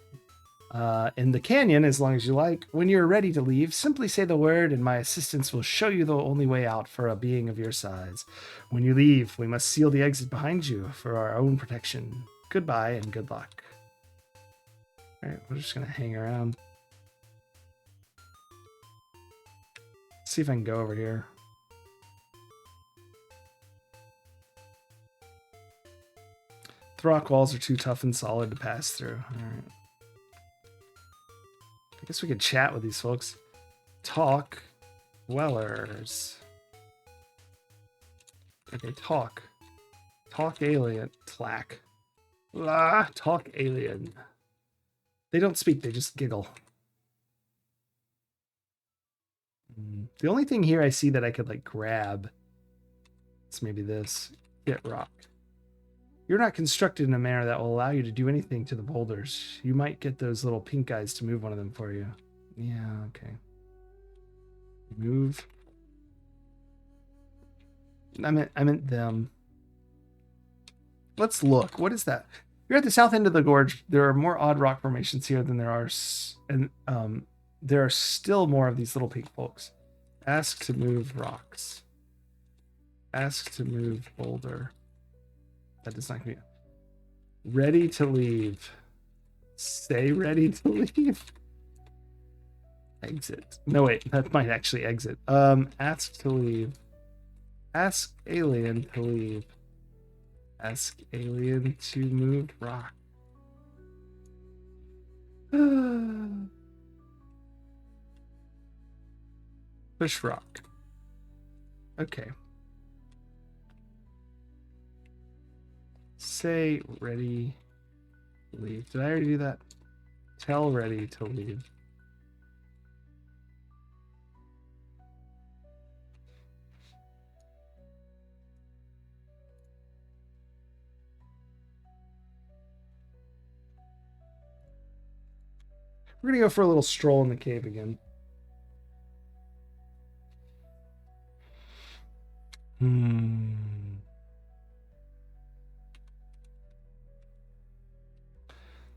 in the canyon as long as you like. When you're ready to leave, simply say the word and my assistants will show you the only way out for a being of your size. When you leave, we must seal the exit behind you for our own protection. Goodbye and good luck. All right, we're just going to hang around. See if I can go over here. The rock walls are too tough and solid to pass through. All right. I guess we could chat with these folks. Talk. Dwellers. Okay, talk. Talk alien. Tlack. Talk alien. They don't speak, they just giggle. The only thing here I see that I could like grab is maybe this. Get rock. You're not constructed in a manner that will allow you to do anything to the boulders. You might get those little pink guys to move one of them for you. Yeah, okay. Move. I meant them. Let's look. What is that? You're at the south end of the gorge. There are more odd rock formations here than there are, and there are still more of these little pink folks. Ask to move rocks. Ask to move boulder. That does not mean. Ready to leave. Stay ready to leave. Exit. No, wait. That might actually exit. Ask to leave. Ask alien to leave. Ask alien to move rock. Push rock. Okay. Say ready leave. Did I already do that? Tell ready to leave. We're gonna go for a little stroll in the cave again.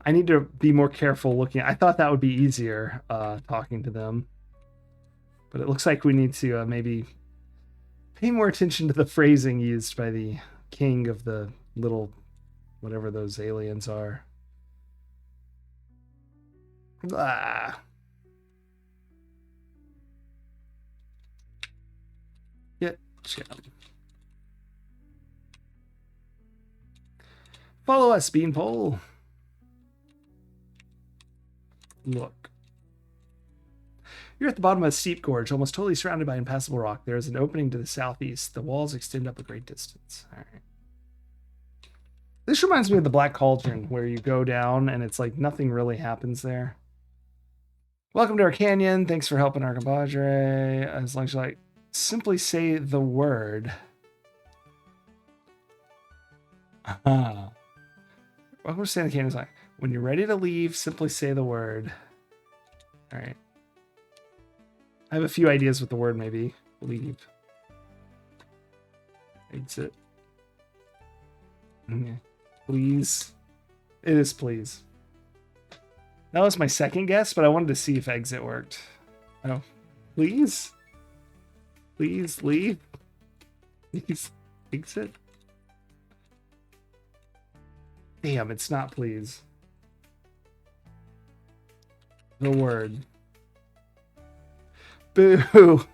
I need to be more careful looking. I thought that would be easier talking to them. But it looks like we need to maybe pay more attention to the phrasing used by the king of the little, whatever those aliens are. Ah. Get gem. Follow us, Beanpole. Look. You're at the bottom of a steep gorge, almost totally surrounded by impassable rock. There is an opening to the southeast. The walls extend up a great distance. All right. This reminds me of the Black Cauldron, where you go down and it's like nothing really happens there. Welcome to our canyon. Thanks for helping our compadre. As long as you like, simply say the word. Welcome to Stand the Canyon's Line. When you're ready to leave, simply say the word. All right. I have a few ideas with the word, maybe. Leave. Exit. Okay. Please. It is please. That was my second guess, but I wanted to see if exit worked. Oh. Please? Please leave? Please exit? Damn, it's not please. The word. Boo.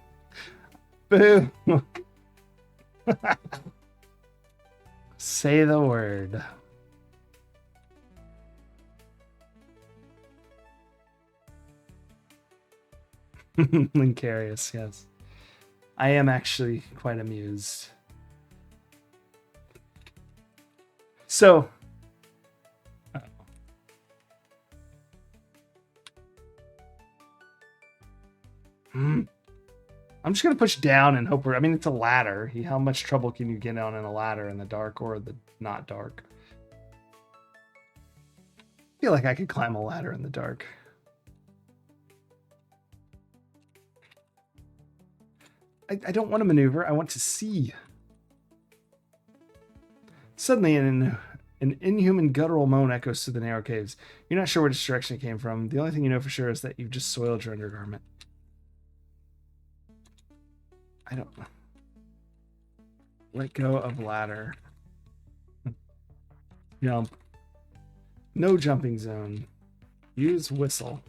Boo. Say the word. Linkarius, yes. I am actually quite amused. So, I'm just gonna push down and hope we're. I mean, it's a ladder. How much trouble can you get on in a ladder in the dark or the not dark? I feel like I could climb a ladder in the dark. I don't want to maneuver. I want to see. Suddenly, an inhuman guttural moan echoes through the narrow caves. You're not sure which direction it came from. The only thing you know for sure is that you've just soiled your undergarment. I don't... Let go of ladder. Jump. No jumping zone. Use whistle.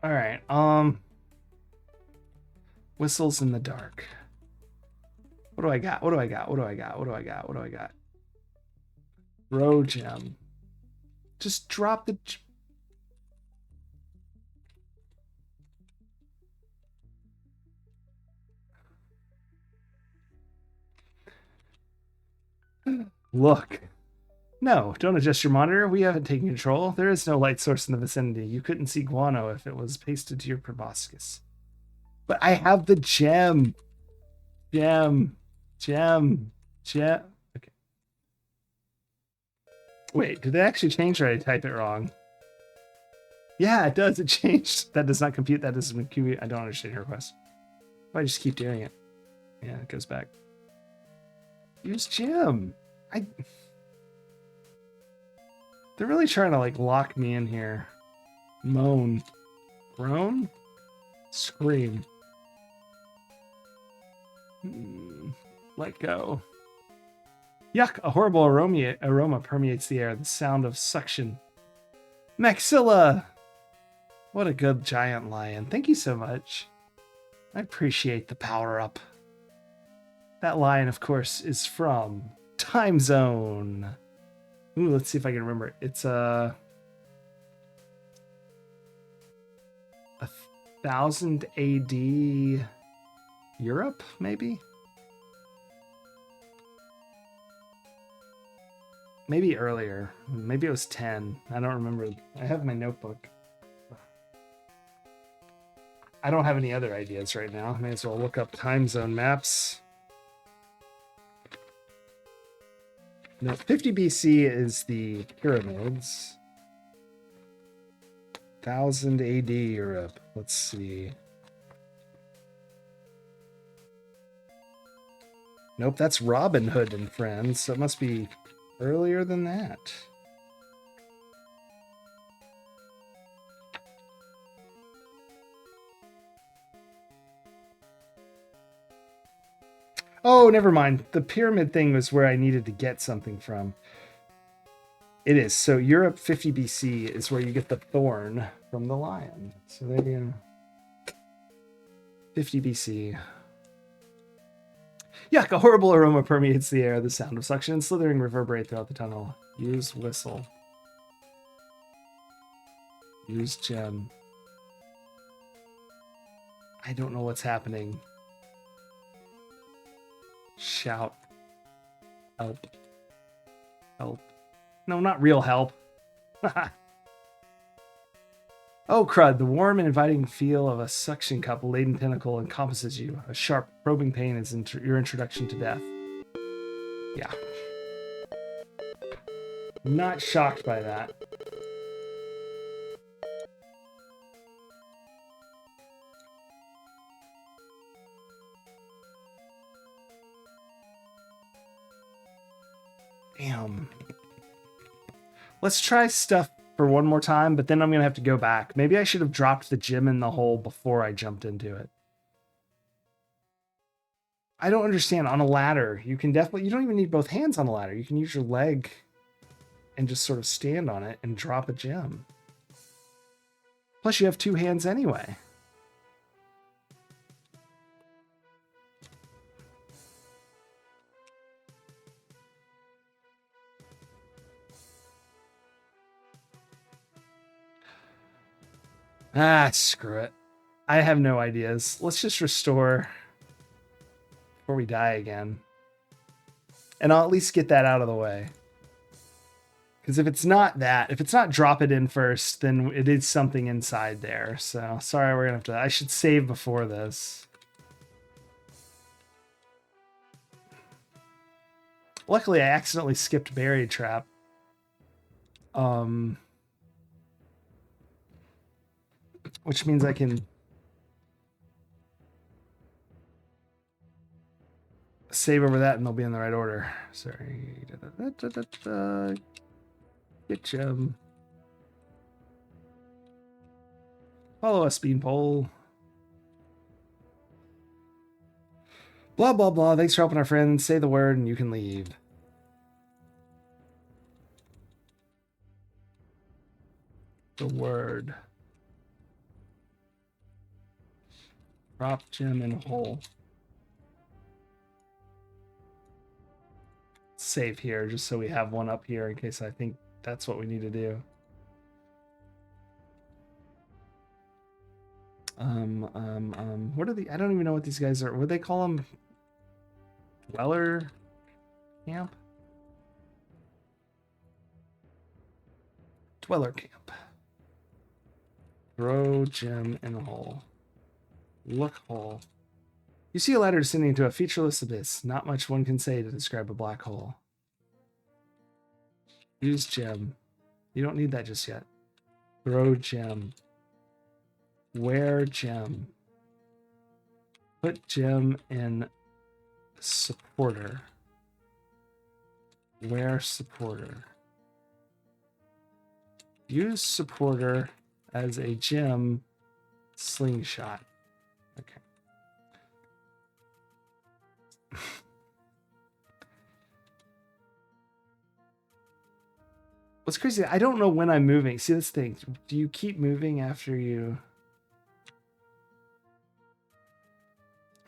All right. Whistles in the dark. What do I got? What do I got? What do I got? What do I got? What do I got? Row gem. Just drop the... Look. No, don't adjust your monitor. We haven't taken control. There is no light source in the vicinity. You couldn't see guano if it was pasted to your proboscis. But I have the gem. Gem. Okay. Wait, did it actually change or did I type it wrong? Yeah, it does. It changed. That does not compute. That doesn't compute. I don't understand your request. Why just keep doing it? Yeah, it goes back. Use gem. They're really trying to like lock me in here. Moan. Groan? Scream. Let go. Yuck, a horrible aroma permeates the air. The sound of suction. Maxilla! What a good giant lion. Thank you so much. I appreciate the power up. That lion, of course, is from Time Zone. Ooh, let's see if I can remember it. It's 1000 AD Europe, maybe? Maybe earlier. Maybe it was 10. I don't remember. I have my notebook. I don't have any other ideas right now. I may as well look up time zone maps. No, 50 BC is the pyramids. 1000 AD Europe. Let's see. Nope, that's Robin Hood and Friends. So it must be earlier than that. Oh, never mind. The pyramid thing was where I needed to get something from. It is. So Europe 50 BC is where you get the thorn from the lion. So there you go. 50 BC. Yuck, a horrible aroma permeates the air. The sound of suction and slithering reverberate throughout the tunnel. Use whistle. Use gem. I don't know what's happening. Shout. Help. Help. No, not real help. Oh, crud. The warm and inviting feel of a suction cup laden tentacle encompasses you. A sharp, probing pain is your introduction to death. Yeah. Not shocked by that. Damn. Let's try stuff for one more time, but then I'm going to have to go back. Maybe I should have dropped the gem in the hole before I jumped into it. I don't understand. On a ladder, you can definitely, you don't even need both hands on a ladder. You can use your leg and just sort of stand on it and drop a gem. Plus, you have two hands anyway. Ah, screw it. I have no ideas. Let's just restore before we die again. And I'll at least get that out of the way. Because if it's not that, if it's not drop it in first, then it is something inside there. So, sorry, we're going to have to... I should save before this. Luckily, I accidentally skipped Buried Trap. Which means I can... save over that and they'll be in the right order. Sorry. Get gem. Follow us, Beanpole. Blah, blah, blah. Thanks for helping our friends. Say the word and you can leave. The word. Drop gem in hole. Save here just so we have one up here in case I think that's what we need to do. What are the... I don't even know what these guys are. What do they call them? Dweller camp? Dweller camp. Throw gem in a hole. Look hole. You see a ladder descending into a featureless abyss. Not much one can say to describe a black hole. Use gem. You don't need that just yet. Throw gem. Wear gem. Put gem in supporter. Wear supporter. Use supporter as a gem slingshot. Okay. What's crazy, I don't know when I'm moving. See, this thing. Do you keep moving after you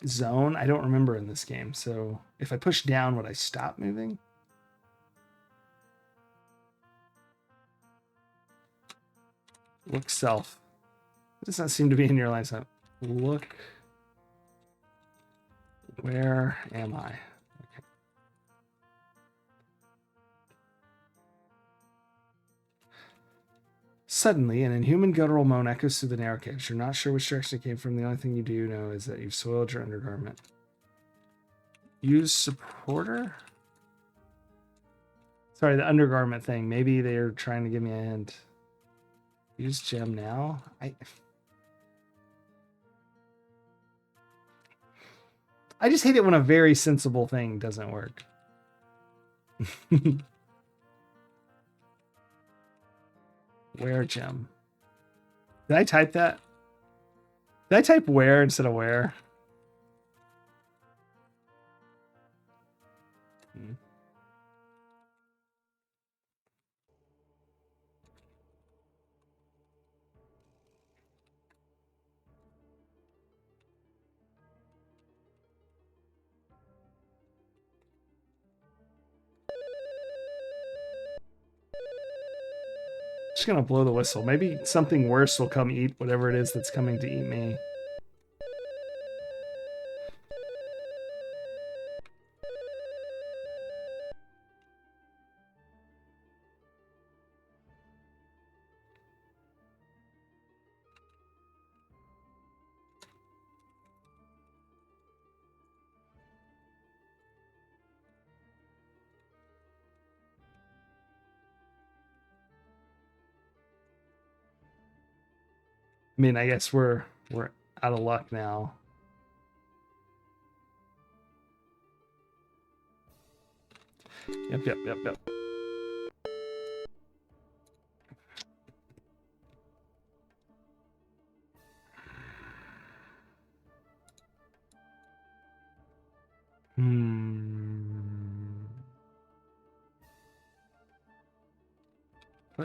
zone? I don't remember in this game. So if I push down, would I stop moving? Look self. It does not seem to be in your line of sight. Look. Where am I? Okay. Suddenly, an inhuman guttural moan echoes through the narrow cave. You're not sure which direction it came from. The only thing you do know is that you've soiled your undergarment. Use supporter? Sorry, the undergarment thing. Maybe they're trying to give me a hint. Use gem now? I just hate it when a very sensible thing doesn't work. Where gem? Did I type that? Did I type where instead of where? Just gonna blow the whistle. Maybe something worse will come eat whatever it is that's coming to eat me. I mean, I guess we're out of luck now. Yep.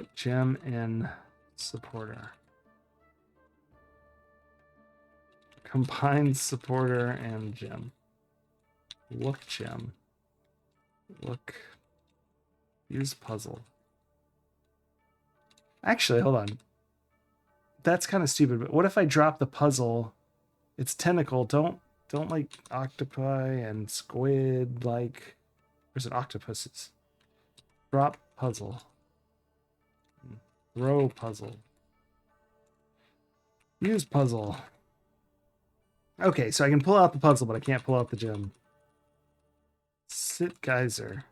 Put gem in supporter. Combine supporter and gem. Look gem. Look. Use puzzle. Actually, hold on. That's kind of stupid, but what if I drop the puzzle? It's tentacle. Don't like octopi and squid like. Or is it octopuses? Drop puzzle. Throw puzzle. Use puzzle. Okay, so I can pull out the puzzle, but I can't pull out the gem. Sit geyser.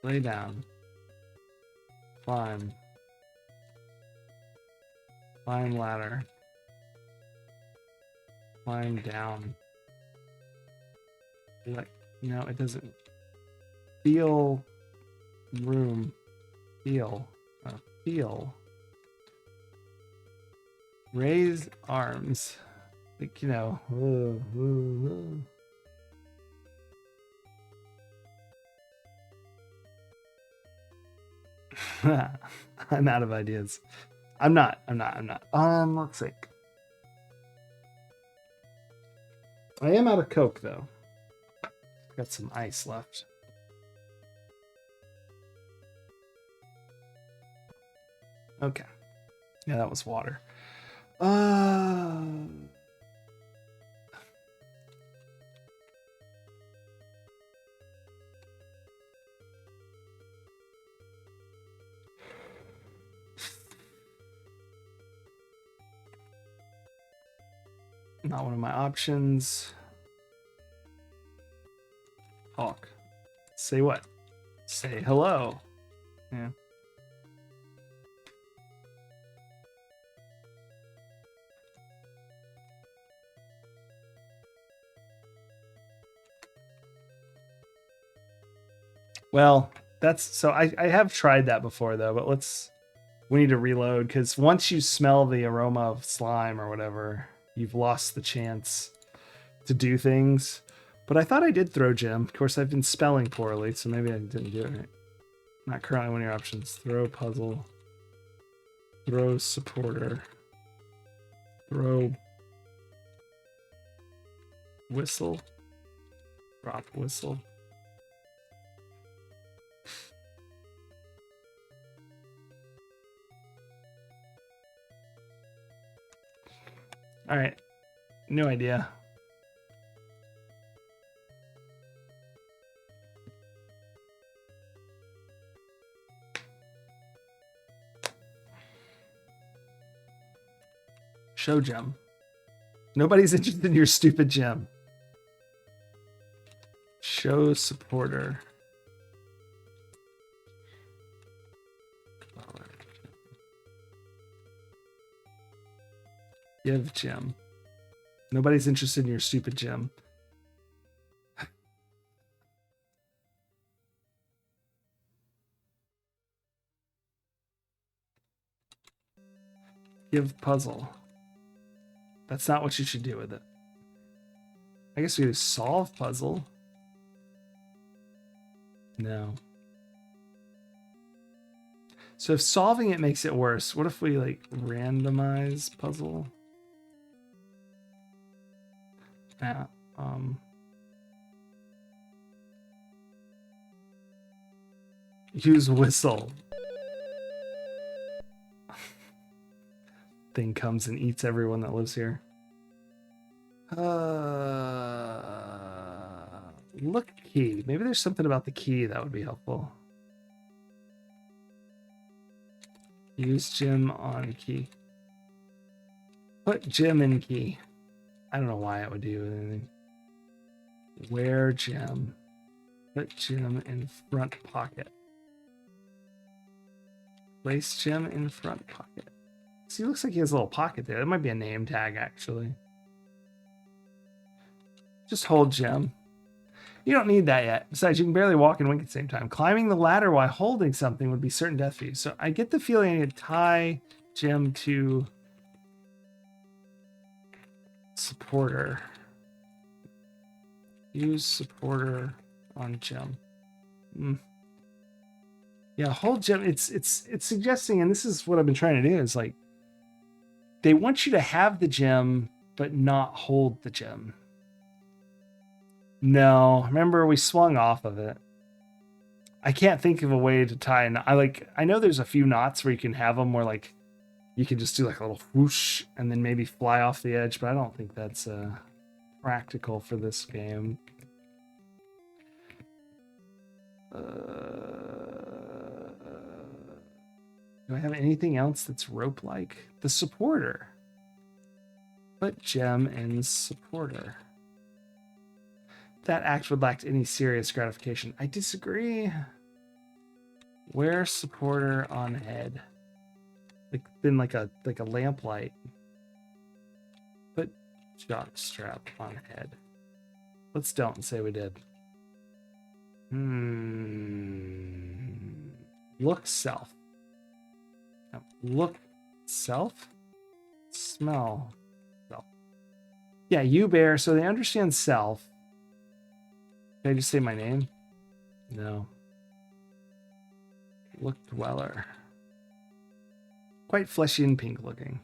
Lay down. Climb. Climb ladder. Climb down. Like, no, it doesn't. Feel room. Feel. Feel. Raise arms. Like, you know. I'm out of ideas. I'm not. Let's see. I am out of Coke, though. Got some ice left. Okay. Yeah, that was water. Not one of my options. Hawk. Say what? Say hello. Yeah. Well, that's so I have tried that before though, but we need to reload because once you smell the aroma of slime or whatever, you've lost the chance to do things. But I thought I did throw gem. Of course, I've been spelling poorly, so maybe I didn't do it right. Not currently one of your options. Throw puzzle. Throw supporter. Throw whistle. Drop whistle. All right. No idea. Show gem. Nobody's interested in your stupid gem. Show supporter. Give gem. Nobody's interested in your stupid gem. Give puzzle. That's not what you should do with it. I guess we could solve puzzle. No. So if solving it makes it worse, what if we like randomize puzzle? Yeah. Use whistle. Thing comes and eats everyone that lives here. Look key. Maybe there's something about the key that would be helpful. Use gem on key. Put gem in key. I don't know why it would do anything. Wear gem. Put gem in front pocket. Place gem in front pocket. See, it looks like he has a little pocket there. That might be a name tag, actually. Just hold gem. You don't need that yet. Besides, you can barely walk and wink at the same time. Climbing the ladder while holding something would be certain death for you. So I get the feeling I need to tie gem to supporter. Use supporter on gem. Yeah, hold gem. It's suggesting, and this is what I've been trying to do, is like they want you to have the gem but not hold the gem. No, remember we swung off of it. I can't think of a way to tie a knot. I know there's a few knots where you can have them where like you can just do like a little whoosh and then maybe fly off the edge, but I don't think that's practical for this game. Do I have anything else that's rope-like? The supporter. Put gem in supporter. That act would lack any serious gratification. I disagree. Wear supporter on head. Like been like a lamplight. Put jock strap on head. Let's don't say we did. Look self. No, look self. Smell self. Yeah, you bear. So they understand self. Can I just say my name? No. Look dweller. Quite fleshy and pink looking.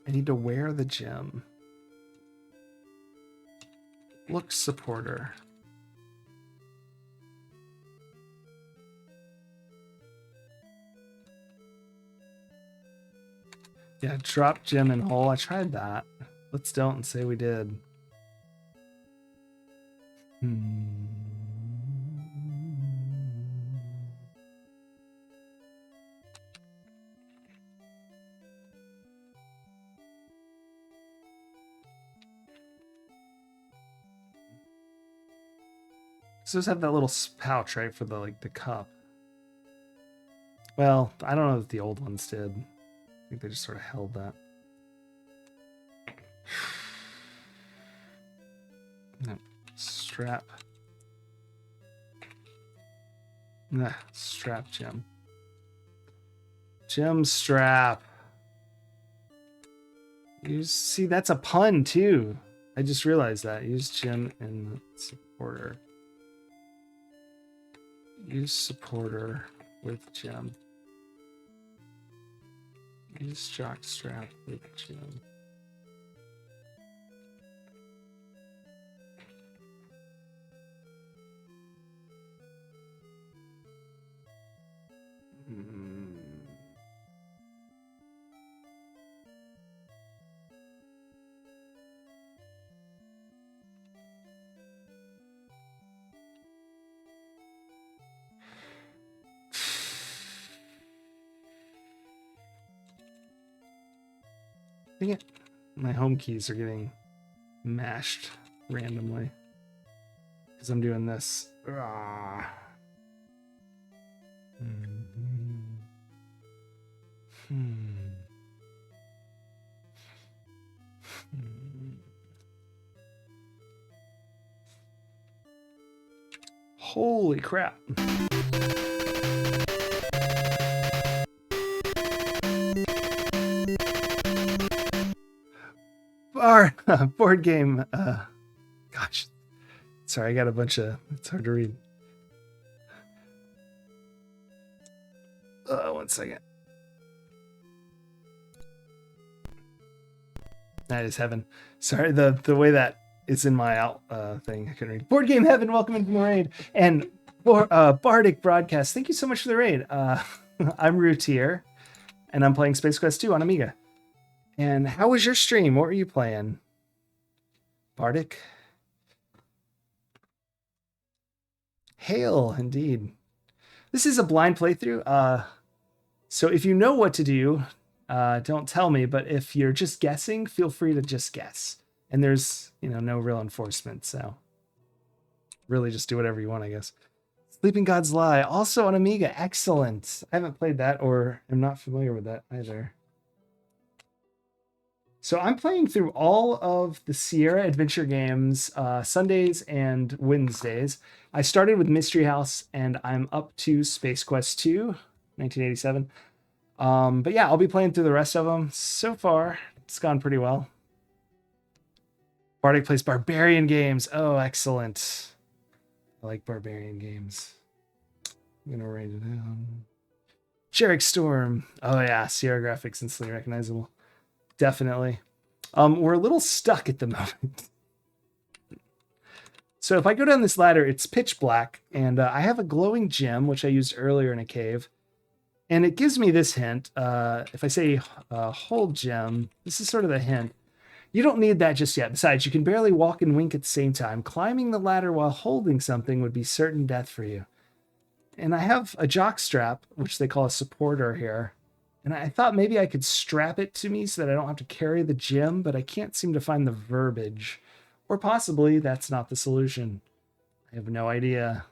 I need to wear the gem. Look supporter. Yeah, drop gem in hole. I tried that. Let's don't say we did. So just have that little pouch, right, for the cup. Well, I don't know that the old ones did. I think they just sort of held that. No, strap. Nah, strap gem. Gem strap. See, that's a pun too. I just realized that. Use gem in supporter. Use supporter with gem. Use jock strap with gem. Dang it. My home keys are getting mashed randomly because I'm doing this. Holy crap. Board game. Gosh. Sorry, I got a bunch of... It's hard to read. 1 second. That is heaven. Sorry, the way that it's in my out thing, I couldn't read. Board Game Heaven, welcome into the raid. And Bardic Broadcast, thank you so much for the raid. I'm Routier, and I'm playing Space Quest 2 on Amiga. And how was your stream? What were you playing? Bardic? Hail, indeed. This is a blind playthrough. So if you know what to do, don't tell me. But if you're just guessing, feel free to just guess. And there's, no real enforcement. So really just do whatever you want, I guess. Sleeping God's Lie, also on Amiga. Excellent. I haven't played that or am not familiar with that either. So I'm playing through all of the Sierra Adventure games Sundays and Wednesdays. I started with Mystery House and I'm up to Space Quest 2, 1987. But yeah, I'll be playing through the rest of them. So far, it's gone pretty well. Bardic plays Barbarian games. Oh, excellent. I like Barbarian games. I'm going to write it down. Jarek Storm. Oh yeah, Sierra graphics instantly recognizable. Definitely. We're a little stuck at the moment. So if I go down this ladder, it's pitch black, and I have a glowing gem, which I used earlier in a cave. And it gives me this hint. If I say hold gem, this is sort of the hint. You don't need that just yet. Besides, you can barely walk and wink at the same time. Climbing the ladder while holding something would be certain death for you. And I have a jock strap, which they call a supporter here. And I thought maybe I could strap it to me so that I don't have to carry the gem, but I can't seem to find the verbiage. Or possibly that's not the solution. I have no idea.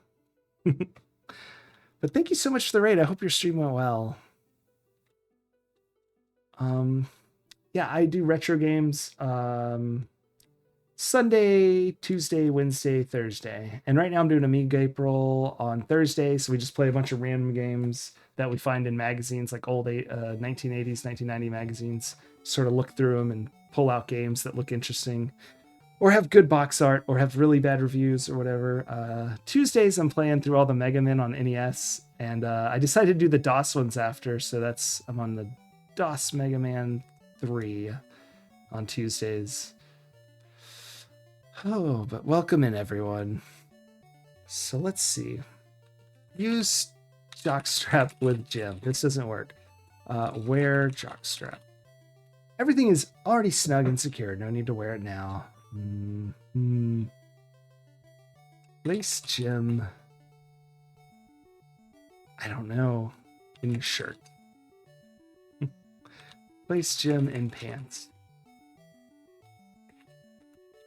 But thank you so much for the raid. I hope your stream went well. Yeah, I do retro games Sunday, Tuesday, Wednesday, Thursday. And right now I'm doing Amiga April on Thursday, so we just play a bunch of random games that we find in magazines, like old 1980s, 1990 magazines. Sort of look through them and pull out games that look interesting or have good box art or have really bad reviews or whatever. Tuesdays I'm playing through all the Mega Men on NES, and I decided to do the DOS ones after, so I'm on the DOS Mega Man 3 on Tuesdays. Oh, but welcome in, everyone. So let's see. Use jockstrap with gem. This doesn't work. Wear jockstrap. Everything is already snug and secure. No need to wear it now. Place gem. I don't know. In your shirt. Place gem in pants.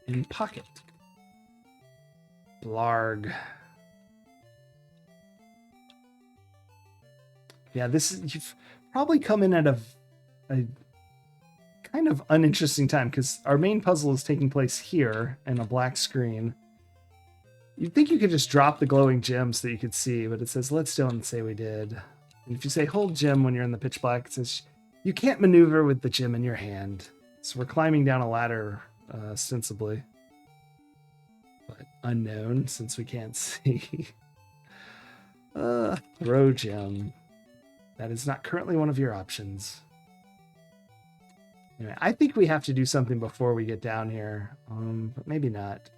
In pocket. Blarg. Yeah, you've probably come in at a kind of uninteresting time because our main puzzle is taking place here in a black screen. You'd think you could just drop the glowing gem so that you could see, but it says, let's don't say we did. And if you say hold gem when you're in the pitch black, it says you can't maneuver with the gem in your hand. So we're climbing down a ladder, ostensibly. But unknown since we can't see. Throw gem. That is not currently one of your options. Anyway, I think we have to do something before we get down here, but maybe not.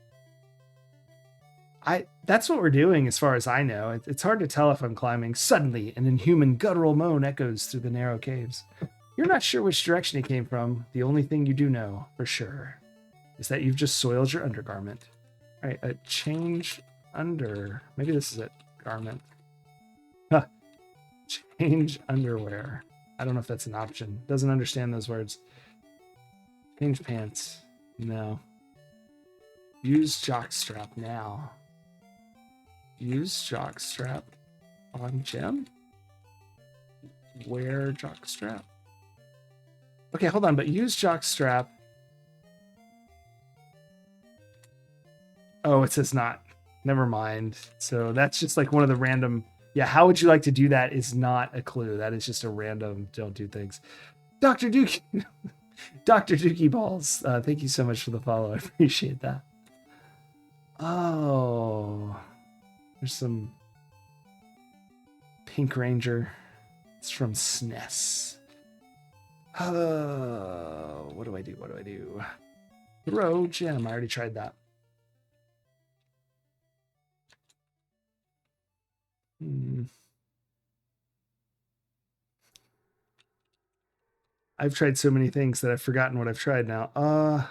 That's what we're doing as far as I know. It's hard to tell if I'm climbing. Suddenly, an inhuman guttural moan echoes through the narrow caves. You're not sure which direction it came from. The only thing you do know, for sure, is that you've just soiled your undergarment. All right, change under. Maybe this is it. Garment. Huh. Change underwear. I don't know if that's an option. Doesn't understand those words. Change pants. No. Use jockstrap now. Use jockstrap on gem. Wear jockstrap. Okay, hold on, but use jockstrap. Oh, it says not. Never mind. So that's just like one of the random. Yeah, how would you like to do that is not a clue. That is just a random don't do things. Dr. Dookie. Dr. Dookie Balls. Thank you so much for the follow. I appreciate that. Oh. There's some Pink Ranger. It's from SNES. What do I do? What do I do? Throw gem. I already tried that. I've tried so many things that I've forgotten what I've tried now.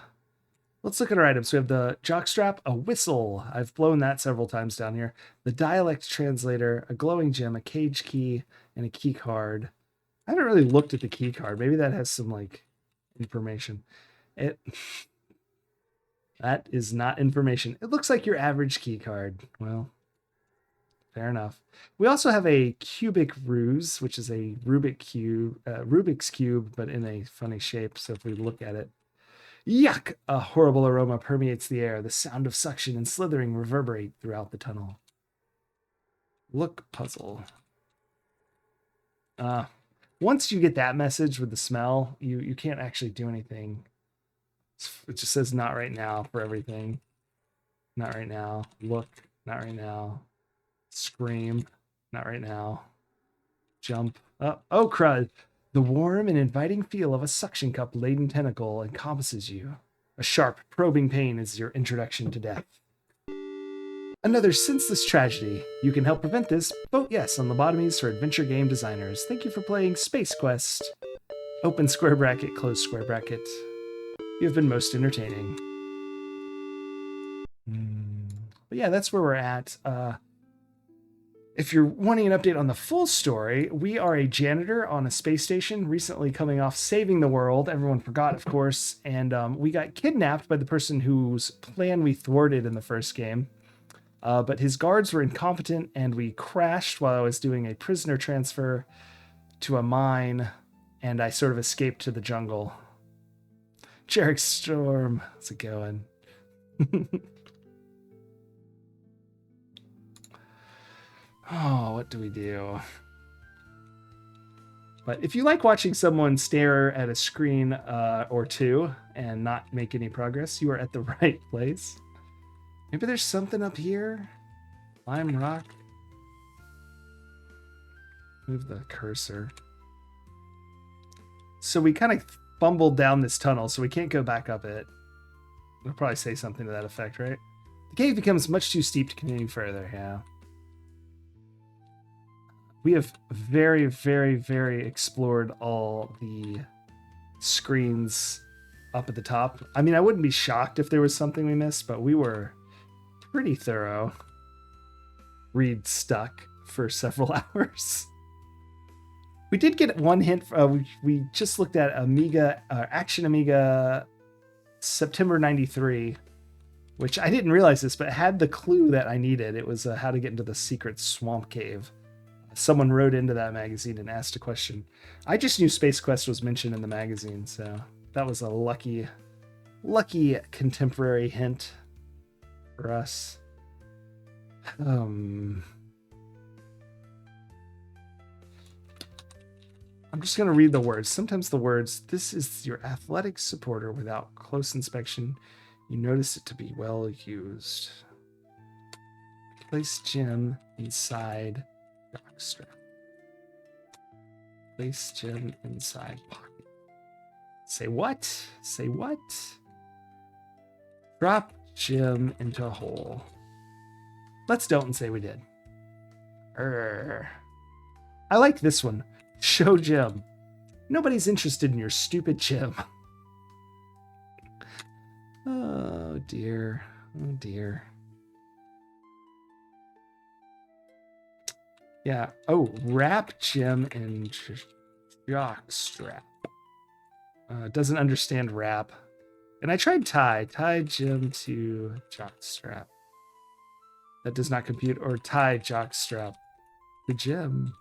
Let's look at our items. We have the jockstrap, a whistle. I've blown that several times down here. The dialect translator, a glowing gem, a cage key, and a key card. I haven't really looked at the key card. Maybe that has some like information. That is not information. It looks like your average key card. Well, fair enough. We also have a cubic ruse, which is a Rubik's cube, but in a funny shape. So if we look at it, Yuck! A horrible aroma permeates the air. The sound of suction and slithering reverberate throughout the tunnel. Look puzzle. Once you get that message with the smell, you can't actually do anything. It just says not right now for everything. Not right now. Look, not right now. Scream, not right now. Jump. Oh, crud. The warm and inviting feel of a suction cup laden tentacle encompasses you. A sharp, probing pain is your introduction to death. Another senseless tragedy. You can help prevent this. Vote yes on Lobotomies for Adventure Game Designers. Thank you for playing Space Quest. Open square bracket, close square bracket. You have been most entertaining. But yeah, that's where we're at. If you're wanting an update on the full story, we are a janitor on a space station recently coming off saving the world. Everyone forgot, of course. And we got kidnapped by the person whose plan we thwarted in the first game. But his guards were incompetent, and we crashed while I was doing a prisoner transfer to a mine, and I sort of escaped to the jungle. Jarek Storm, how's it going? Oh, what do we do? But if you like watching someone stare at a screen or two and not make any progress, you are at the right place. Maybe there's something up here. Lime rock. Move the cursor. So we kind of fumbled down this tunnel, so we can't go back up it. We'll probably say something to that effect, right? The cave becomes much too steep to continue further, yeah. We have very, very, very explored all the screens up at the top. I mean, I wouldn't be shocked if there was something we missed, but we were pretty thorough. Reed stuck for several hours. We did get one hint. We just looked at Amiga, Action Amiga September 93, which I didn't realize this, but it had the clue that I needed. It was how to get into the secret swamp cave. Someone wrote into that magazine and asked a question. I just knew Space Quest was mentioned in the magazine, so that was a lucky contemporary hint for us. I'm just going to read the words. Sometimes the words, this is your athletic supporter. Without close inspection, you notice it to be well used. Place gem inside jockstrap. Place gem inside pocket. Say what? Say what? Drop gem into a hole. Let's don't say we did. I like this one. Show gem. Nobody's interested in your stupid gem. Oh dear. Oh dear. Yeah. Oh, wrap gem in jockstrap. Doesn't understand wrap. And I tried tie gem to jockstrap. That does not compute. Or tie jockstrap the gem.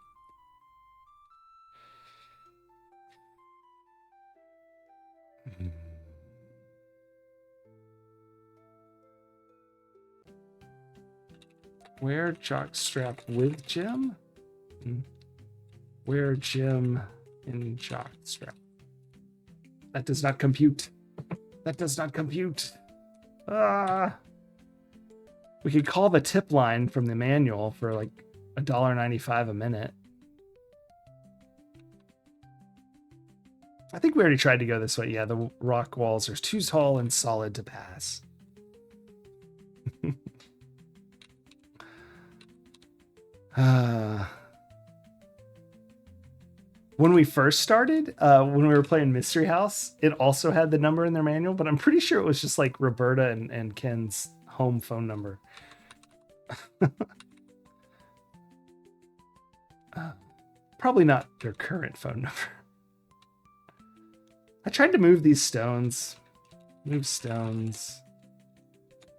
Wear jockstrap with gem? Wear gem in jockstrap. That does not compute. That does not compute. We could call the tip line from the manual for like $1.95 a minute. I think we already tried to go this way. Yeah, the rock walls are too tall and solid to pass. When we first started, when we were playing Mystery House, it also had the number in their manual, but I'm pretty sure it was just like Roberta and Ken's home phone number. Probably not their current phone number. I tried to move these stones. Move stones.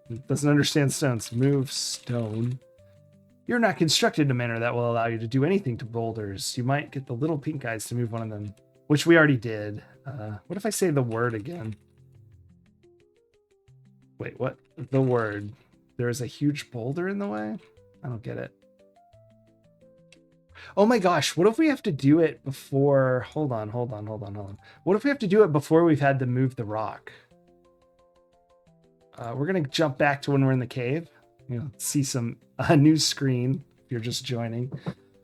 It doesn't understand stones. Move stone. You're not constructed in a manner that will allow you to do anything to boulders. You might get the little pink guys to move one of them, which we already did. What if I say the word again? Wait, what? The word. There is a huge boulder in the way? I don't get it. Oh my gosh, what if we have to do it before... Hold on. What if we have to do it before we've had to move the rock? We're going to jump back to when we're in the cave. See a new screen if you're just joining.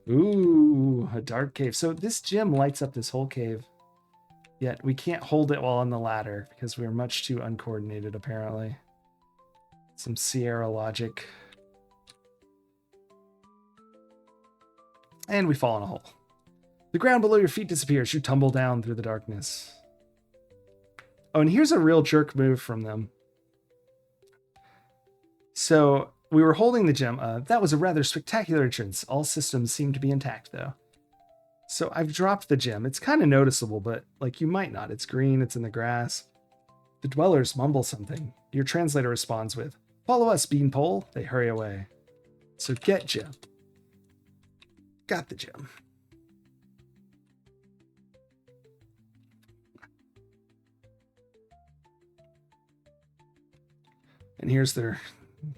Ooh, a dark cave. So this gem lights up this whole cave. Yet we can't hold it while on the ladder because we're much too uncoordinated, apparently. Some Sierra logic. And we fall in a hole. The ground below your feet disappears. You tumble down through the darkness. Oh, and here's a real jerk move from them. So we were holding the gem. That was a rather spectacular entrance. All systems seem to be intact, though. So I've dropped the gem. It's kind of noticeable, but like you might not. It's green. It's in the grass. The dwellers mumble something. Your translator responds with, "Follow us, Beanpole." They hurry away. So get gem. Got the gem. And here's their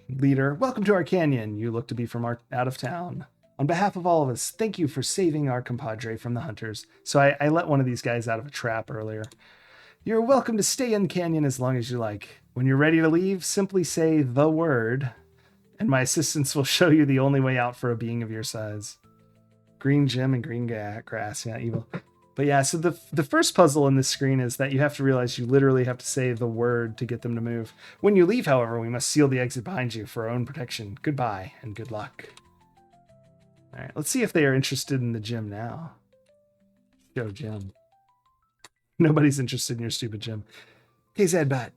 leader. "Welcome to our canyon. You look to be from out of town. On behalf of all of us, thank you for saving our compadre from the hunters." So I let one of these guys out of a trap earlier. "You're welcome to stay in the canyon as long as you like. When you're ready to leave, simply say the word, and my assistants will show you the only way out for a being of your size." Green gem and green grass. Yeah, evil. But yeah, so the first puzzle in this screen is that you have to realize you literally have to say the word to get them to move. When you leave, however, we must seal the exit behind you for our own protection. Goodbye and good luck. All right, let's see if they are interested in the gem now. Show gem. Nobody's interested in your stupid gem. Hey, Zedbat.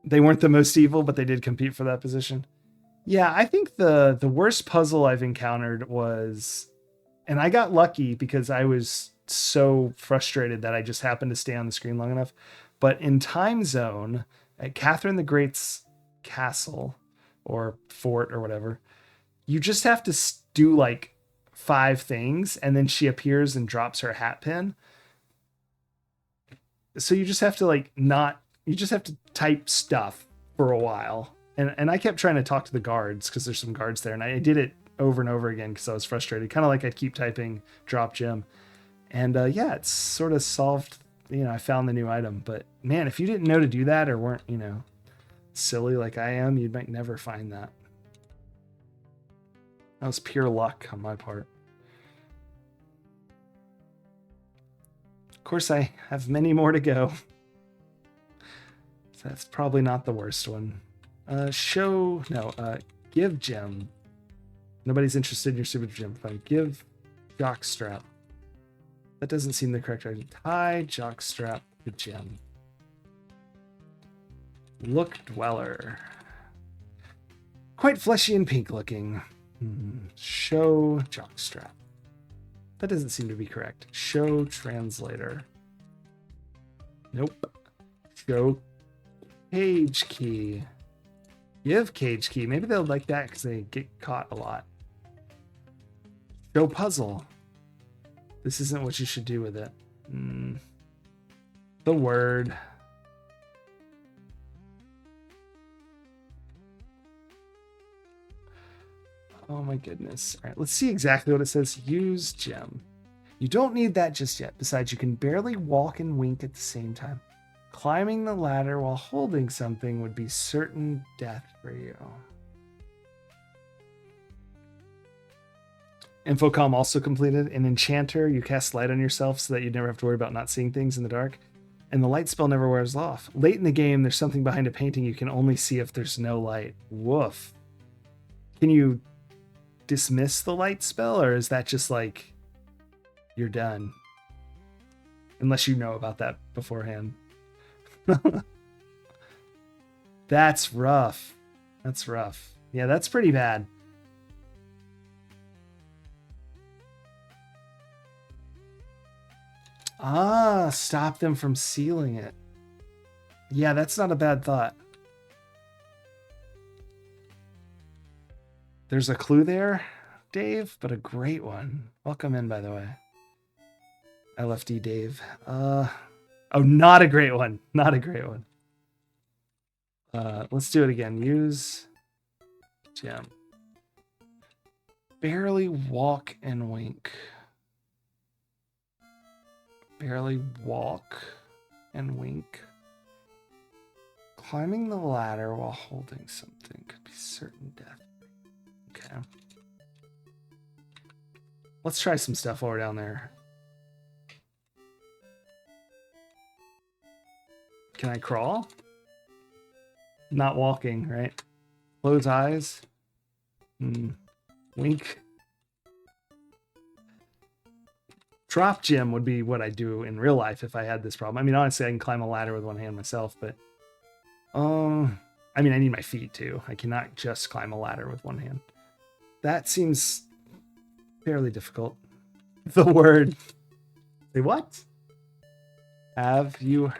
They weren't the most evil, but they did compete for that position. Yeah, I think the worst puzzle I've encountered was... And I got lucky because I was so frustrated that I just happened to stay on the screen long enough. But in Time Zone, at Catherine the Great's castle, or fort, or whatever, you just have to do like 5 things, and then she appears and drops her hat pin. So you just have to you just have to type stuff for a while. And I kept trying to talk to the guards because there's some guards there, and I did it over and over again because I was frustrated. Kind of like I'd keep typing drop gem. And yeah, it's sort of solved, I found the new item. But man, if you didn't know to do that or weren't, silly like I am, you might never find that. That was pure luck on my part. Of course, I have many more to go. So that's probably not the worst one. Give gem. Nobody's interested in your super gem. Fine. Give jockstrap. That doesn't seem the correct item. Tie jockstrap to gem. Look dweller. Quite fleshy and pink looking. Show jockstrap. That doesn't seem to be correct. Show translator. Nope. Show cage key. Give cage key. Maybe they'll like that because they get caught a lot. Show puzzle. This isn't what you should do with it. The word. Oh my goodness. All right, let's see exactly what it says. Use gem. You don't need that just yet. Besides, you can barely walk and wink at the same time. Climbing the ladder while holding something would be certain death for you. Infocom also completed. An enchanter, you cast light on yourself so that you never have to worry about not seeing things in the dark. And the light spell never wears off. Late in the game, there's something behind a painting you can only see if there's no light. Woof. Can you dismiss the light spell, or is that just like you're done? Unless you know about that beforehand. That's rough. That's rough. Yeah, that's pretty bad. Stop them from sealing it. Yeah, that's not a bad thought. There's a clue there, Dave, but a great one. Welcome in, by the way. LFD Dave. Oh, not a great one. Not a great one. Let's do it again. Use gem. Barely walk and wink. Barely walk and wink. Climbing the ladder while holding something could be certain death. Okay. Let's try some stuff while we're down there. Can I crawl? Not walking, right? Close eyes. Wink. Drop gem would be what I do in real life if I had this problem. I mean, honestly, I can climb a ladder with one hand myself, but I mean, I need my feet too. I cannot just climb a ladder with one hand. That seems fairly difficult. The word. Say what? Have you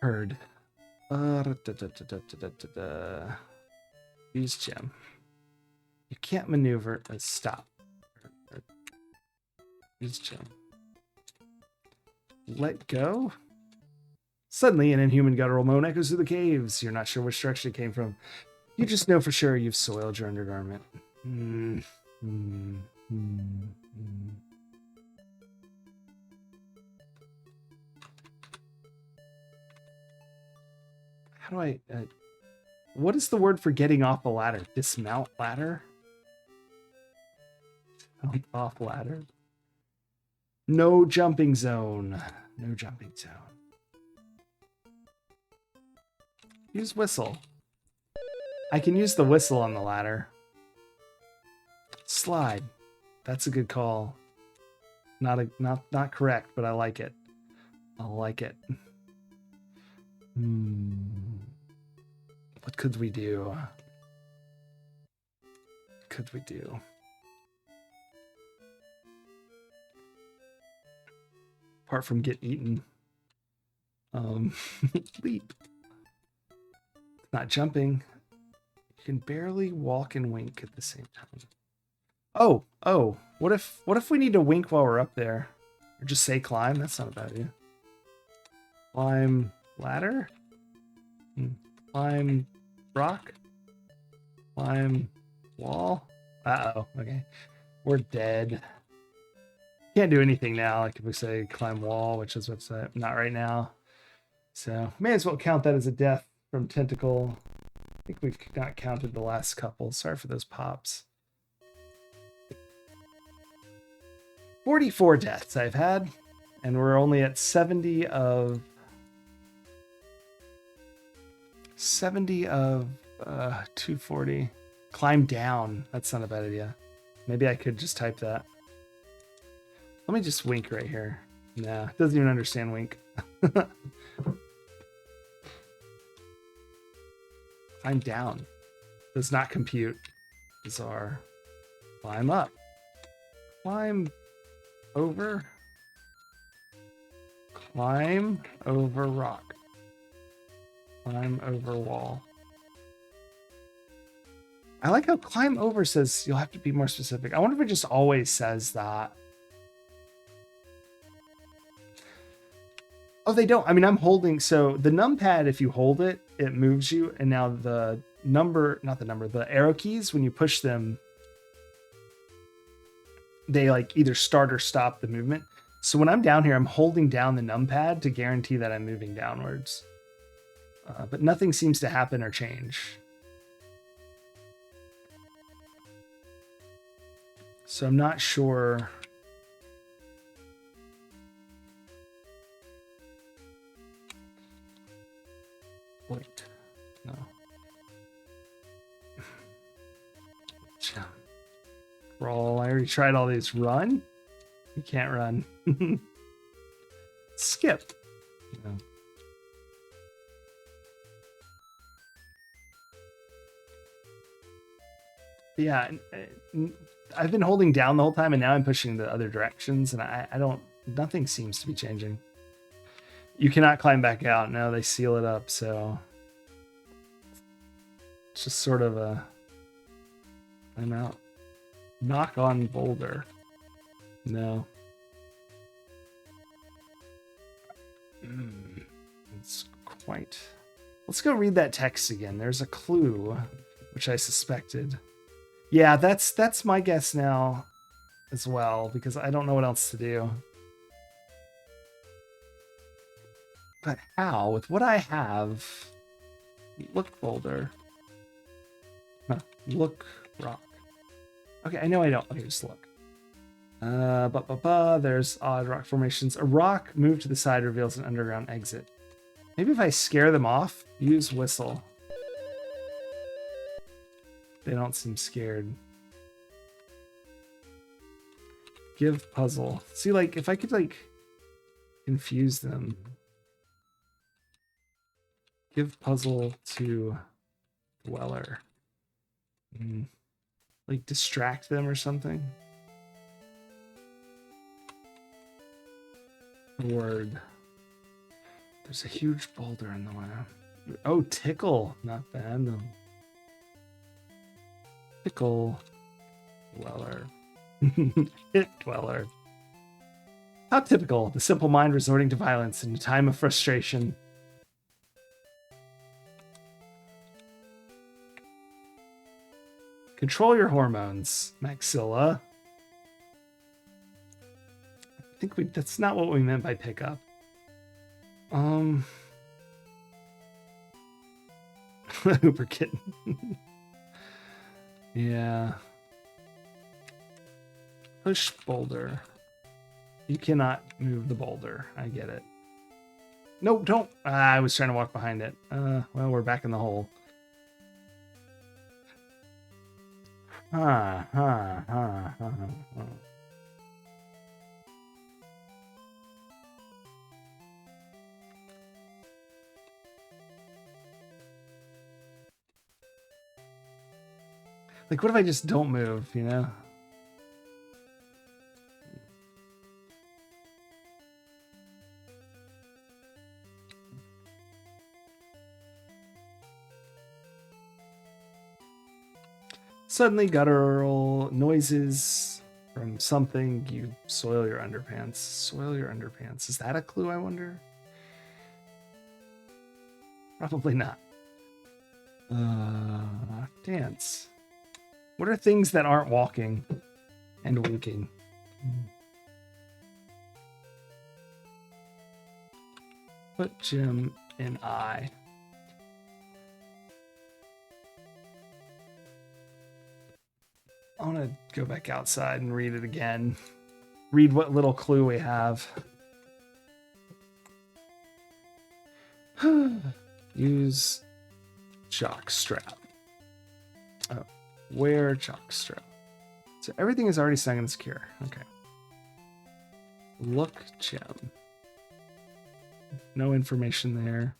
heard? Use gem. You can't maneuver. Stop. Use gem. Let go. Suddenly, an inhuman guttural moan echoes through the caves. You're not sure which direction it came from. You just know for sure you've soiled your undergarment. How do I... what is the word for getting off a ladder? Dismount ladder? Jump off ladder? No jumping zone. No jumping zone. Use whistle. I can use the whistle on the ladder. Slide. That's a good call. Not correct, but I like it. I like it. What could we do? What could we do? Apart from get eaten. Leap. Not jumping. You can barely walk and wink at the same time. Oh. What if we need to wink while we're up there? Or just say climb? That's not a bad idea. Climb ladder? Climb rock? Climb wall? Uh-oh. Okay. We're dead. Can't do anything now. Like if we say climb wall, which is what's not right now. So may as well count that as a death from tentacle. I think we've not counted the last couple. Sorry for those pops. 44 deaths I've had, and we're only at 70 of 240. Climb down. That's not a bad idea. Maybe I could just type that. Let me just wink right here. Nah, doesn't even understand wink. Climb down. Does not compute. Bizarre. Climb up. Climb over. Climb over rock. Climb over wall. I like how climb over says you'll have to be more specific. I wonder if it just always says that. Oh, they don't. I mean, I'm holding. So the numpad, if you hold it, it moves you. And now the the arrow keys, when you push them, they like either start or stop the movement. So when I'm down here, I'm holding down the numpad to guarantee that I'm moving downwards. But nothing seems to happen or change. So I'm not sure. Wait, no. Roll. I already tried all these. Run? You can't run. Skip. No. Yeah, I've been holding down the whole time, and now I'm pushing the other directions, and I don't. Nothing seems to be changing. You cannot climb back out. No, they seal it up, so it's just sort of a. I'm out. Knock on boulder. No. It's quite. Let's go read that text again. There's a clue, which I suspected. Yeah, that's my guess now as well, because I don't know what else to do. But how? With what I have... Look boulder. Huh. Look rock. Okay, I know I don't. Okay, just look. There's odd rock formations. A rock moved to the side reveals an underground exit. Maybe if I scare them off, use whistle. They don't seem scared. Give puzzle. See, like, if I could, like, confuse them. Give puzzle to dweller. Like, distract them or something. Word. There's a huge boulder in the way. Oh, tickle. Not bad. No. Tickle. Dweller. Hit dweller. How typical. The simple mind resorting to violence in a time of frustration. Control your hormones, Maxilla. I think that's not what we meant by pickup. Uber kitten. Yeah. Push boulder. You cannot move the boulder. I get it. No, don't. I was trying to walk behind it. Well, we're back in the hole. Like, what if I just don't move, you know? Suddenly guttural noises from something. You soil your underpants. Soil your underpants. Is that a clue, I wonder? Probably not. Dance. What are things that aren't walking and winking? Put Jim in eye. I want to go back outside and read it again. Read what little clue we have. Use jock strap. Oh, wear jock strap. So everything is already snug and secure. Okay. Look, Jim. No information there.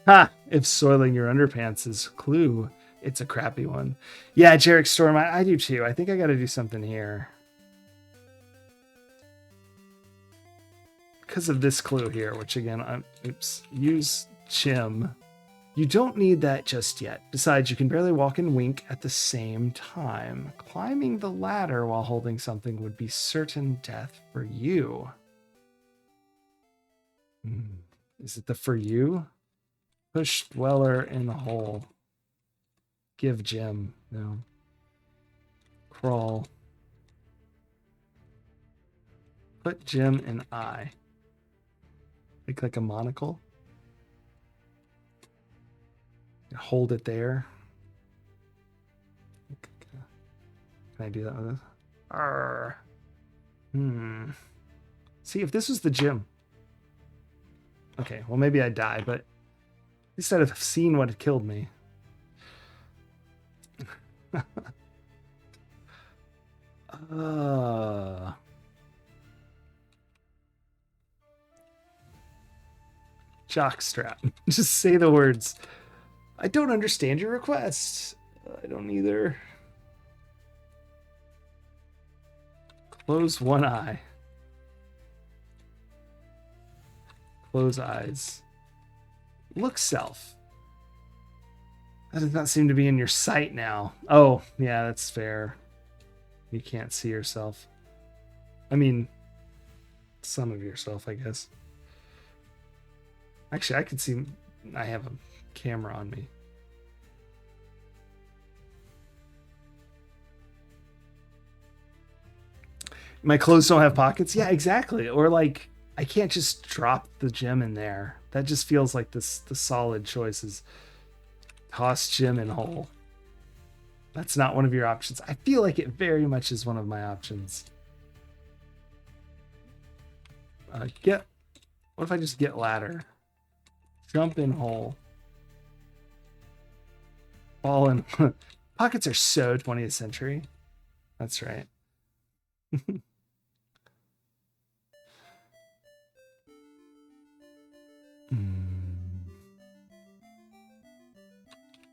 Ha! If soiling your underpants is a clue, it's a crappy one. Yeah, Jarek Storm, I do too. I think I got to do something here. Because of this clue here, which again, oops, use Jim. You don't need that just yet. Besides, you can barely walk and wink at the same time. Climbing the ladder while holding something would be certain death for you. Is it the for you? Push dweller in the hole. Give Jim. No. Crawl. Put Jim in eye. Like a monocle. Hold it there. Can I do that with this? Arr. See, if this was the gym. Okay, well, maybe I'd die, but at least I'd have seen what had killed me. Jockstrap. Just say the words. I don't understand your request. I don't either. Close one eye. Close eyes. Look self. That does not seem to be in your sight now. Oh, yeah, that's fair. You can't see yourself. I mean, some of yourself, I guess. Actually, I can see I have a camera on me. My clothes don't have pockets? Yeah, exactly. Or like I can't just drop the gem in there. That just feels like the solid choice is toss gem in hole. That's not one of your options. I feel like it very much is one of my options. What if I just get ladder? Jump in hole. Fall in. Pockets are so 20th century. That's right.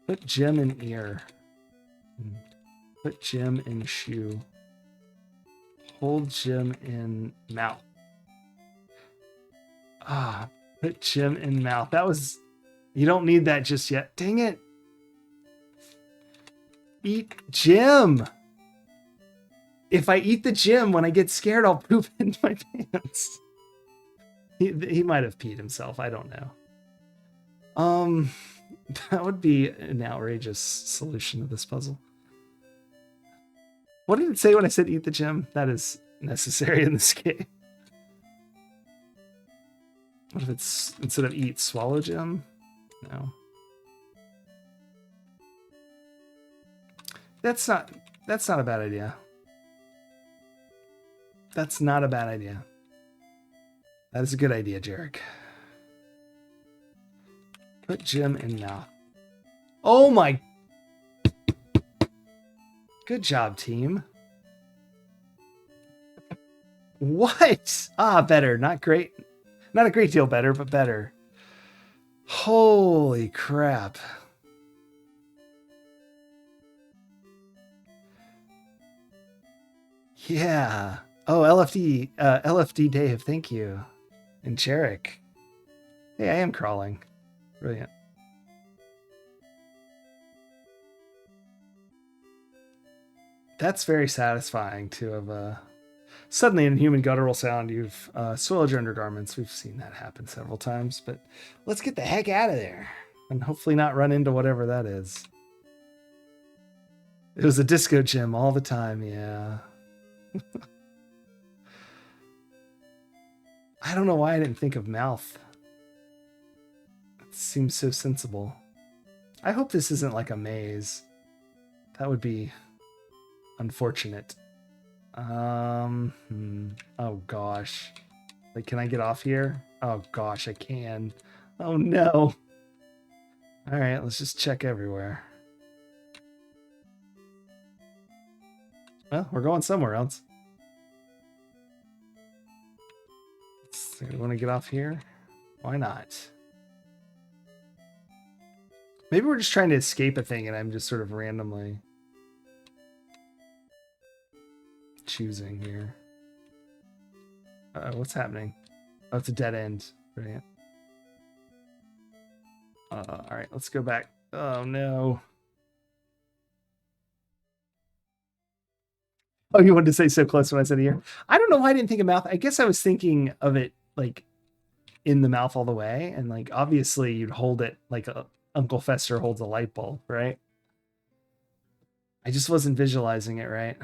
Put gem in ear. Put gem in shoe. Hold gem in mouth. Put gem in mouth. That was... You don't need that just yet. Dang it. Eat gem. If I eat the gem, when I get scared, I'll poop in my pants. He might have peed himself. I don't know. That would be an outrageous solution to this puzzle. What did it say when I said eat the gem? That is necessary in this game. What if it's instead of eat, swallow gem? No. That's not a bad idea. That's not a bad idea. That is a good idea, Jarek. Put gem in mouth. Oh my... Good job, team. What? Better. Not great. Not a great deal better, but better. Holy crap. Yeah. Oh, LFD Dave, thank you. And Jarek. Hey, I am crawling. Brilliant. That's very satisfying to have suddenly in human guttural sound you've soiled your undergarments. We've seen that happen several times, but let's get the heck out of there and hopefully not run into whatever that is. It was a disco gym all the time, yeah. I don't know why I didn't think of mouth. It seems so sensible. I hope this isn't like a maze. That would be unfortunate. Oh gosh. Like, can I get off here? Oh gosh, I can. Oh no. All right, let's just check everywhere. Well, we're going somewhere else. So we want to get off here? Why not? Maybe we're just trying to escape a thing and I'm just sort of randomly choosing here. What's happening? Oh, it's a dead end. Brilliant. All right, let's go back. Oh no. Oh, you wanted to say so close when I said here? I don't know why I didn't think of mouth. I guess I was thinking of it like in the mouth all the way, and like obviously you'd hold it like Uncle Fester holds a light bulb, right? I just wasn't visualizing it right.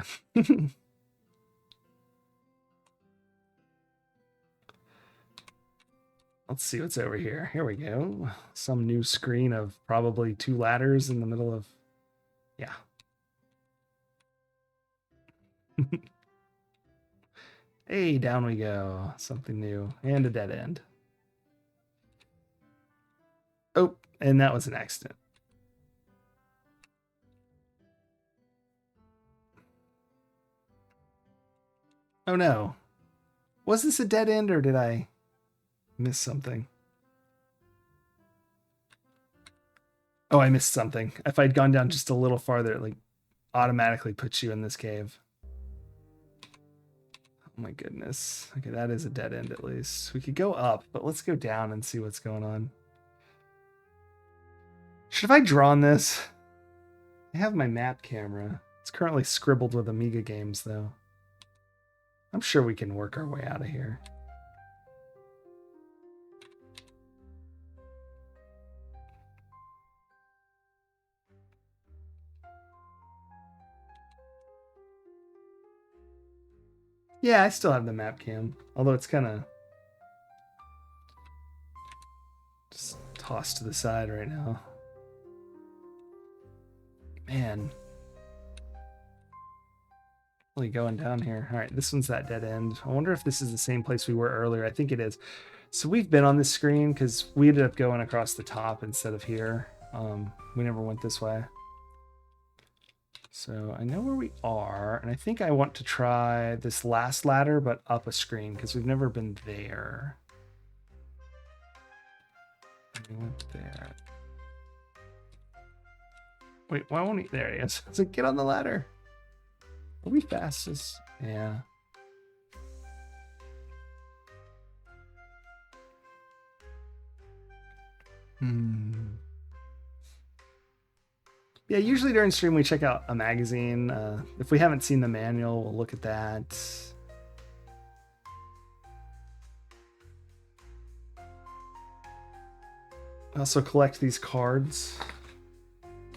Let's see what's over here. Here we go. Some new screen of probably 2 ladders in the middle of... Yeah. Hey, down we go. Something new. And a dead end. Oh, and that was an accident. Oh no. Was this a dead end or did I miss something? Oh, I missed something. If I'd gone down just a little farther, it like automatically puts you in this cave. Oh my goodness. Okay, that is a dead end at least. We could go up, but let's go down and see what's going on. Should have I drawn this? I have my map camera. It's currently scribbled with Amiga games though. I'm sure we can work our way out of here. Yeah, I still have the map cam, although it's kind of just tossed to the side right now. Man. Really going down here. All right, this one's that dead end. I wonder if this is the same place we were earlier. I think it is. So we've been on this screen because we ended up going across the top instead of here. We never went this way. So I know where we are, and I think I want to try this last ladder, but up a screen because we've never been there. We went there. Wait, why won't he? There he is. It's like, get on the ladder. Are we fastest? Yeah. Yeah, usually during stream we check out a magazine. If we haven't seen the manual, we'll look at that. I also collect these cards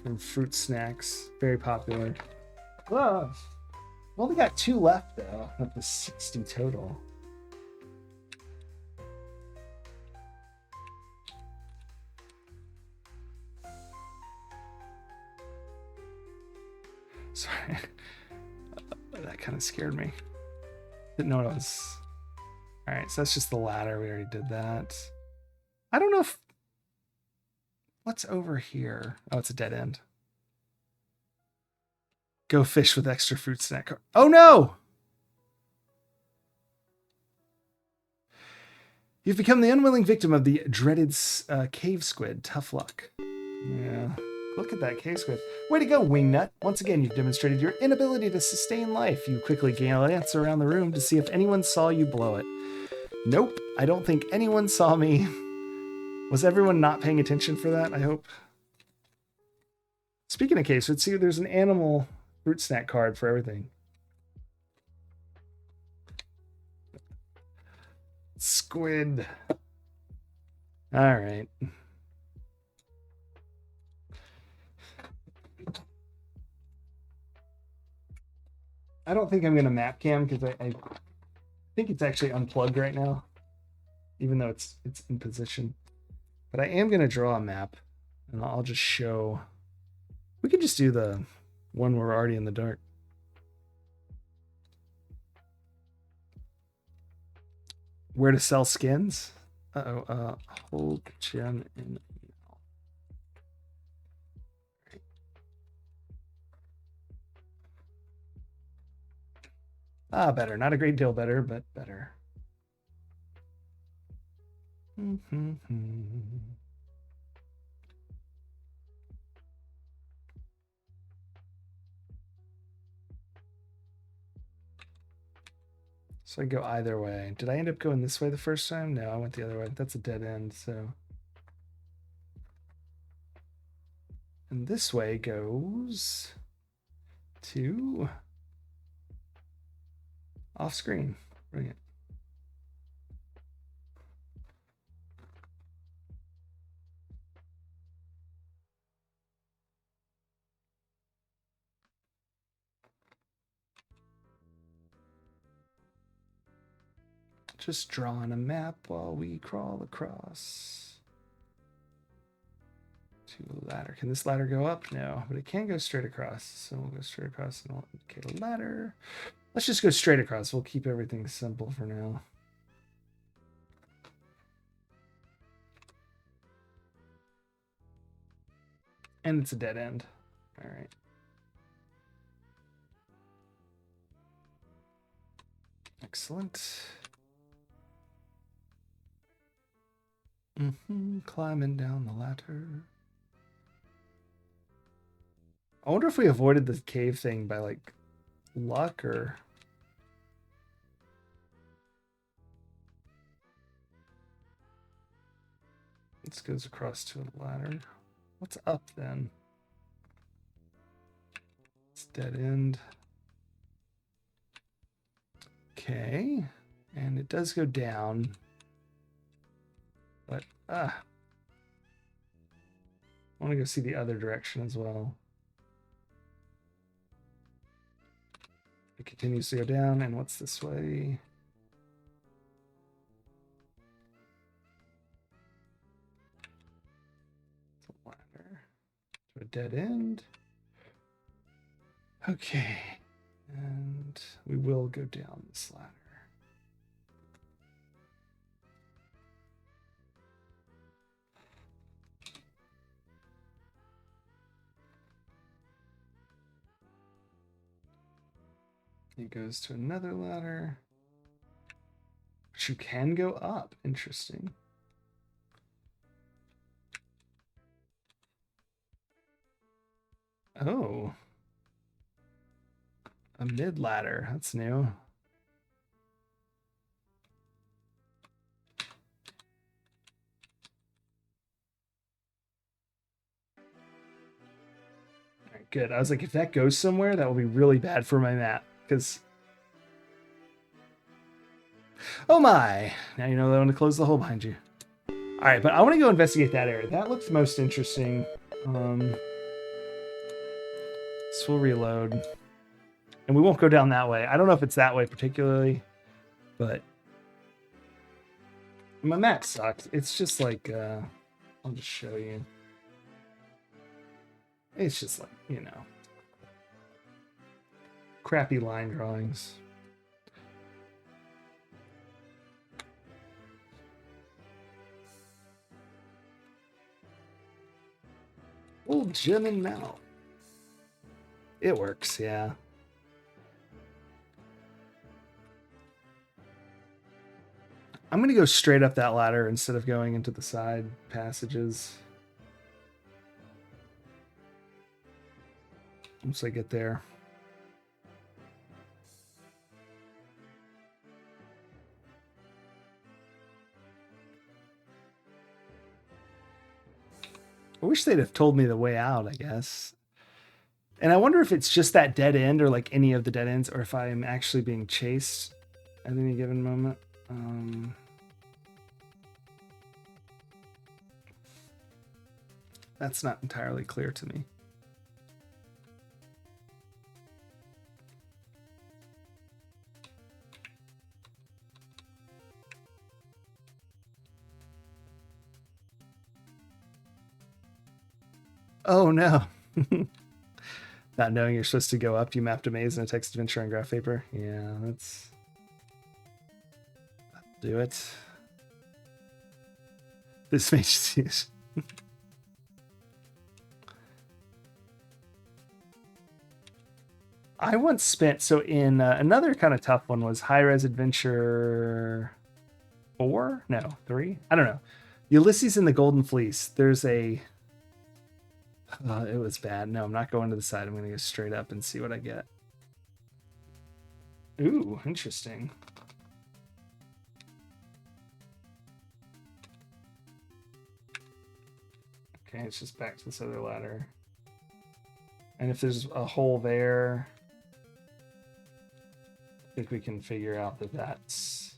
and fruit snacks. Very popular. Whoa. I've only got 2 left though, of the 60 total. Sorry. That kind of scared me. Didn't know what it was. All right, so that's just the ladder. We already did that. I don't know if... What's over here? Oh, it's a dead end. Go fish with extra fruit snack. Oh no! You've become the unwilling victim of the dreaded cave squid. Tough luck. Yeah. Look at that cave squid. Way to go, Wingnut. Once again, you've demonstrated your inability to sustain life. You quickly glance around the room to see if anyone saw you blow it. Nope, I don't think anyone saw me. Was everyone not paying attention for that, I hope? Speaking of cave squid, see, there's an animal fruit snack card for everything. Squid. All right. I don't think I'm going to map cam because I think it's actually unplugged right now, even though it's in position. But I am going to draw a map, and I'll just show. We could just do the one where we're already in the dark. Where to sell skins? Uh-oh. Hold gem in. Ah, better. Not a great deal better, but better. So I go either way. Did I end up going this way the first time? No, I went the other way. That's a dead end, so. And this way goes to off screen. Brilliant. Just drawing a map while we crawl across to a ladder. Can this ladder go up? No, but it can go straight across. So we'll go straight across and we'll indicate a ladder. Let's just go straight across. We'll keep everything simple for now. And it's a dead end. All right. Excellent. Climbing down the ladder. I wonder if we avoided the cave thing by like luck or... This goes across to a ladder. What's up then? It's dead end. Okay. And it does go down. But, I want to go see the other direction as well. It continues to go down, and what's this way? It's a ladder to a dead end. Okay, and we will go down this ladder. It goes to another ladder. But you can go up. Interesting. Oh. A mid ladder. That's new. All right, good. I was like, if that goes somewhere, that will be really bad for my map. Because, oh my, now you know that I want to close the hole behind you. All right, but I want to go investigate that area. That looks most interesting. This will reload, and we won't go down that way. I don't know if it's that way particularly, but my map sucks. It's just like, I'll just show you. It's just like, you know, crappy line drawings. Old German mouth. It works, yeah. I'm going to go straight up that ladder instead of going into the side passages. Once I get there. I wish they'd have told me the way out, I guess. And I wonder if it's just that dead end or like any of the dead ends, or if I am actually being chased at any given moment. That's not entirely clear to me. Oh no. Not knowing you're supposed to go up, you mapped a maze in a text adventure on graph paper. Yeah, that'll do it. This makes it. I once spent, so in another kind of tough one was High Res Adventure 4? No, 3? I don't know. Ulysses and the Golden Fleece. There's a... it was bad. No, I'm not going to the side. I'm going to go straight up and see what I get. Ooh, interesting. Okay, it's just back to this other ladder. And if there's a hole there, I think we can figure out that that's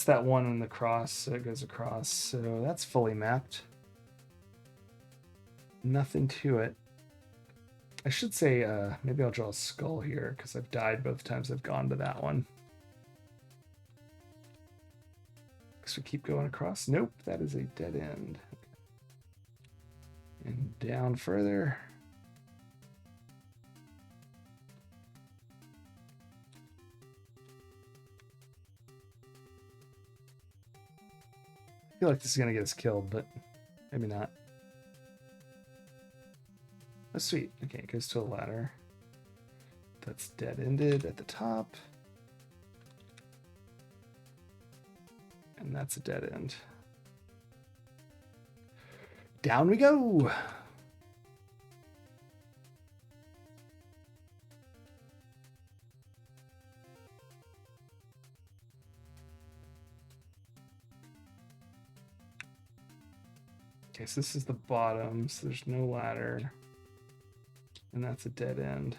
that one in the cross, so it goes across. So that's fully mapped. Nothing to it. I should say, maybe I'll draw a skull here because I've died both times I've gone to that one. Because we keep going across. Nope, that is a dead end. And down further. I feel like this is going to get us killed, but maybe not. Oh, sweet. Okay, it goes to a ladder. That's dead-ended at the top. And that's a dead end. Down we go! Okay, so this is the bottom, so there's no ladder. And that's a dead end.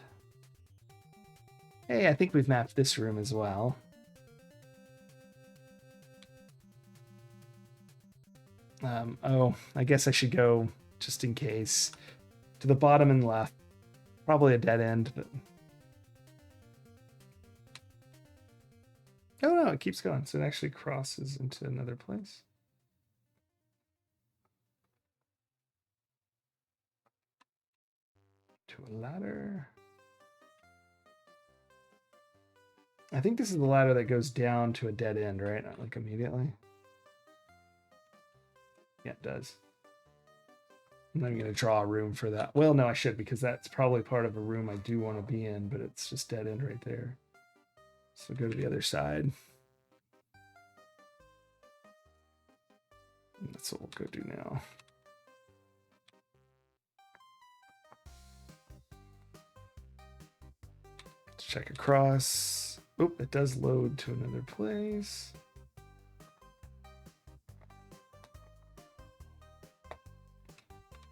Hey, I think we've mapped this room as well. Oh, I guess I should go, just in case, to the bottom and left. Probably a dead end, but Oh no, it keeps going. So it actually crosses into another place. To a ladder. I think this is the ladder that goes down to a dead end, right? Not like immediately. Yeah, it does. I'm not even going to draw a room for that. Well, no, I should, because that's probably part of a room I do want to be in, but it's just dead end right there. So go to the other side. And that's what we'll go do now. Let's check across. Oop, it does load to another place.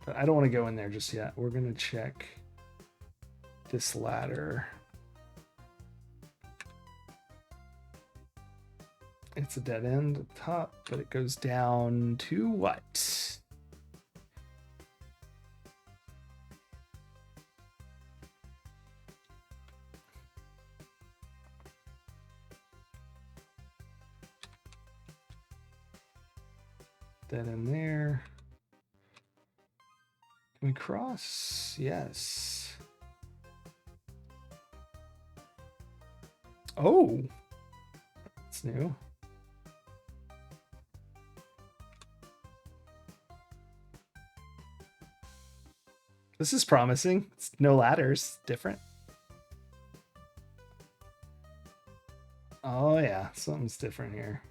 But I don't want to go in there just yet. We're going to check this ladder. It's a dead end at the top, but it goes down to what? Dead end there. Can we cross? Yes. Oh, that's new. This is promising. It's no ladders. Different. Oh yeah, something's different here.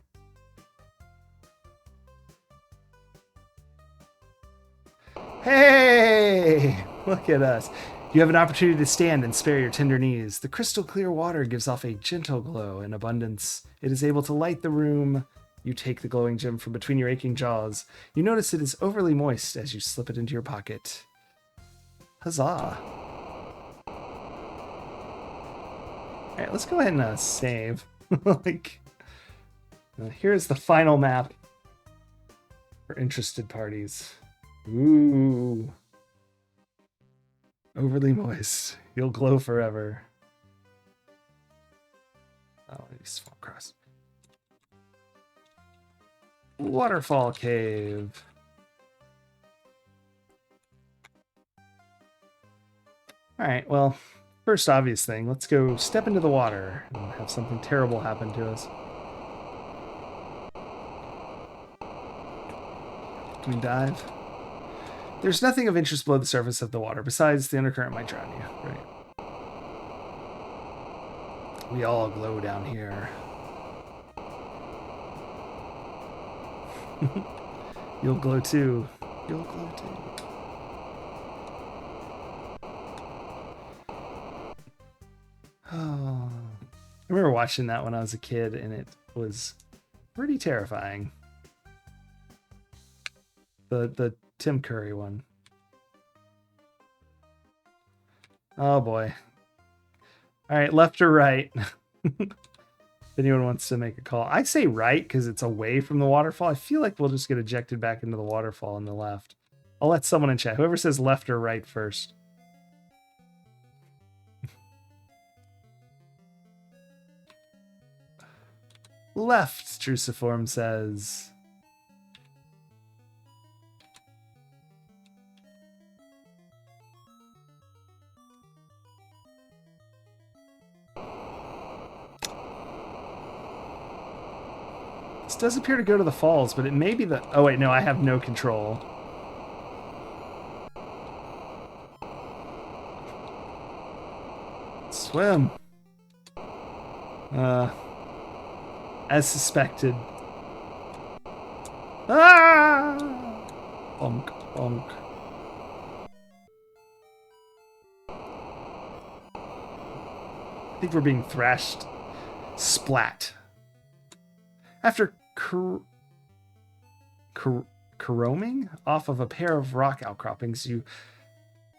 Hey, look at us. You have an opportunity to stand and spare your tender knees. The crystal clear water gives off a gentle glow in abundance. It is able to light the room. You take the glowing gem from between your aching jaws. You notice it is overly moist as you slip it into your pocket. Huzzah. All right, let's go ahead and save. Here's the final map for interested parties. Ooh. Overly moist. You'll glow forever. Oh, maybe Swamp Cross. Waterfall Cave. All right, well, first obvious thing, let's go step into the water and have something terrible happen to us. Can we dive? There's nothing of interest below the surface of the water, besides the undercurrent might drown you, right? We all glow down here. You'll glow too. You'll glow too. Oh, I remember watching that when I was a kid, and it was pretty terrifying. The Tim Curry one. Oh boy. All right, left or right? If anyone wants to make a call. I say right because it's away from the waterfall. I feel like we'll just get ejected back into the waterfall on the left. I'll let someone in chat. Whoever says left or right first. Left, Truciform says. This does appear to go to the falls, but it may be the... Oh, wait, no, I have no control. Swim. As suspected. Ah! Bonk, bonk. I think we're being thrashed. Splat. After caroming off of a pair of rock outcroppings, you...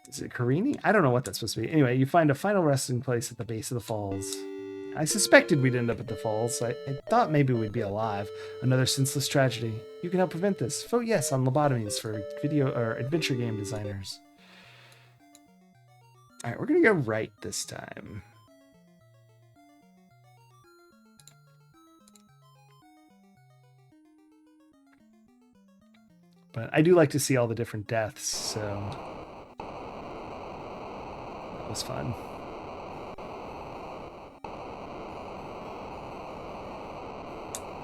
Is it careening? I don't know what that's supposed to be. Anyway, you find a final resting place at the base of the falls. I suspected we'd end up at the falls. I thought maybe we'd be alive. Another senseless tragedy. You can help prevent this. Vote yes on lobotomies for video or adventure game designers. All right, we're going to go right this time. But I do like to see all the different deaths, so that was fun.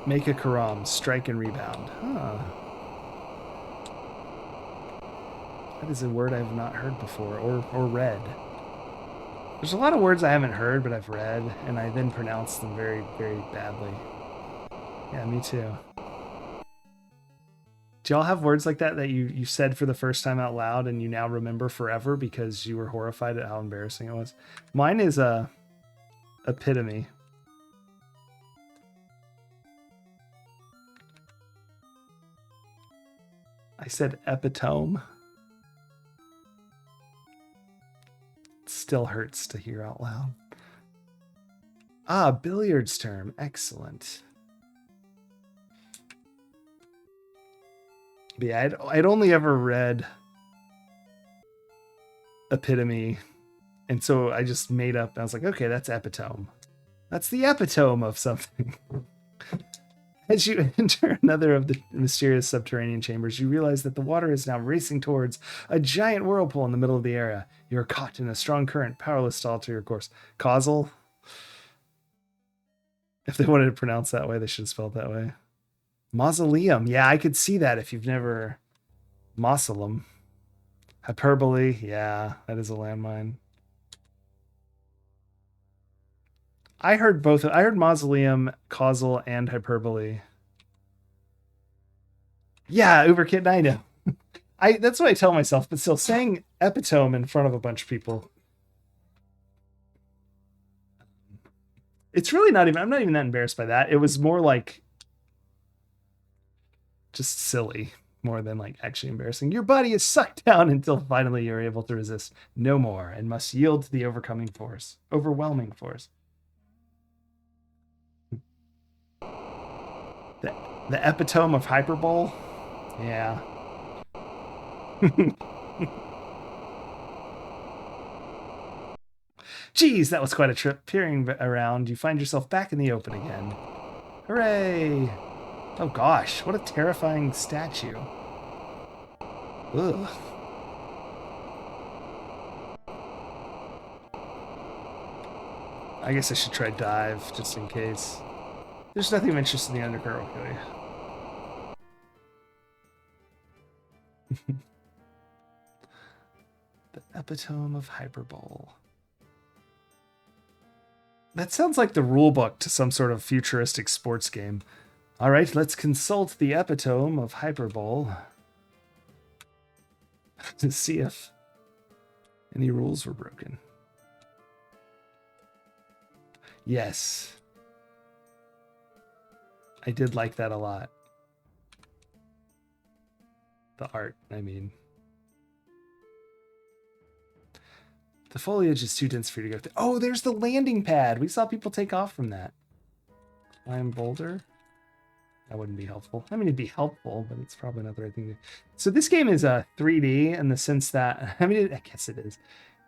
Make a Karam, strike and rebound. Huh. That is a word I have not heard before, or read. There's a lot of words I haven't heard, but I've read, and I then pronounce them very, very badly. Yeah, me too. Do y'all have words like that you said for the first time out loud and you now remember forever because you were horrified at how embarrassing it was? Mine is epitome. I said epitome. It still hurts to hear out loud. Ah, billiards term. Excellent. But yeah, I'd only ever read epitome, and so I just made up. I was like, okay, that's epitome. That's the epitome of something. As you enter another of the mysterious subterranean chambers, you realize that the water is now racing towards a giant whirlpool in the middle of the area. You are caught in a strong current, powerless to alter your course. Causal? If they wanted to pronounce that way, they should have spelled that way. Mausoleum. Yeah, I could see that if you've never... Mausoleum. Hyperbole. Yeah, that is a landmine. I heard both. I heard mausoleum, causal, and hyperbole. Yeah, Uberkit, I know. That's what I tell myself, but still, saying epitome in front of a bunch of people. It's really not even... I'm not even that embarrassed by that. It was more like... just silly more than like actually embarrassing. Your body is sucked down until finally you're able to resist no more and must yield to the overwhelming force. The epitome of hyperbole. Yeah. Geez, that was quite a trip. Peering around, you find yourself back in the open again. Hooray! Oh gosh, what a terrifying statue. Ugh. I guess I should try dive, just in case. There's nothing of interest in the undercurrent, really. The epitome of hyperbole. That sounds like the rulebook to some sort of futuristic sports game. All right, let's consult the epitome of hyperbole to see if any rules were broken. Yes. I did like that a lot. The art, I mean. The foliage is too dense for you to go through. Oh, there's the landing pad. We saw people take off from that. Climb boulder. That wouldn't be helpful. I mean, it'd be helpful, but it's probably not the right thing to do. So this game is 3D in the sense that, I mean, I guess it is.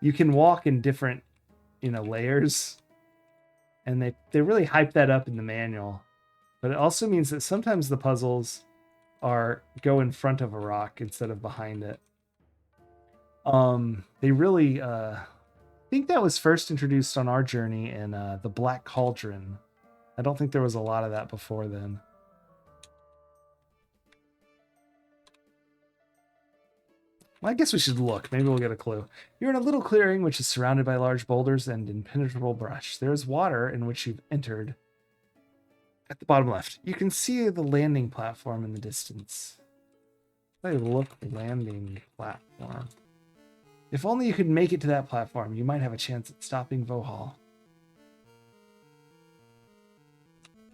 You can walk in different, layers. And they really hype that up in the manual. But it also means that sometimes the puzzles go in front of a rock instead of behind it. They really, I think that was first introduced on our journey in the Black Cauldron. I don't think there was a lot of that before then. Well, I guess we should look. Maybe we'll get a clue. You're in a little clearing which is surrounded by large boulders and impenetrable brush. There is water in which you've entered. At the bottom left, you can see the landing platform in the distance. Landing platform. If only you could make it to that platform, you might have a chance at stopping Vohal.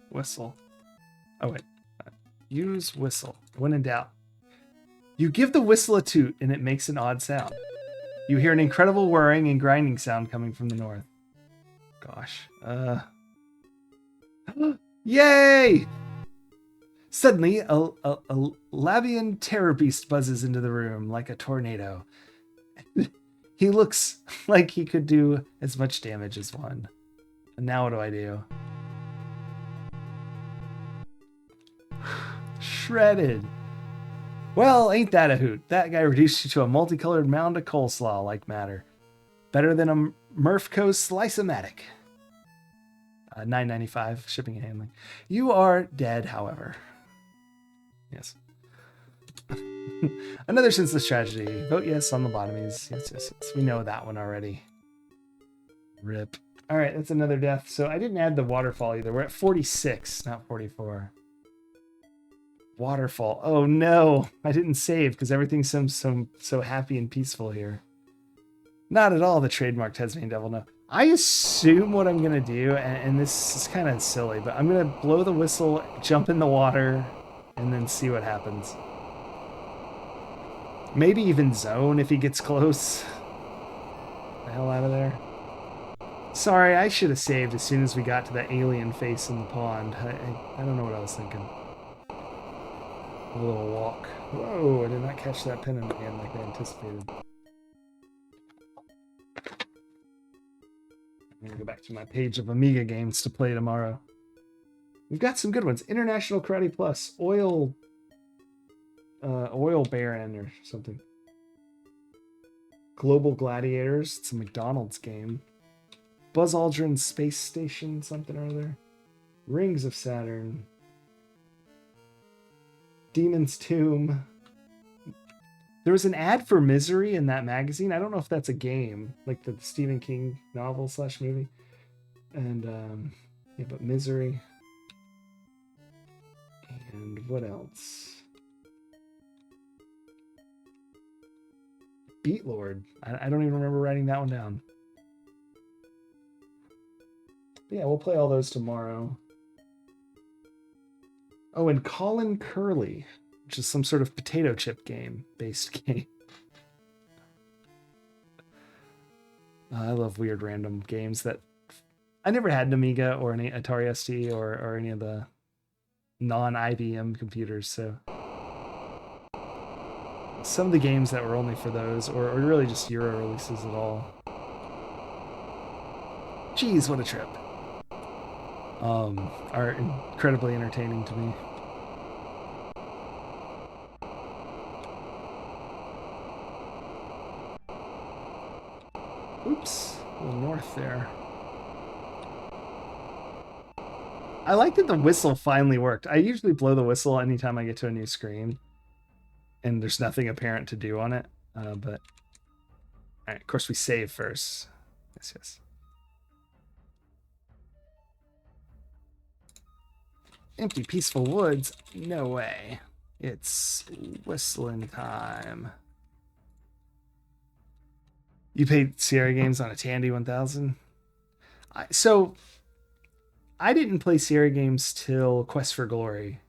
Whistle. Oh, wait. Use whistle. When in doubt. You give the whistle a toot, and it makes an odd sound. You hear an incredible whirring and grinding sound coming from the north. Gosh. Yay! Suddenly, a Labian terror beast buzzes into the room like a tornado. He looks like he could do as much damage as one. And now what do I do? Shredded. Well, ain't that a hoot? That guy reduced you to a multicolored mound of coleslaw like matter. Better than a Murphco Slice-O-Matic. $9.95 shipping and handling. You are dead, however. Yes. Another senseless tragedy. Vote yes on lobotomies. Yes, yes, yes. We know that one already. Rip. All right, that's another death. So I didn't add the waterfall either. We're at 46, not 44. Waterfall. Oh no, I didn't save because everything seems so happy and peaceful here. Not at all the trademark Tasmanian Devil. No. I assume what I'm gonna do, and this is kind of silly, but I'm gonna blow the whistle, jump in the water, and then see what happens. Maybe even zone if he gets close. The hell out of there. Sorry, I should have saved as soon as we got to that alien face in the pond. I don't know what I was thinking. A little walk. Whoa, I did not catch that pin in my hand like I anticipated. I'm gonna go back to my page of Amiga games to play tomorrow. We've got some good ones. International Karate Plus, Oil Baron or something. Global Gladiators, it's a McDonald's game. Buzz Aldrin Space Station, something or other. Rings of Saturn. Demon's Tomb. There was an ad for Misery in that magazine. I don't know if that's a game, like the Stephen King novel / movie. And yeah, but Misery. And what else? Beat Lord. I don't even remember writing that one down. But yeah, we'll play all those tomorrow. Oh, and Colin Curly, which is some sort of potato chip game based game. I love weird random games that I never had an Amiga or an Atari ST or any of the non-IBM computers, so some of the games that were only for those or really just Euro releases at all. Geez, what a trip. Are incredibly entertaining to me. Oops, a little north there. I like that the whistle finally worked. I usually blow the whistle anytime I get to a new screen, and there's nothing apparent to do on it. But all right, of course we save first. Yes, yes. Empty peaceful woods? No way. It's whistling time. You played Sierra games on a Tandy 1000? So I didn't play Sierra games till Quest for Glory.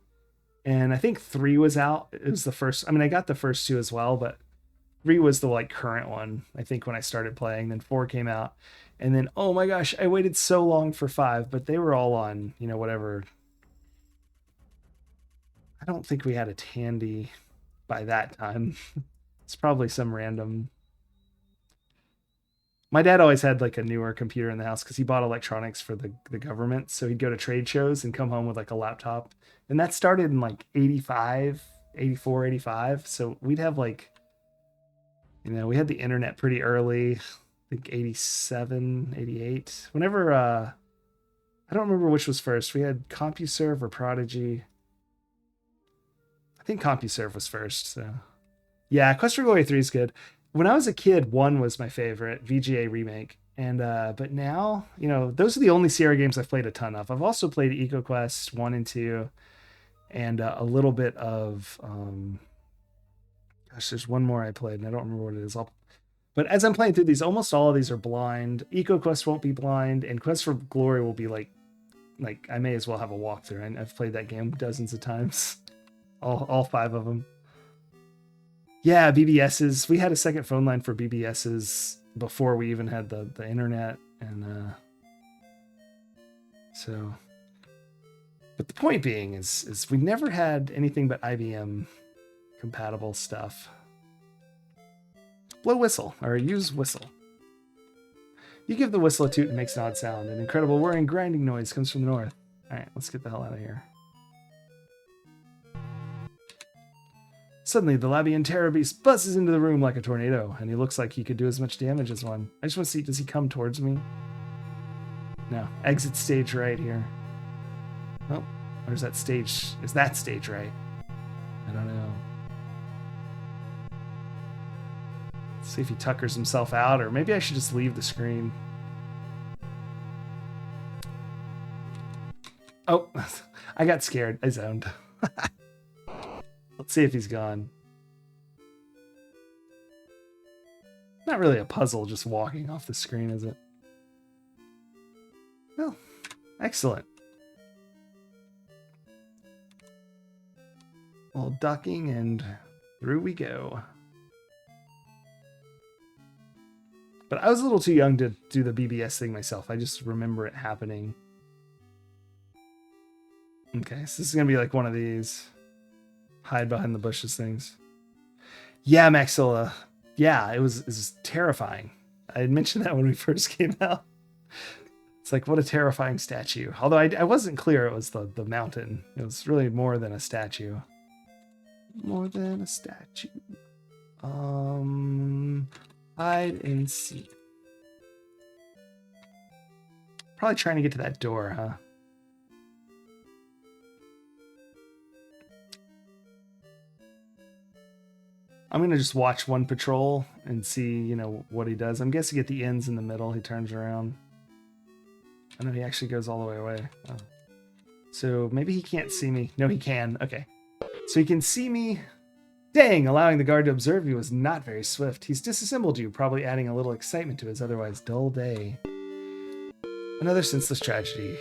And I think 3 was out. It was the first. I mean, I got the first 2 as well, but 3 was the like current one, I think, when I started playing. Then 4 came out. And then, oh my gosh, I waited so long for 5, but they were all on, whatever. I don't think we had a Tandy by that time. It's probably some random. My dad always had like a newer computer in the house because he bought electronics for the government. So he'd go to trade shows and come home with like a laptop. And that started in like 85, 84, 85. So we'd have like, we had the internet pretty early. I think 87, 88. Whenever, I don't remember which was first. We had CompuServe or Prodigy. I think CompuServe was first. So yeah, Quest for Glory 3 is good. When I was a kid, 1 was my favorite, VGA Remake. And but now, those are the only Sierra games I've played a ton of. I've also played EcoQuest 1 and 2 and a little bit of there's one more I played and I don't remember what it is. But as I'm playing through these, almost all of these are blind. EcoQuest won't be blind, and Quest for Glory will be like I may as well have a walkthrough. I've played that game dozens of times. All 5 of them. Yeah, BBSs. We had a second phone line for BBSs before we even had the internet, and so. But the point being is we never had anything but IBM compatible stuff. Blow whistle or use whistle. You give the whistle a toot and it makes an odd sound. An incredible whirring grinding noise comes from the north. All right, let's get the hell out of here. Suddenly, the Labian Terror Beast buzzes into the room like a tornado, and he looks like he could do as much damage as one. I just want to see, does he come towards me? No. Exit stage right here. Oh, where's that stage? Is that stage right? I don't know. Let's see if he tuckers himself out, or maybe I should just leave the screen. Oh, I got scared. I zoned. Let's see if he's gone. Not really a puzzle, just walking off the screen, is it? Well, excellent. All ducking and through we go. But I was a little too young to do the BBS thing myself. I just remember it happening. Okay, so this is going to be like one of these hide behind the bushes things. Yeah, Maxilla. Yeah, it was terrifying. I had mentioned that when we first came out. It's like, what a terrifying statue. Although I wasn't clear it was the mountain. It was really more than a statue. More than a statue. Hide and seek. Probably trying to get to that door, huh? I'm going to just watch one patrol and see, you know, what he does. I'm guessing at the ends in the middle, he turns around. I know he actually goes all the way away. Oh. So maybe he can't see me. No, he can. Okay. So he can see me. Dang, allowing the guard to observe you was not very swift. He's disassembled you, probably adding a little excitement to his otherwise dull day. Another senseless tragedy.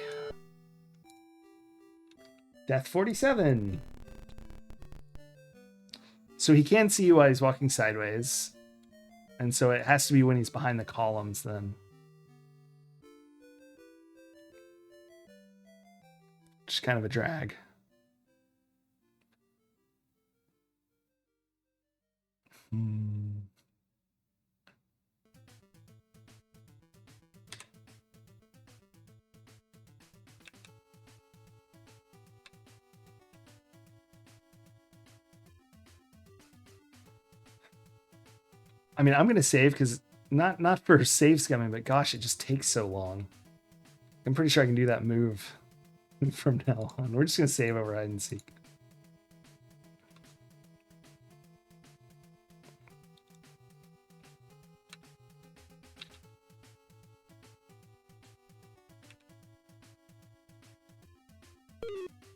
Death 47. So he can see you while he's walking sideways. And so it has to be when he's behind the columns then. Just kind of a drag. I mean, I'm going to save because not for save scumming, but gosh, it just takes so long. I'm pretty sure I can do that move from now on. We're just going to save over hide and seek.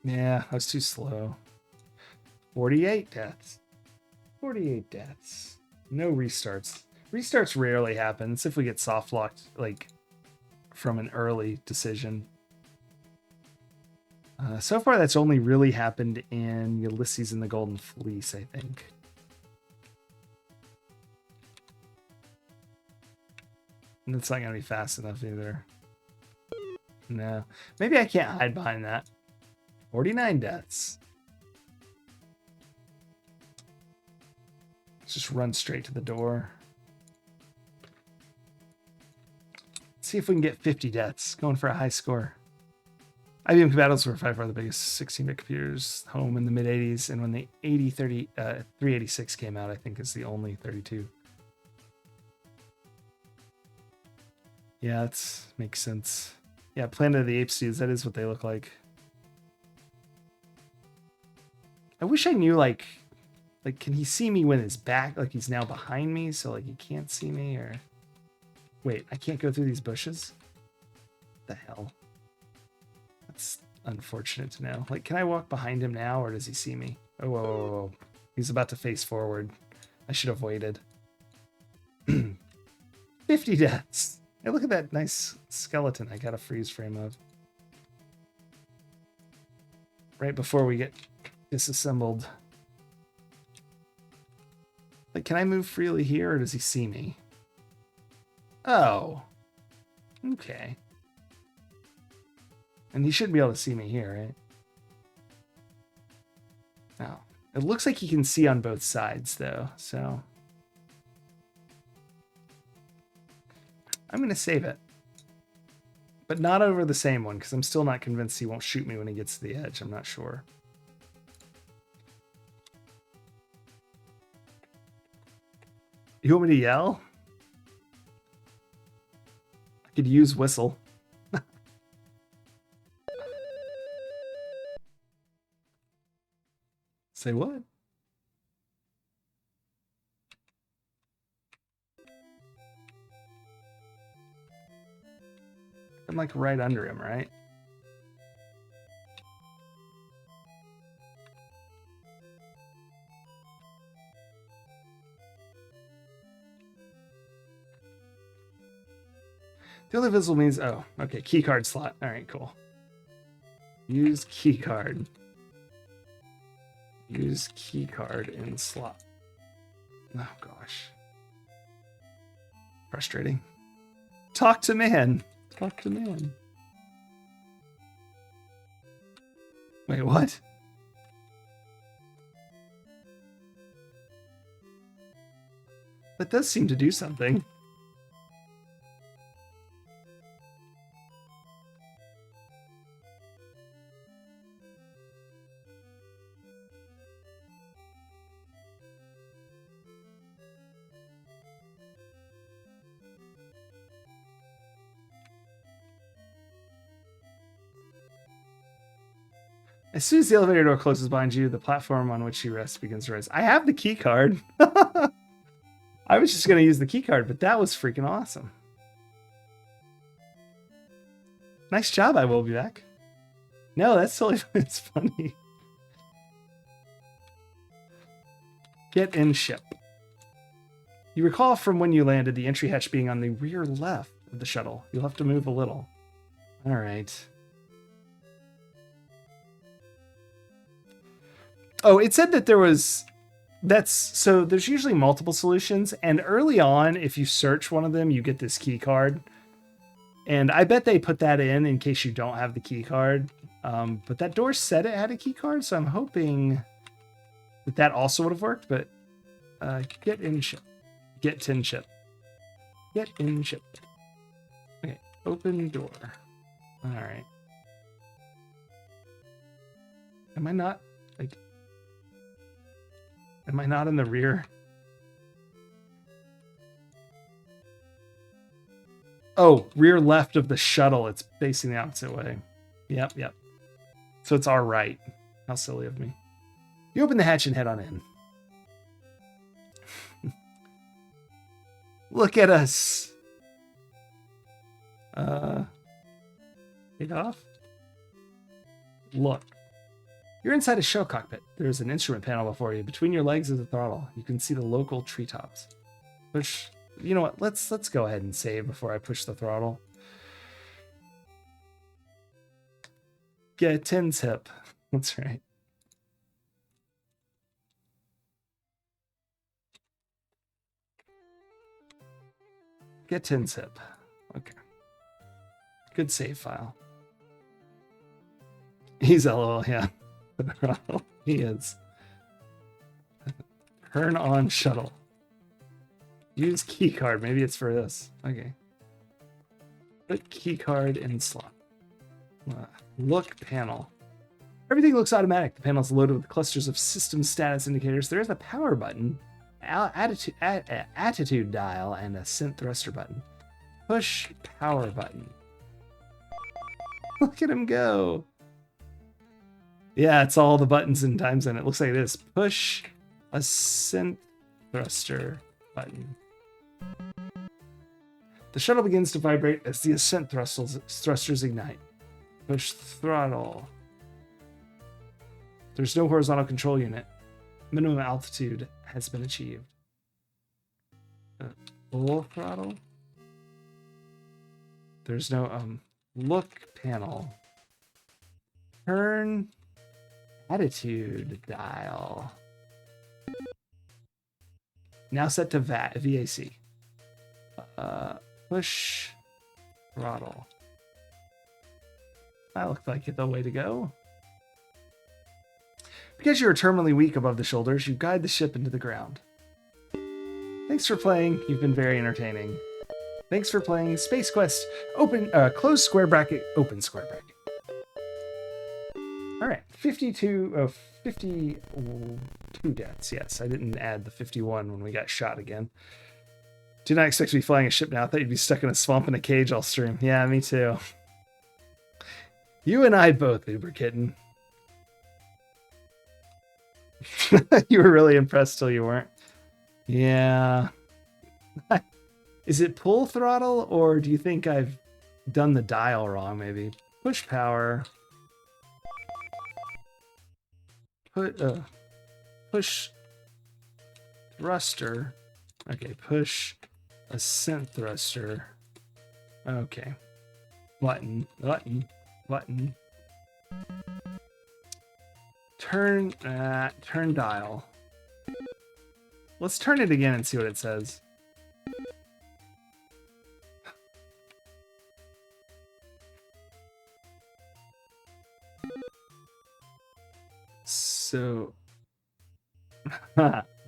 Yeah, I was too slow. 48 deaths. 48 deaths. No restarts. Restarts rarely happen. It's if we get soft locked, like, from an early decision. So far, that's only really happened in Ulysses and the Golden Fleece, I think. And it's not going to be fast enough either. No. Maybe I can't hide behind that. 49 deaths. Let's just run straight to the door. Let's see if we can get 50 deaths. Going for a high score. IBM Compatibles were by far the biggest 16-bit computers home in the mid-80s, and when the 386 came out, I think is the only 32. Yeah, that makes sense. Yeah, Planet of the Apes dudes, that is what they look like. I wish I knew, like, can he see me when his back, like he's now behind me, so like he can't see me, or... Wait, I can't go through these bushes? What the hell? That's unfortunate to know. Like, can I walk behind him now, or does he see me? Oh, whoa, whoa, whoa. He's about to face forward. I should have waited. 50 deaths. Hey, look at that nice skeleton I got a freeze frame of. Right before we get disassembled. Like, can I move freely here, or does he see me? Oh. Okay. And he should be able to see me here, right? Oh. It looks like he can see on both sides, though, so... I'm going to save it. But not over the same one, because I'm still not convinced he won't shoot me when he gets to the edge. I'm not sure. You want me to yell? I could use whistle. Say what? I'm like right under him, right? The only visible means, oh, okay, key card slot. All right, cool. Use key card. Use key card in slot. Oh gosh. Frustrating. Talk to man. Talk to man. Wait, what? That does seem to do something. As soon as the elevator door closes behind you, the platform on which you rest begins to rise. I have the key card. I was just going to use the key card, but that was freaking awesome. Nice job, I will be back. No, that's totally it's funny. Get in ship. You recall from when you landed the entry hatch being on the rear left of the shuttle. You'll have to move a little. All right. Oh, it said that there was... so there's usually multiple solutions, and early on, if you search one of them, you get this key card. And I bet they put that in case you don't have the key card. But that door said it had a key card, so I'm hoping that also would have worked. But get in ship. Get in ship. Get in ship. Okay, open door. All right. Am I not, like... Am I not in the rear? Oh, rear left of the shuttle. It's facing the opposite way. Yep. So it's our right. How silly of me. You open the hatch and head on in. Look at us. Take off. Look. You're inside a shell cockpit. There's an instrument panel before you. Between your legs is a throttle. You can see the local treetops. Push. You know what? Let's go ahead and save before I push the throttle. Get Tin's hip. That's right. Get Tin's hip. Okay. Good save file. He's LOL, yeah. He is. Turn on shuttle. Use key card. Maybe it's for this. Okay. Put key card in slot. Look panel. Everything looks automatic. The panel is loaded with clusters of system status indicators. There is a power button, attitude dial, and a synth thruster button. Push power button. Look at him go. Yeah, it's all the buttons and times, and it looks like it is. Push a synth thruster button. The shuttle begins to vibrate as the ascent thrusters ignite. Push throttle. There's no horizontal control unit. Minimum altitude has been achieved. Full throttle. There's no look panel. Turn attitude dial. Now set to VAC. Push throttle. That looked like the way to go. Because you are terminally weak above the shoulders, you guide the ship into the ground. Thanks for playing. You've been very entertaining. Thanks for playing Space Quest. Close square bracket, open square bracket. All right, 52 deaths. Yes, I didn't add the 51 when we got shot again. Do not expect to be flying a ship now. I thought you'd be stuck in a swamp in a cage all stream. Yeah, me too. You and I both, Uber Kitten. You were really impressed till you weren't. Yeah. Is it pull throttle, or do you think I've done the dial wrong, maybe? Push power. Push thruster. Okay, push ascent thruster. Okay. Button. Turn dial. Let's turn it again and see what it says. So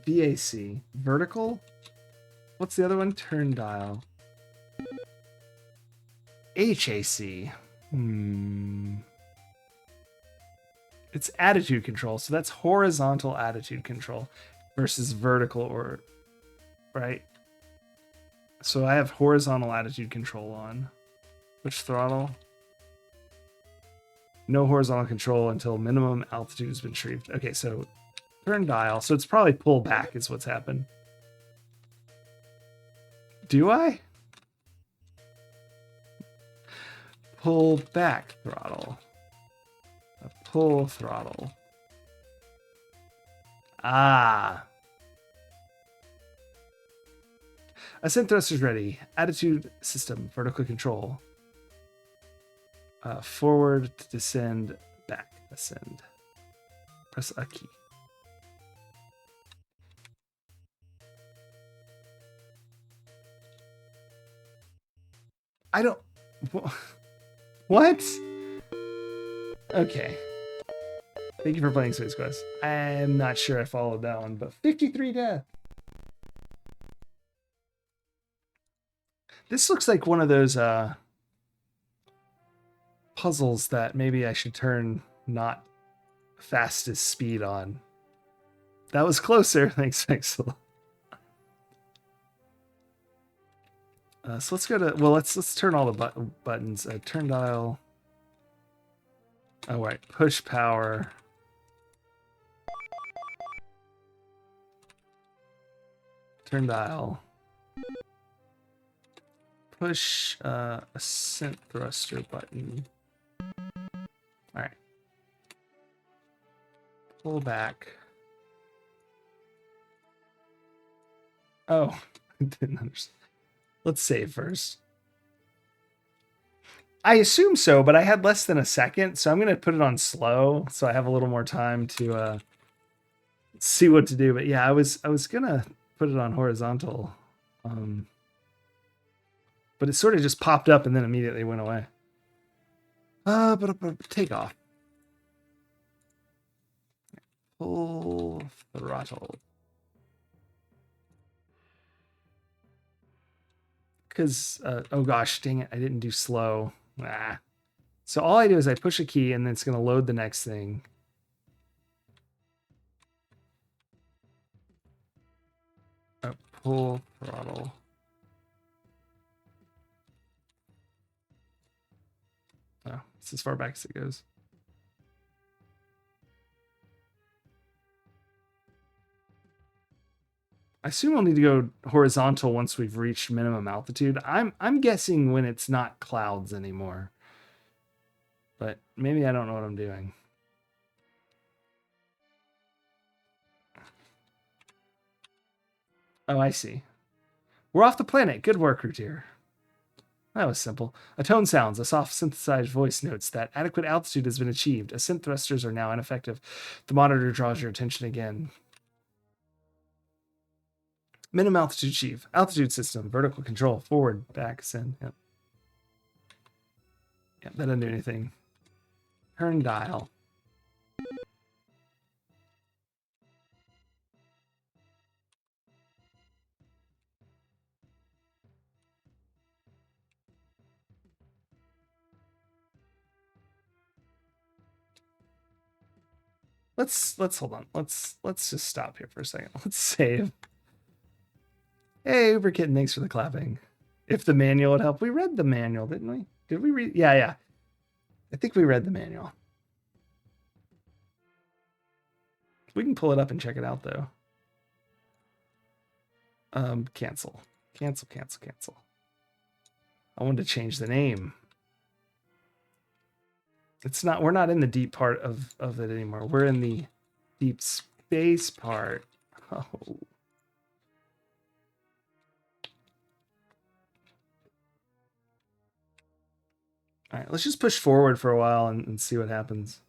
VAC. Vertical? What's the other one? Turn dial. HAC. It's attitude control, so that's horizontal attitude control versus vertical, or right? So I have horizontal attitude control on. Push throttle. No horizontal control until minimum altitude has been retrieved. Okay, so turn dial. So it's probably pull back is what's happened. Do I? Pull back throttle. Pull throttle. Ah. Ascent thrusters ready. Attitude system. Vertical control. Forward to descend. Back ascend. Press a key. I don't... What? Okay. Thank you for playing Space Quest. I'm not sure I followed that one, but 53 death. This looks like one of those puzzles that maybe I should turn not fastest speed on. That was closer. Thanks, Pixel. So let's go to, well, let's turn all the buttons. Turn dial. Oh, right. Push power. Turn dial. Push ascent thruster button. All right. Pull back. Oh, didn't understand. Let's save first. I assume so, but I had less than a second, so I'm going to put it on slow so I have a little more time to see what to do. But yeah, I was going to put it on horizontal. But it sort of just popped up and then immediately went away. But take off. Full throttle. Because, oh gosh, dang it, I didn't do slow. Ah. So all I do is I push a key and then it's going to load the next thing. Pull throttle. Oh, it's as far back as it goes. I assume I'll need to go horizontal once we've reached minimum altitude. I'm guessing when it's not clouds anymore. But maybe I don't know what I'm doing. Oh, I see. We're off the planet. Good work, Routier. That was simple. A tone sounds. A soft synthesized voice notes that adequate altitude has been achieved. Ascent thrusters are now ineffective. The monitor draws your attention again. Minimum altitude achieved. Altitude system. Vertical control. Forward. Back. Ascend. Yep. Yep, that doesn't do anything. Turn dial. Let's hold on. Let's just stop here for a second. Let's save. Hey, Uber Kitten, thanks for the clapping. If the manual would help. We read the manual, didn't we? Did we read? Yeah. I think we read the manual. We can pull it up and check it out, though. Cancel. Cancel. I wanted to change the name. We're not in the deep part of it anymore. We're in the deep space part. Oh. All right, let's just push forward for a while and see what happens.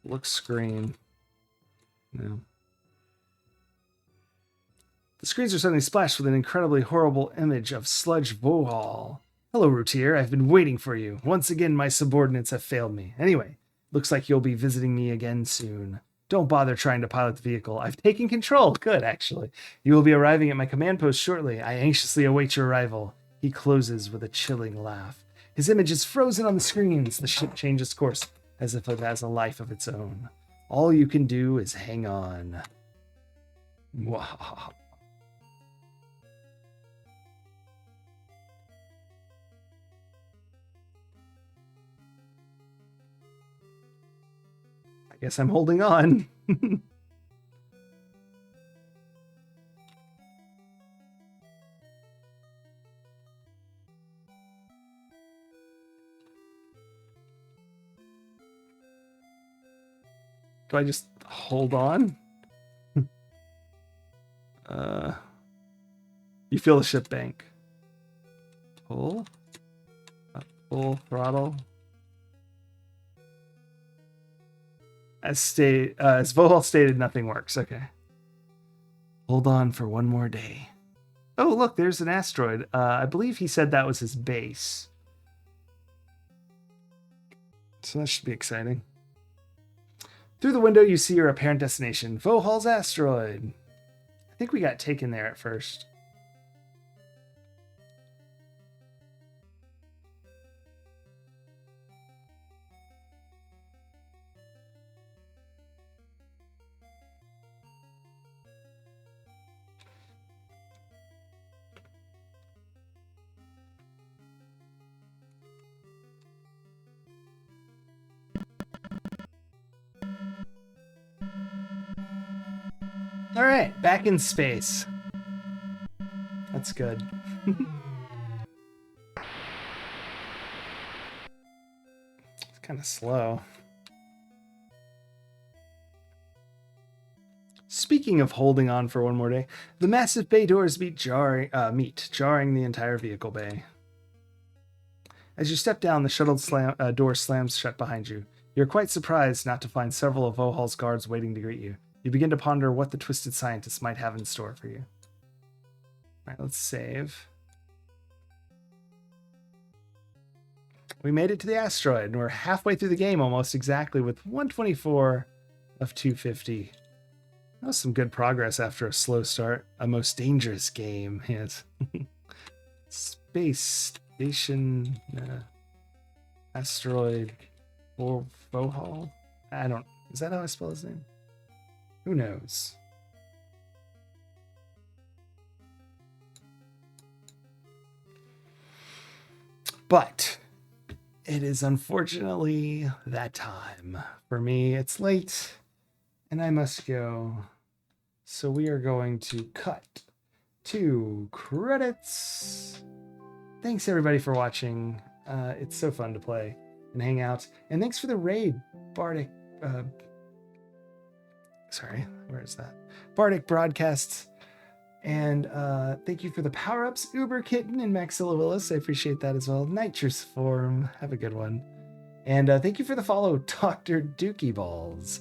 Look screen. No. The screens are suddenly splashed with an incredibly horrible image of Sludge Vohal. Hello, Routier. I've been waiting for you. Once again, my subordinates have failed me. Anyway, looks like you'll be visiting me again soon. Don't bother trying to pilot the vehicle. I've taken control. Good, actually. You will be arriving at my command post shortly. I anxiously await your arrival. He closes with a chilling laugh. His image is frozen on the screens. The ship changes course as if it has a life of its own. All you can do is hang on. Wow. I guess I'm holding on. Do I just hold on? You feel the ship bank. Pull. Full throttle. As Vohal stated, nothing works. Okay. Hold on for one more day. Oh, look, there's an asteroid. I believe he said that was his base. So that should be exciting. Through the window, you see your apparent destination, Vohal's asteroid. I think we got taken there at first. All right, back in space. That's good. It's kind of slow. Speaking of holding on for one more day, the massive bay doors meet, jarring the entire vehicle bay. As you step down, the shuttle door slams shut behind you. You're quite surprised not to find several of Vohal's guards waiting to greet you. You begin to ponder what the twisted scientists might have in store for you. All right, let's save. We made it to the asteroid, and we're halfway through the game almost exactly with 124 of 250. That was some good progress after a slow start. A most dangerous game, yes. Space Station Asteroid Vohal? Is that how I spell his name? Who knows? But it is unfortunately that time. For me, it's late and I must go. So we are going to cut to credits. Thanks everybody for watching. It's so fun to play and hang out. And thanks for the raid, Bardic. Sorry, where is that? Bardic Broadcasts. And thank you for the power-ups, Uber Kitten and Maxilla Willis. I appreciate that as well. Nitrous Form. Have a good one. And thank you for the follow, Dr. Dookie Balls.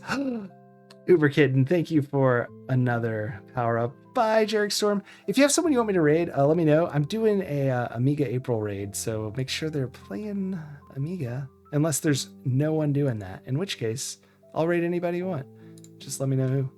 Uber Kitten, thank you for another power-up. Bye, Jarek Storm. If you have someone you want me to raid, let me know. I'm doing a Amiga April raid, so make sure they're playing Amiga. Unless there's no one doing that. In which case, I'll raid anybody you want. Just let me know who.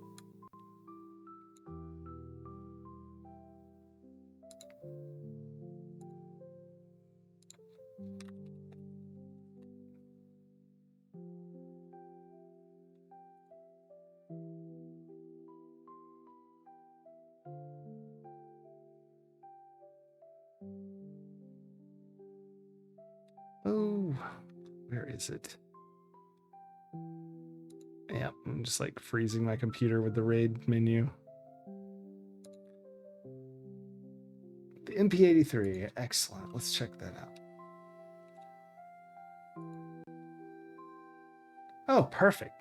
Oh, where is it? Yeah, I'm just like freezing my computer with the raid menu. The MP83, excellent. Let's check that out. Oh, perfect.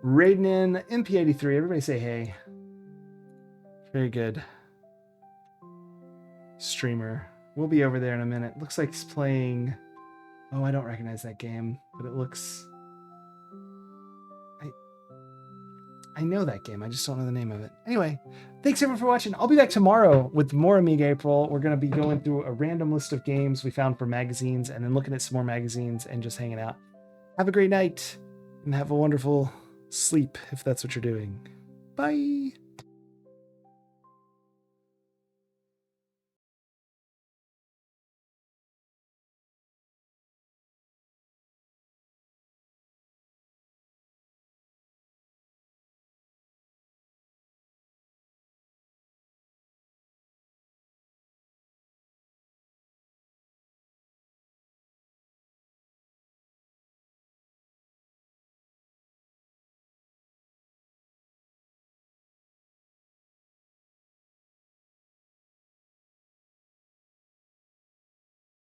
Raiding in MP83. Everybody say hey. Very good. Streamer. We'll be over there in a minute. Looks like he's playing. Oh, I don't recognize that game, but it looks. I know that game. I just don't know the name of it. Anyway, thanks everyone for watching. I'll be back tomorrow with more Amiga April. We're going to be going through a random list of games we found for magazines and then looking at some more magazines and just hanging out. Have a great night and have a wonderful sleep if that's what you're doing. Bye.